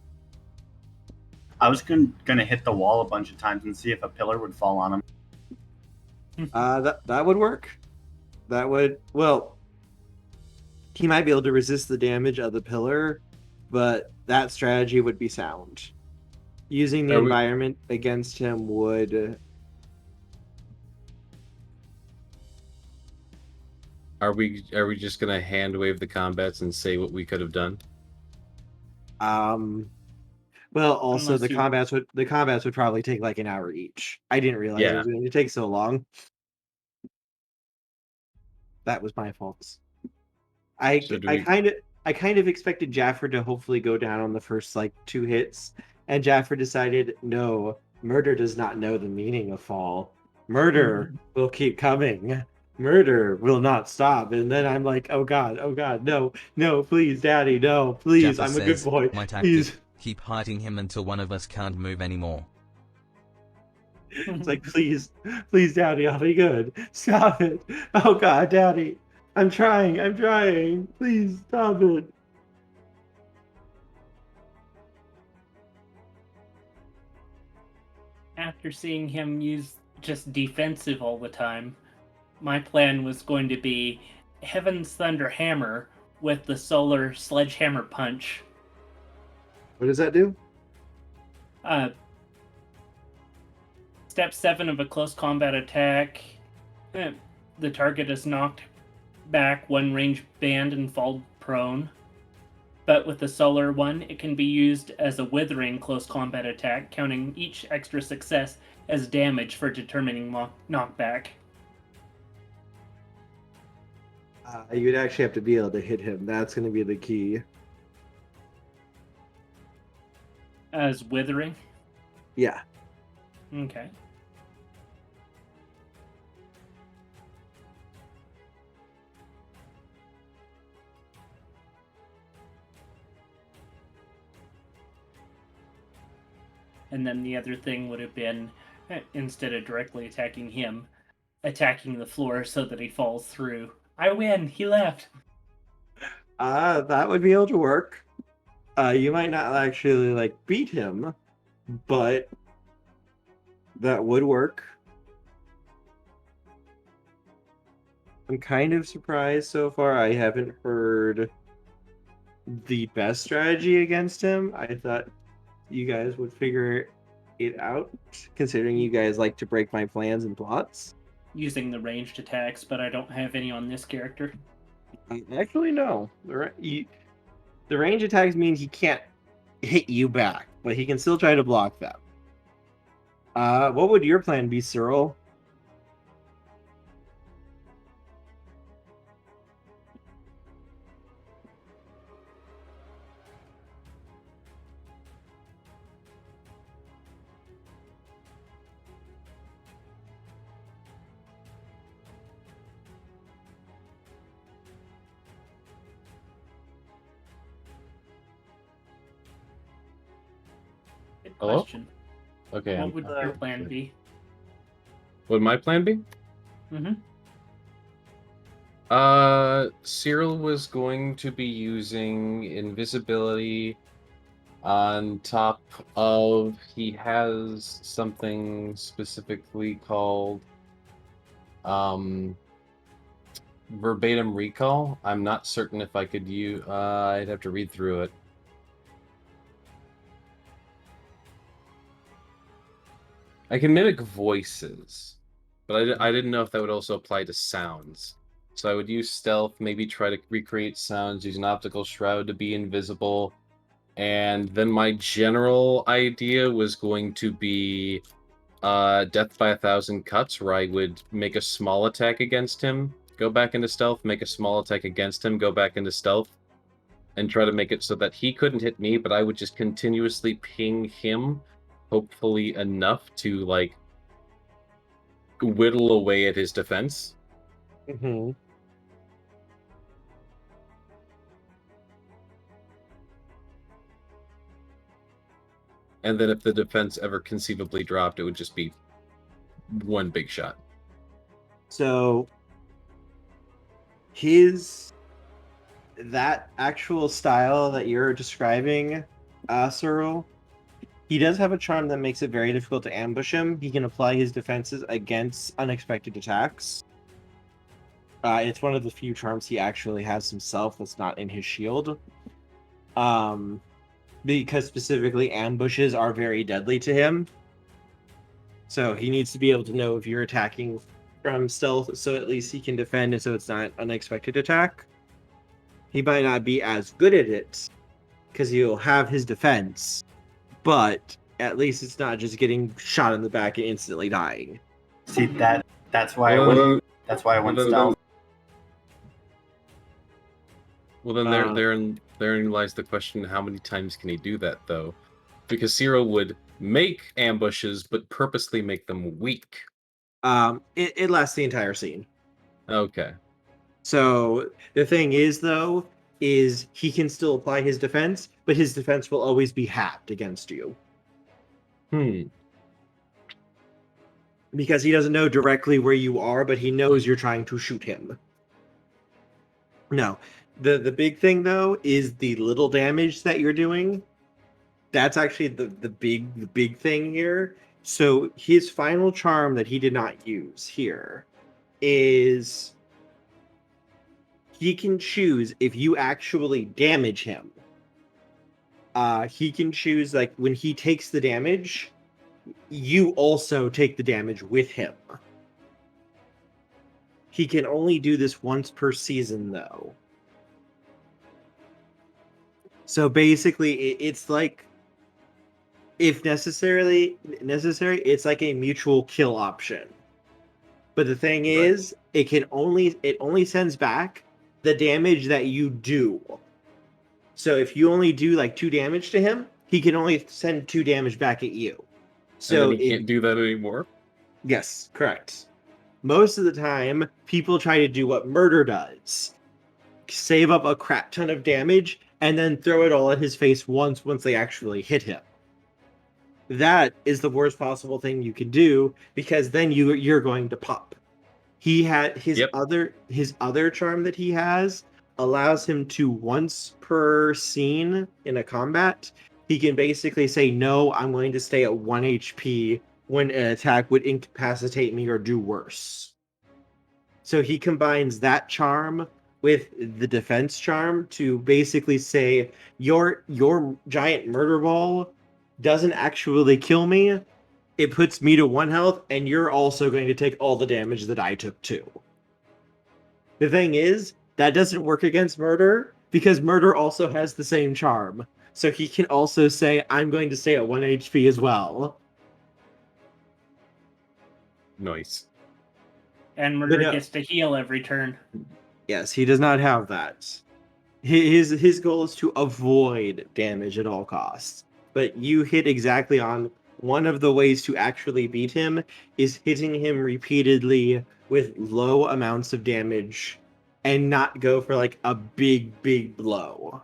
Speaker 3: I was gonna hit the wall a bunch of times and see if a pillar would fall on him.
Speaker 2: That would work. That would, well, he might be able to resist the damage of the pillar, but that strategy would be sound. Using the environment against him would...
Speaker 5: Are we just gonna hand wave the combats and say what we could have done?
Speaker 2: Well, also
Speaker 4: Unless
Speaker 2: the combats would probably take like an hour each. I didn't realize it
Speaker 5: Yeah.
Speaker 2: was going to take so long. That was my fault. I kind of expected Jaffer to hopefully go down on the first like 2 hits, and Jaffer decided, no, murder does not know the meaning of fall. Murder will keep coming. Murder will not stop. And then I'm like, oh god, no, please, Daddy, no, please,
Speaker 7: Jaffa
Speaker 2: I'm a good
Speaker 7: says,
Speaker 2: boy.
Speaker 7: My tactic,
Speaker 2: Please.
Speaker 7: keep hiding him until one of us can't move anymore.
Speaker 2: It's like, please, Daddy, I'll be good. Stop it. Oh god, Daddy. I'm trying. Please stop it.
Speaker 4: after seeing him use just defensive all the time, my plan was going to be Heaven's Thunder Hammer with the Solar Sledgehammer Punch.
Speaker 2: What does that do?
Speaker 4: Step 7 of a close combat attack. The target is knocked back one range band and fall prone. But with the solar one, it can be used as a withering close combat attack, counting each extra success as damage for determining knockback.
Speaker 2: You'd actually have to be able to hit him. That's going to be the key.
Speaker 4: As withering?
Speaker 2: Yeah.
Speaker 4: Okay. And then the other thing would have been, instead of directly attacking him, attacking the floor so that he falls through. I win! He left!
Speaker 2: That would be able to work. You might not actually, beat him, but that would work. I'm kind of surprised so far I haven't heard the best strategy against him. I thought you guys would figure it out, considering you guys like to break my plans and plots.
Speaker 4: Using the ranged attacks, but I don't have any on this character.
Speaker 2: Actually, no. The range attacks means he can't hit you back, but he can still try to block them. What would your plan be, Cyril?
Speaker 4: Good
Speaker 5: Hello?
Speaker 4: question.
Speaker 5: Okay.
Speaker 4: What would your plan be?
Speaker 5: Would my plan be?
Speaker 4: Mm-hmm.
Speaker 5: Cyril was going to be using invisibility on top of, he has something specifically called verbatim recall. I'm not certain if I could use, I'd have to read through it. I can mimic voices, but I didn't know if that would also apply to sounds. So I would use stealth, maybe try to recreate sounds, use an optical shroud to be invisible. And then my general idea was going to be death by 1,000 cuts, where I would make a small attack against him, go back into stealth, make a small attack against him, go back into stealth, and try to make it so that he couldn't hit me, but I would just continuously ping him, hopefully enough to, whittle away at his defense.
Speaker 2: Mm-hmm.
Speaker 5: And then if the defense ever conceivably dropped, it would just be one big shot.
Speaker 2: So, that actual style that you're describing, Cyril, he does have a charm that makes it very difficult to ambush him. He can apply his defenses against unexpected attacks. It's one of the few charms he actually has himself that's not in his shield. Because specifically ambushes are very deadly to him. So he needs to be able to know if you're attacking from stealth, so at least he can defend and so it's not an unexpected attack. He might not be as good at it, because he'll have his defense, but at least it's not just getting shot in the back and instantly dying.
Speaker 3: See, that's why I went stealth.
Speaker 5: Well, then therein lies the question: how many times can he do that, though? Because Cyril would make ambushes, but purposely make them weak.
Speaker 2: It lasts the entire scene.
Speaker 5: Okay.
Speaker 2: So the thing is, though, is he can still apply his defense, but his defense will always be halved against you. Because he doesn't know directly where you are, but he knows you're trying to shoot him. No. The big thing, though, is the little damage that you're doing. That's actually the big thing here, So his final charm that he did not use here is he can choose if you actually damage him. He can choose, like, when he takes the damage, you also take the damage with him. He can only do this once per season, though. So basically, it's like, if necessary, it's like a mutual kill option. But the thing is, it only sends back the damage that you do. So if you only do like 2 damage to him, he can only send 2 damage back at you. So
Speaker 5: and then he can't do that anymore?
Speaker 2: Yes, correct. Most of the time, people try to do what Murder does. Save up a crap ton of damage, and then throw it all at his face once they actually hit him. That is the worst possible thing you can do, because then you're going to pop. He had his other charm that he has allows him to, once per scene in a combat, he can basically say, no, I'm going to stay at 1 HP when an attack would incapacitate me or do worse. So he combines that charm with the defense charm to basically say, your giant murder ball doesn't actually kill me. It puts me to 1 health, and you're also going to take all the damage that I took too. The thing is, that doesn't work against Murder, because Murder also has the same charm. So he can also say, I'm going to stay at 1 HP as well.
Speaker 5: Nice.
Speaker 4: And Murder gets to heal every turn.
Speaker 2: Yes, he does not have that. His goal is to avoid damage at all costs. But you hit exactly on one of the ways to actually beat him is hitting him repeatedly with low amounts of damage and not go for like a big blow.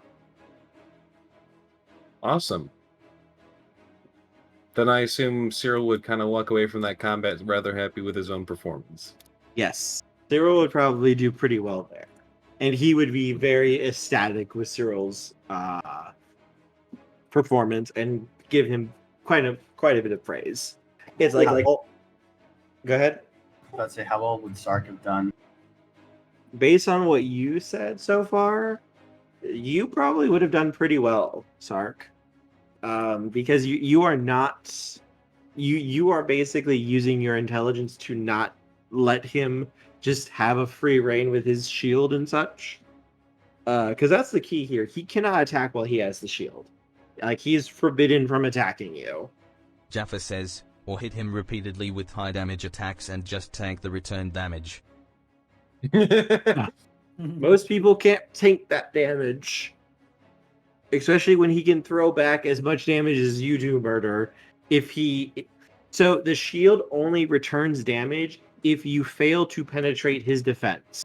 Speaker 5: Awesome. Then I assume Cyril would kind of walk away from that combat rather happy with his own performance.
Speaker 2: Yes, Cyril would probably do pretty well there. And he would be very ecstatic with Cyril's performance and give him quite a bit of praise. It's like go ahead.
Speaker 3: Let's say, how well would Sark have done?
Speaker 2: Based on what you said so far, you probably would have done pretty well, Sark. Because you are not... You are basically using your intelligence to not let him just have a free reign with his shield and such. Because that's the key here. He cannot attack while he has the shield. Like, he's forbidden from attacking you.
Speaker 7: Jaffa says, or hit him repeatedly with high damage attacks and just tank the return damage.
Speaker 2: Most people can't tank that damage. Especially when he can throw back as much damage as you do, Murder. So the shield only returns damage if you fail to penetrate his defense.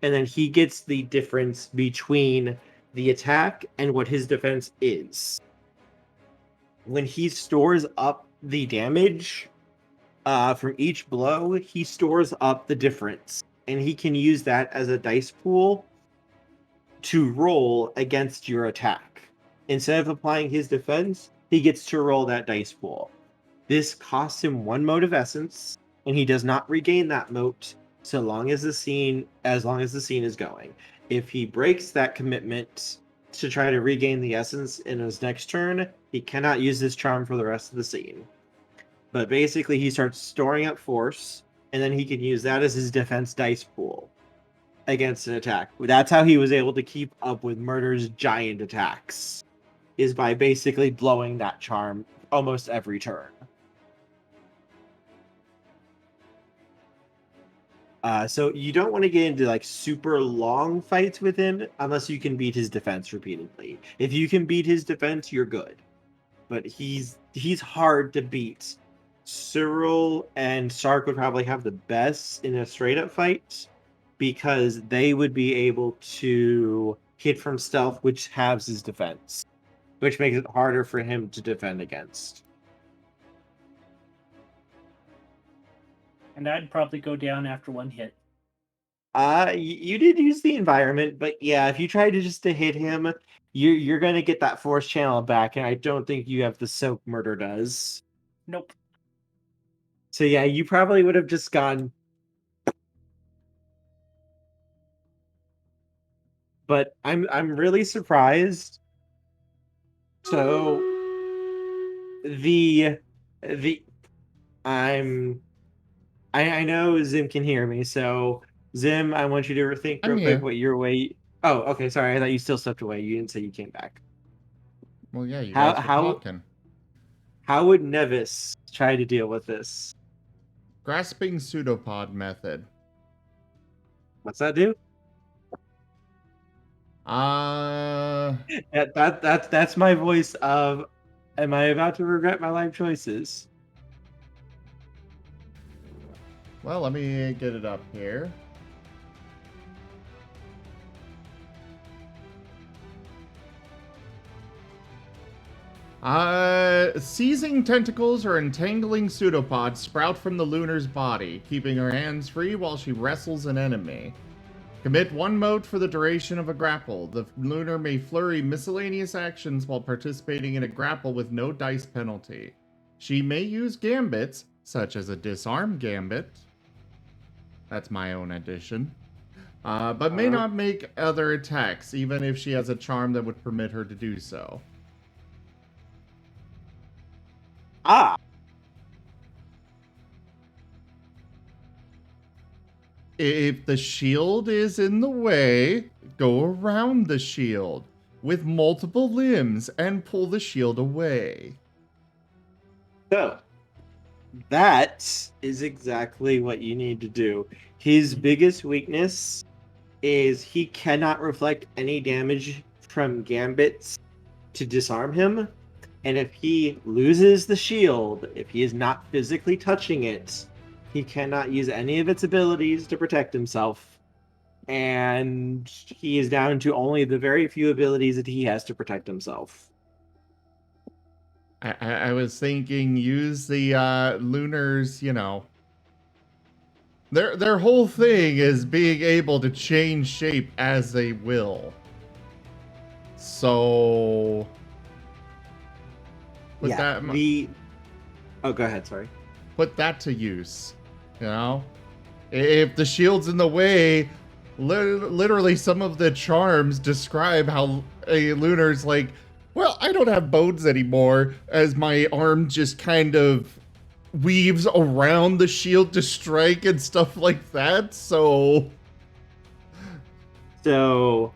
Speaker 2: And then he gets the difference between the attack and what his defense is. When he stores up the damage from each blow, he stores up the difference. And he can use that as a dice pool to roll against your attack. Instead of applying his defense, he gets to roll that dice pool. This costs him 1 mote of essence, and he does not regain that mote so long as the scene is going. If he breaks that commitment to try to regain the essence in his next turn, he cannot use this charm for the rest of the scene. But basically, he starts storing up force, and then he can use that as his defense dice pool against an attack. That's how he was able to keep up with Murder's giant attacks, is by basically blowing that charm almost every turn. So you don't want to get into like super long fights with him unless you can beat his defense repeatedly. If you can beat his defense, you're good. But he's hard to beat. Cyril and Sark would probably have the best in a straight up fight because they would be able to hit from stealth, which halves his defense, which makes it harder for him to defend against.
Speaker 4: And I'd probably go down after 1 hit.
Speaker 2: You did use the environment, but yeah, if you try to hit him, you're gonna get that force channel back, and I don't think you have the soak Murder does.
Speaker 4: Nope.
Speaker 2: So yeah, you probably would have just gone. But I'm really surprised. So the I'm I know Zim can hear me, so Zim, I want you to rethink
Speaker 1: I'm
Speaker 2: real quick
Speaker 1: here.
Speaker 2: what your way. Oh, okay, sorry. I thought you still stepped away. You didn't say you came back.
Speaker 1: Well, yeah, you
Speaker 2: How
Speaker 1: guys were
Speaker 2: how
Speaker 1: talking.
Speaker 2: how would Nevis try to deal with this?
Speaker 1: Grasping pseudopod method.
Speaker 2: What's that do?
Speaker 1: Uh,
Speaker 2: That's my voice of am I about to regret my life choices?
Speaker 1: well, let me get it up here. Seizing tentacles or entangling pseudopods sprout from the Lunar's body, keeping her hands free while she wrestles an enemy. Commit one mode for the duration of a grapple. The Lunar may flurry miscellaneous actions while participating in a grapple with no dice penalty. She may use gambits, such as a disarm gambit. That's my own addition. But may not make other attacks, even if she has a charm that would permit her to do so.
Speaker 2: Ah,
Speaker 1: If the shield is in the way, go around the shield with multiple limbs and pull the shield away.
Speaker 2: so that is exactly what you need to do. His biggest weakness is he cannot reflect any damage from gambits to disarm him. And if he loses the shield, if he is not physically touching it, he cannot use any of its abilities to protect himself. And he is down to only the very few abilities that he has to protect himself.
Speaker 1: I was thinking use the Lunars, you know. Their whole thing is being able to change shape as they will. So put that
Speaker 2: Oh, go ahead, sorry.
Speaker 1: put that to use. You know? If the shield's in the way, literally some of the charms describe how a Lunar's like, well, I don't have bones anymore, as my arm just kind of weaves around the shield to strike and stuff like that, so...
Speaker 2: So,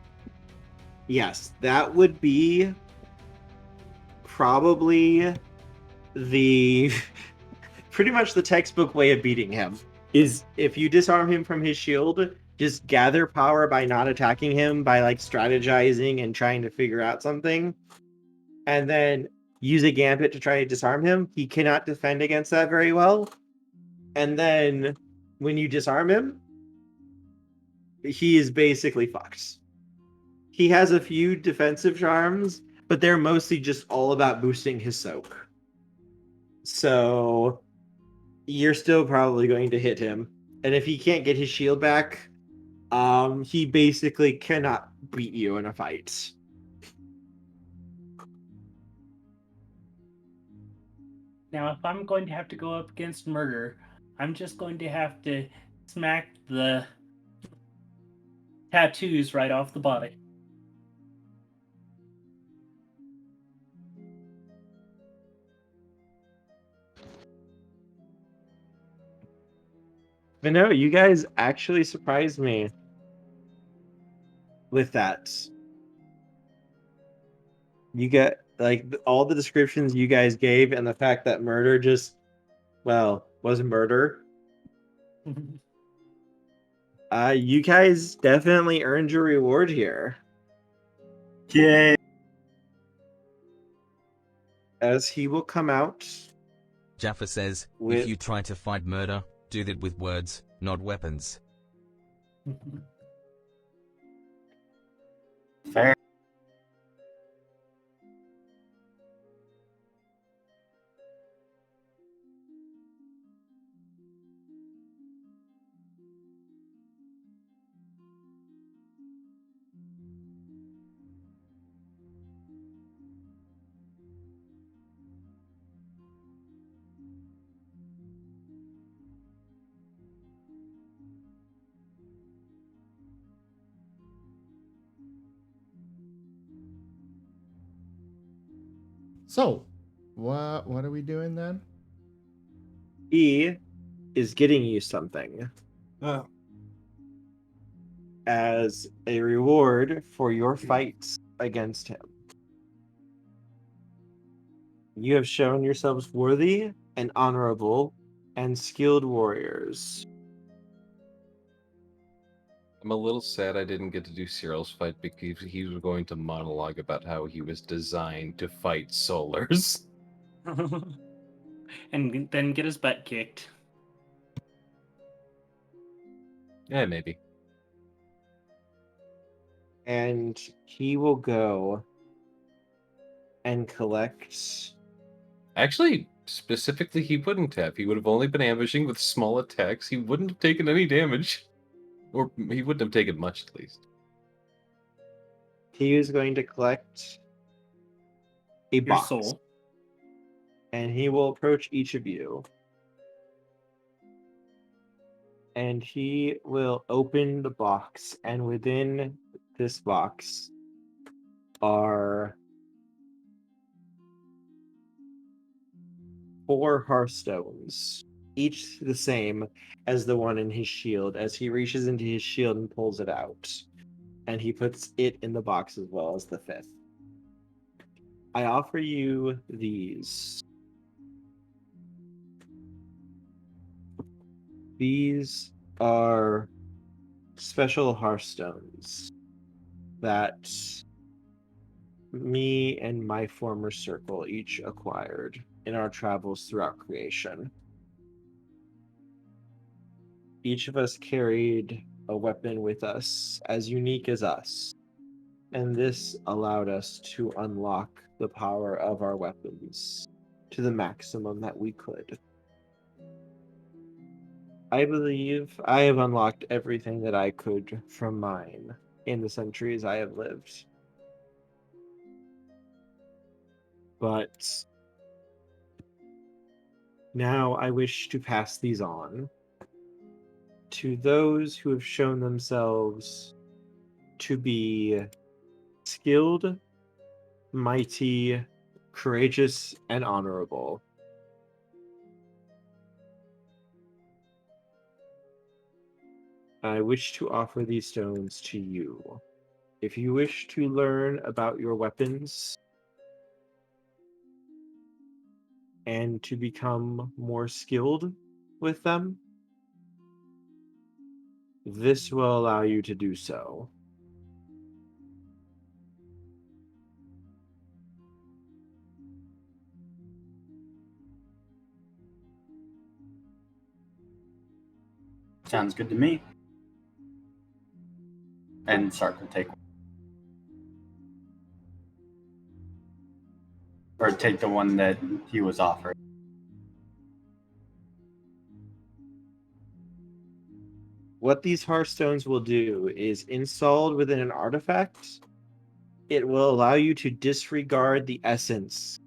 Speaker 2: yes, that would be probably the pretty much the textbook way of beating him is if you disarm him from his shield, just gather power by not attacking him by like strategizing and trying to figure out something, and then use a gambit to try to disarm him. He cannot defend against that very well. And then when you disarm him, he is basically fucked. He has a few defensive charms, but they're mostly just all about boosting his soak. So you're still probably going to hit him. And if he can't get his shield back, he basically cannot beat you in a fight.
Speaker 4: Now, if I'm going to have to go up against murder, I'm just going to have to smack the tattoos right off the body.
Speaker 2: But no, you guys actually surprised me with that. You get like all the descriptions you guys gave, and the fact that murder just, well, was murder. You guys definitely earned your reward here.
Speaker 3: Yay.
Speaker 2: As he will come out.
Speaker 7: Jaffa says, if you try to fight murder, do that with words, not weapons.
Speaker 3: Fair.
Speaker 1: So, what are we doing then?
Speaker 2: He is getting you something
Speaker 11: Oh.
Speaker 2: as a reward for your fights against him. You have shown yourselves worthy and honorable and skilled warriors.
Speaker 5: I'm a little sad I didn't get to do Cyril's fight because he was going to monologue about how he was designed to fight solars.
Speaker 4: And then get his butt kicked.
Speaker 5: Yeah, maybe.
Speaker 2: And he will go and collect.
Speaker 5: Actually, specifically, he wouldn't have. He would have only been ambushing with small attacks. He wouldn't have taken any damage. Or he wouldn't have taken much, at least.
Speaker 2: He is going to collect a
Speaker 4: Your
Speaker 2: box.
Speaker 4: soul.
Speaker 2: And he will approach each of you. And he will open the box. And within this box are 4 hearthstones, each the same as the one in his shield, as he reaches into his shield and pulls it out. And he puts it in the box as well as the 5th. I offer you these. These are special hearthstones that me and my former circle each acquired in our travels throughout creation. Each of us carried a weapon with us as unique as us, and this allowed us to unlock the power of our weapons to the maximum that we could. I believe I have unlocked everything that I could from mine in the centuries I have lived. But now I wish to pass these on to those who have shown themselves to be skilled, mighty, courageous, and honorable. I wish to offer these stones to you. If you wish to learn about your weapons and to become more skilled with them, this will allow you to do so.
Speaker 3: Sounds good to me. And Sark will take one. Or take the one that he was offered.
Speaker 2: What these hearthstones will do is, installed within an artifact, it will allow you to disregard the essence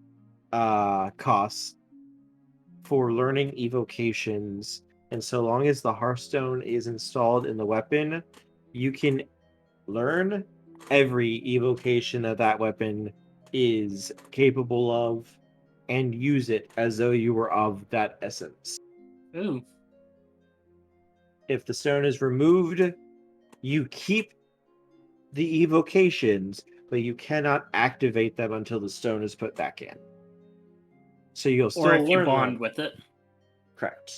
Speaker 2: costs for learning evocations, and so long as the hearthstone is installed in the weapon, you can learn every evocation that weapon is capable of and use it as though you were of that essence.
Speaker 4: Ooh.
Speaker 2: If the stone is removed, you keep the evocations, but you cannot activate them until the stone is put back in. So you'll still
Speaker 4: Or if you
Speaker 2: learn
Speaker 4: bond
Speaker 2: them.
Speaker 4: with it.
Speaker 2: Correct.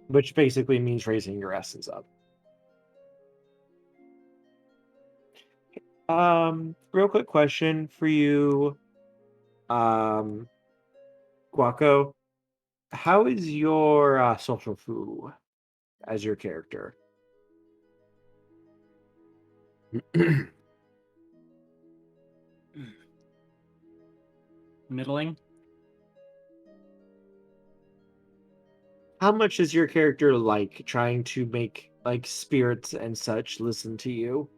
Speaker 2: Which basically means raising your essence up. Real quick question for you, Guaco. How is your social foo as your character?
Speaker 4: Middling.
Speaker 2: How much is your character like trying to make like spirits and such listen to you?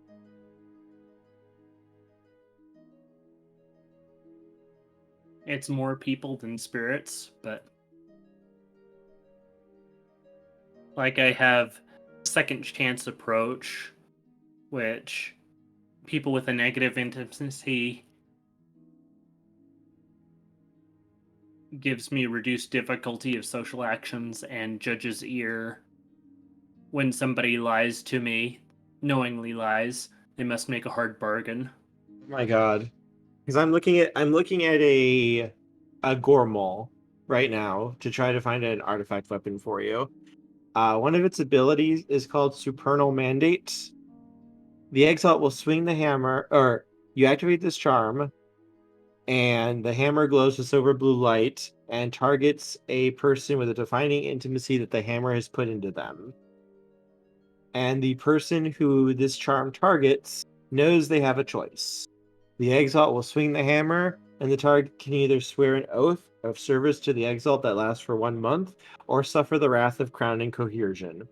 Speaker 4: It's more people than spirits, but like I have second chance approach, which people with a negative intimacy gives me reduced difficulty of social actions and judge's ear. When somebody lies to me, knowingly lies, they must make a hard bargain.
Speaker 2: Oh my god. Because I'm looking at a Gormal right now to try to find an artifact weapon for you. One of its abilities is called Supernal Mandates. The Exalt will swing the hammer, or you activate this charm, and the hammer glows with silver blue light and targets a person with a defining intimacy that the hammer has put into them. And the person who this charm targets knows they have a choice. The Exalt will swing the hammer, and the target can either swear an oath of service to the Exalt that lasts for 1 month, or suffer the wrath of crowning coercion.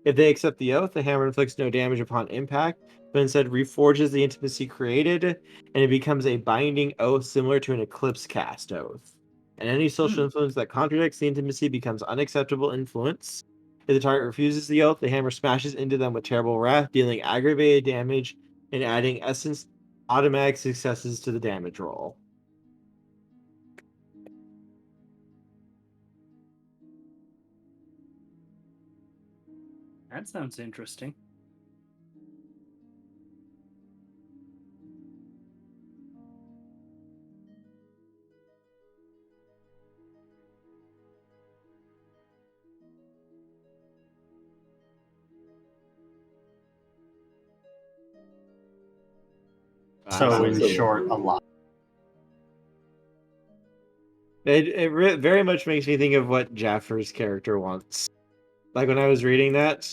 Speaker 2: If they accept the oath, the hammer inflicts no damage upon impact, but instead reforges the intimacy created, and it becomes a binding oath similar to an eclipse cast oath. And any social influence that contradicts the intimacy becomes unacceptable influence. If the target refuses the oath, the hammer smashes into them with terrible wrath, dealing aggravated damage and adding essence automatic successes to the damage roll.
Speaker 4: That sounds interesting.
Speaker 3: So in short, a lot.
Speaker 2: It very much makes me think of what Jaffer's character wants. Like when I was reading that.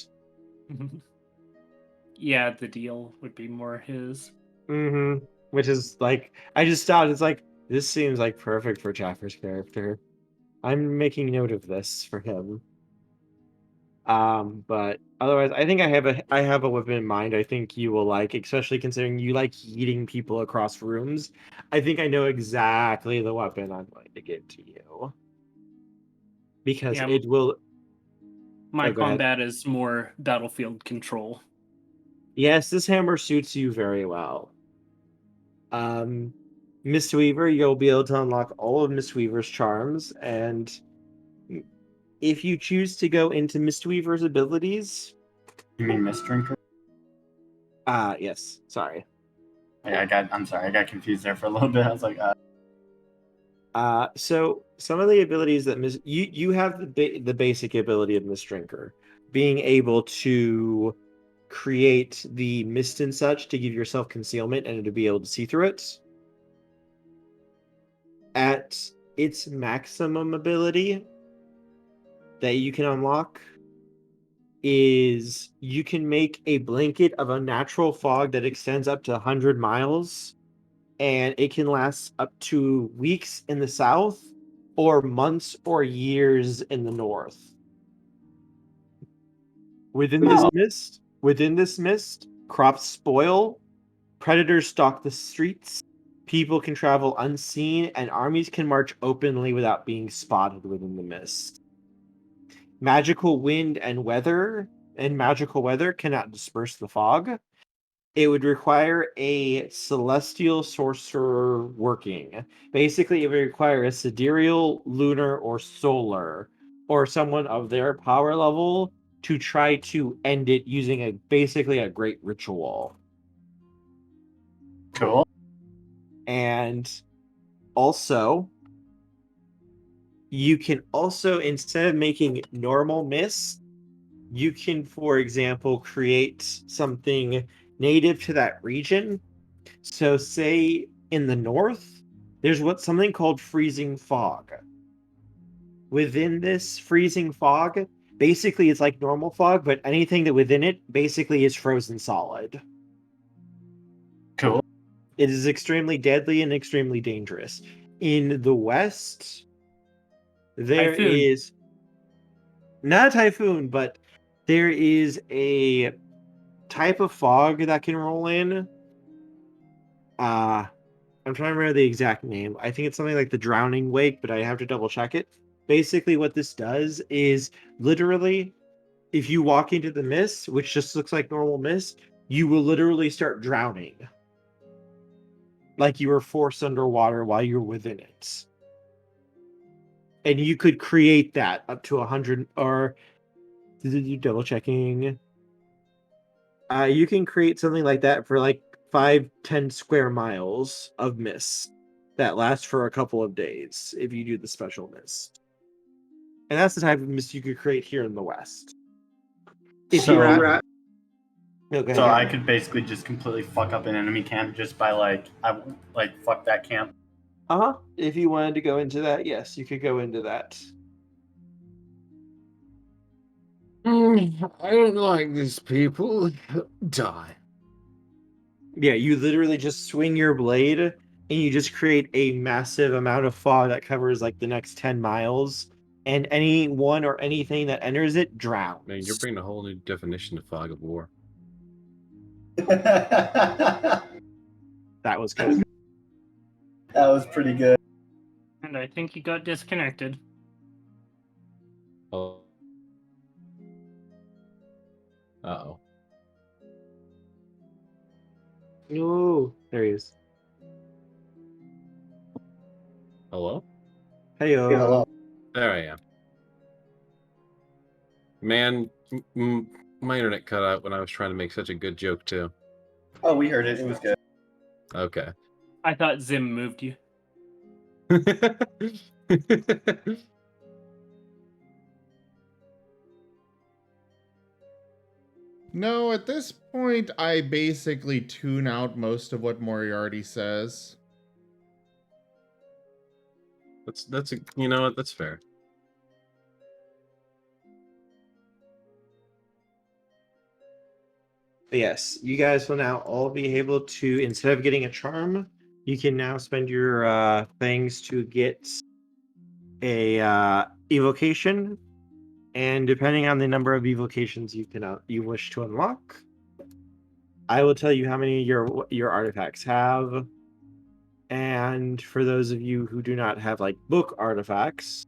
Speaker 4: Yeah, the deal would be more his.
Speaker 2: Mm-hmm. Which is like, I just stopped. It's like, this seems like perfect for Jaffer's character. I'm making note of this for him. But otherwise, I think I have a weapon in mind I think you will like, especially considering you like eating people across rooms. I think I know exactly the weapon I'm going to give to you. Because
Speaker 4: Yeah,
Speaker 2: it will...
Speaker 4: My
Speaker 2: Oh, go ahead.
Speaker 4: combat is more battlefield control.
Speaker 2: Yes, this hammer suits you very well. Mistweaver, you'll be able to unlock all of Mistweaver's charms, and if you choose to go into Mistweaver's abilities...
Speaker 3: You mean Mist Drinker?
Speaker 2: Yes. Sorry.
Speaker 3: Yeah, I'm sorry, I got confused there for a little bit. I was like,
Speaker 2: So some of the abilities that you have the basic ability of Mist Drinker, being able to create the mist and such to give yourself concealment and to be able to see through it. At its maximum ability that you can unlock is you can make a blanket of a natural fog that extends up to 100 miles, and it can last up to weeks in the south or months or years in the north. Within this mist, crops spoil, predators stalk the streets, people can travel unseen, and armies can march openly without being spotted within the mist. Magical weather cannot disperse the fog. It would require a celestial sorcerer working. Basically, it would require a sidereal, lunar, or solar, or someone of their power level to try to end it using basically a great ritual.
Speaker 3: cool.
Speaker 2: And also, you can also, instead of making normal mist, you can, for example, create something native to that region. So say in the north, there's something called freezing fog. Within this freezing fog, basically it's like normal fog, but anything that within it basically is frozen solid.
Speaker 3: Cool.
Speaker 2: It is extremely deadly and extremely dangerous. In the west, there is not a typhoon, but there is a type of fog that can roll in. I'm trying to remember the exact name. I think it's something like the Drowning Wake, but I have to double check it. Basically, what this does is literally, if you walk into the mist, which just looks like normal mist, you will literally start drowning. Like you were forced underwater while you're within it. And you could create that up to 100, or did you double checking? You can create something like that for like 5-10 square miles of mist that lasts for a couple of days if you do the special mist. And that's the type of mist you could create here in the West. If you were at... No, go ahead,
Speaker 3: So
Speaker 2: go
Speaker 3: I
Speaker 2: ahead.
Speaker 3: could basically just completely fuck up an enemy camp just by fuck that camp.
Speaker 2: Uh-huh. If you wanted to go into that, yes, you could go into that.
Speaker 5: I don't like these people. Die.
Speaker 2: Yeah, you literally just swing your blade and you just create a massive amount of fog that covers like the next 10 miles, and anyone or anything that enters it drowns.
Speaker 5: Man, you're bringing a whole new definition of fog of war.
Speaker 3: That
Speaker 2: That was good.
Speaker 3: was pretty good.
Speaker 4: And I think he got disconnected.
Speaker 5: Oh. Uh-oh.
Speaker 2: Oh, there he is.
Speaker 5: Hello?
Speaker 2: Hey-o.
Speaker 3: Yeah, hello.
Speaker 5: There I am. Man, my internet cut out when I was trying to make such a good joke, too.
Speaker 3: Oh, we heard it. It was good.
Speaker 5: Okay.
Speaker 4: I thought Zim moved you.
Speaker 1: No, at this point, I basically tune out most of what Moriarty says.
Speaker 5: That's a, you know what, that's fair.
Speaker 2: But yes, you guys will now all be able to, instead of getting a charm, you can now spend your things to get a evocation, and depending on the number of evocations you wish to unlock, I will tell you how many your artifacts have. And for those of you who do not have like book artifacts,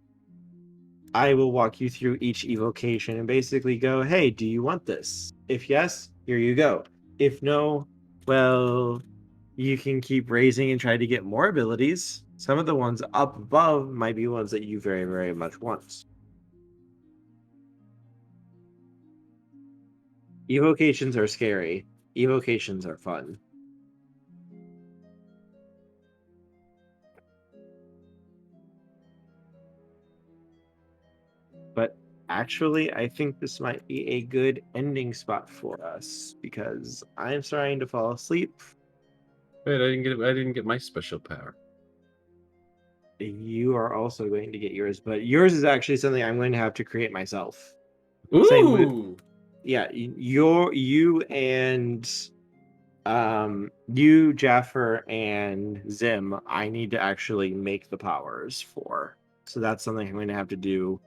Speaker 2: I will walk you through each evocation and basically go, hey, do you want this? If yes, here you go. If no, well, you can keep raising and try to get more abilities. Some of the ones up above might be ones that you very, very much want. Evocations are scary. Evocations are fun. But actually, I think this might be a good ending spot for us because I'm starting to fall asleep.
Speaker 5: Wait, I didn't get my special power.
Speaker 2: You are also going to get yours, but yours is actually something I'm going to have to create myself.
Speaker 5: Ooh!
Speaker 2: Same with, yeah, you and you, Jaffer, and Zim, I need to actually make the powers for. So that's something I'm going to have to do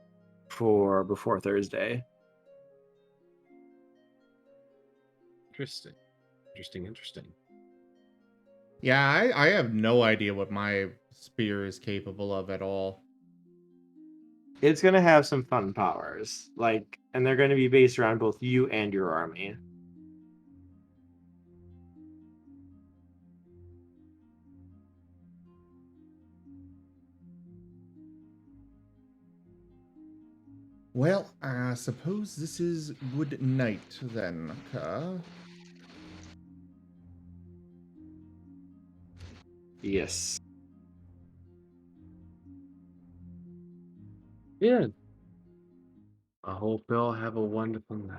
Speaker 2: for before Thursday.
Speaker 5: Interesting. Interesting.
Speaker 1: Yeah, I have no idea what my spear is capable of at all.
Speaker 2: It's going to have some fun powers, like, and they're going to be based around both you and your army.
Speaker 1: Well, I suppose this is good night then,
Speaker 2: Yes.
Speaker 5: Yeah. I hope y'all have a wonderful night.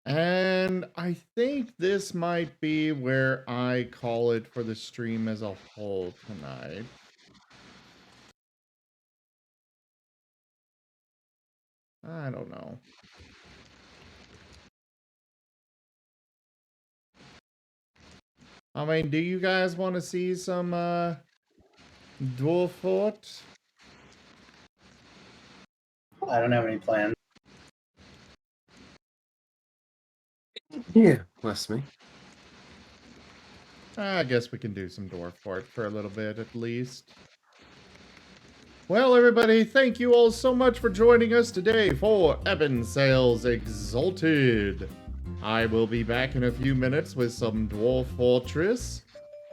Speaker 1: And I think this might be where I call it for the stream as a whole tonight. I don't know. I mean, do you guys want to see some Dwarf Fort?
Speaker 3: I don't have any plans.
Speaker 5: Yeah, bless me.
Speaker 1: I guess we can do some Dwarf Fort for a little bit at least. Well, everybody, thank you all so much for joining us today for Ebon Sales Exalted. I will be back in a few minutes with some Dwarf Fortress.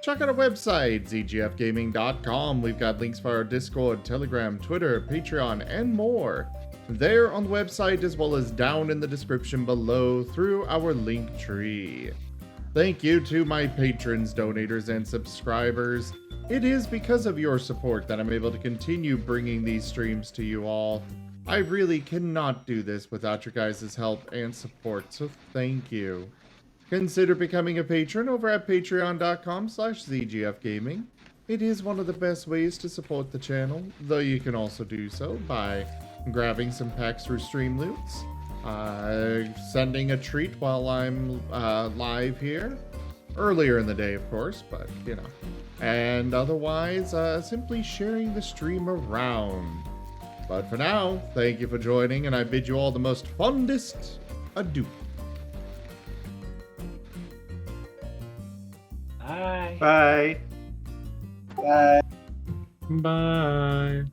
Speaker 1: Check out our website, zgfgaming.com. We've got links for our Discord, Telegram, Twitter, Patreon, and more. There on the website, as well as down in the description below through our link tree. Thank you to my patrons, donators, and subscribers. It is because of your support that I'm able to continue bringing these streams to you all. I really cannot do this without your guys' help and support, so thank you. Consider becoming a patron over at patreon.com/zgfgaming. It is one of the best ways to support the channel, though you can also do so by grabbing some packs through Streamloots, sending a treat while I'm live here, earlier in the day of course, but you know, and otherwise simply sharing the stream around. But for now, thank you for joining, and I bid you all the most fondest adieu.
Speaker 2: Bye.
Speaker 3: Bye.
Speaker 5: Bye.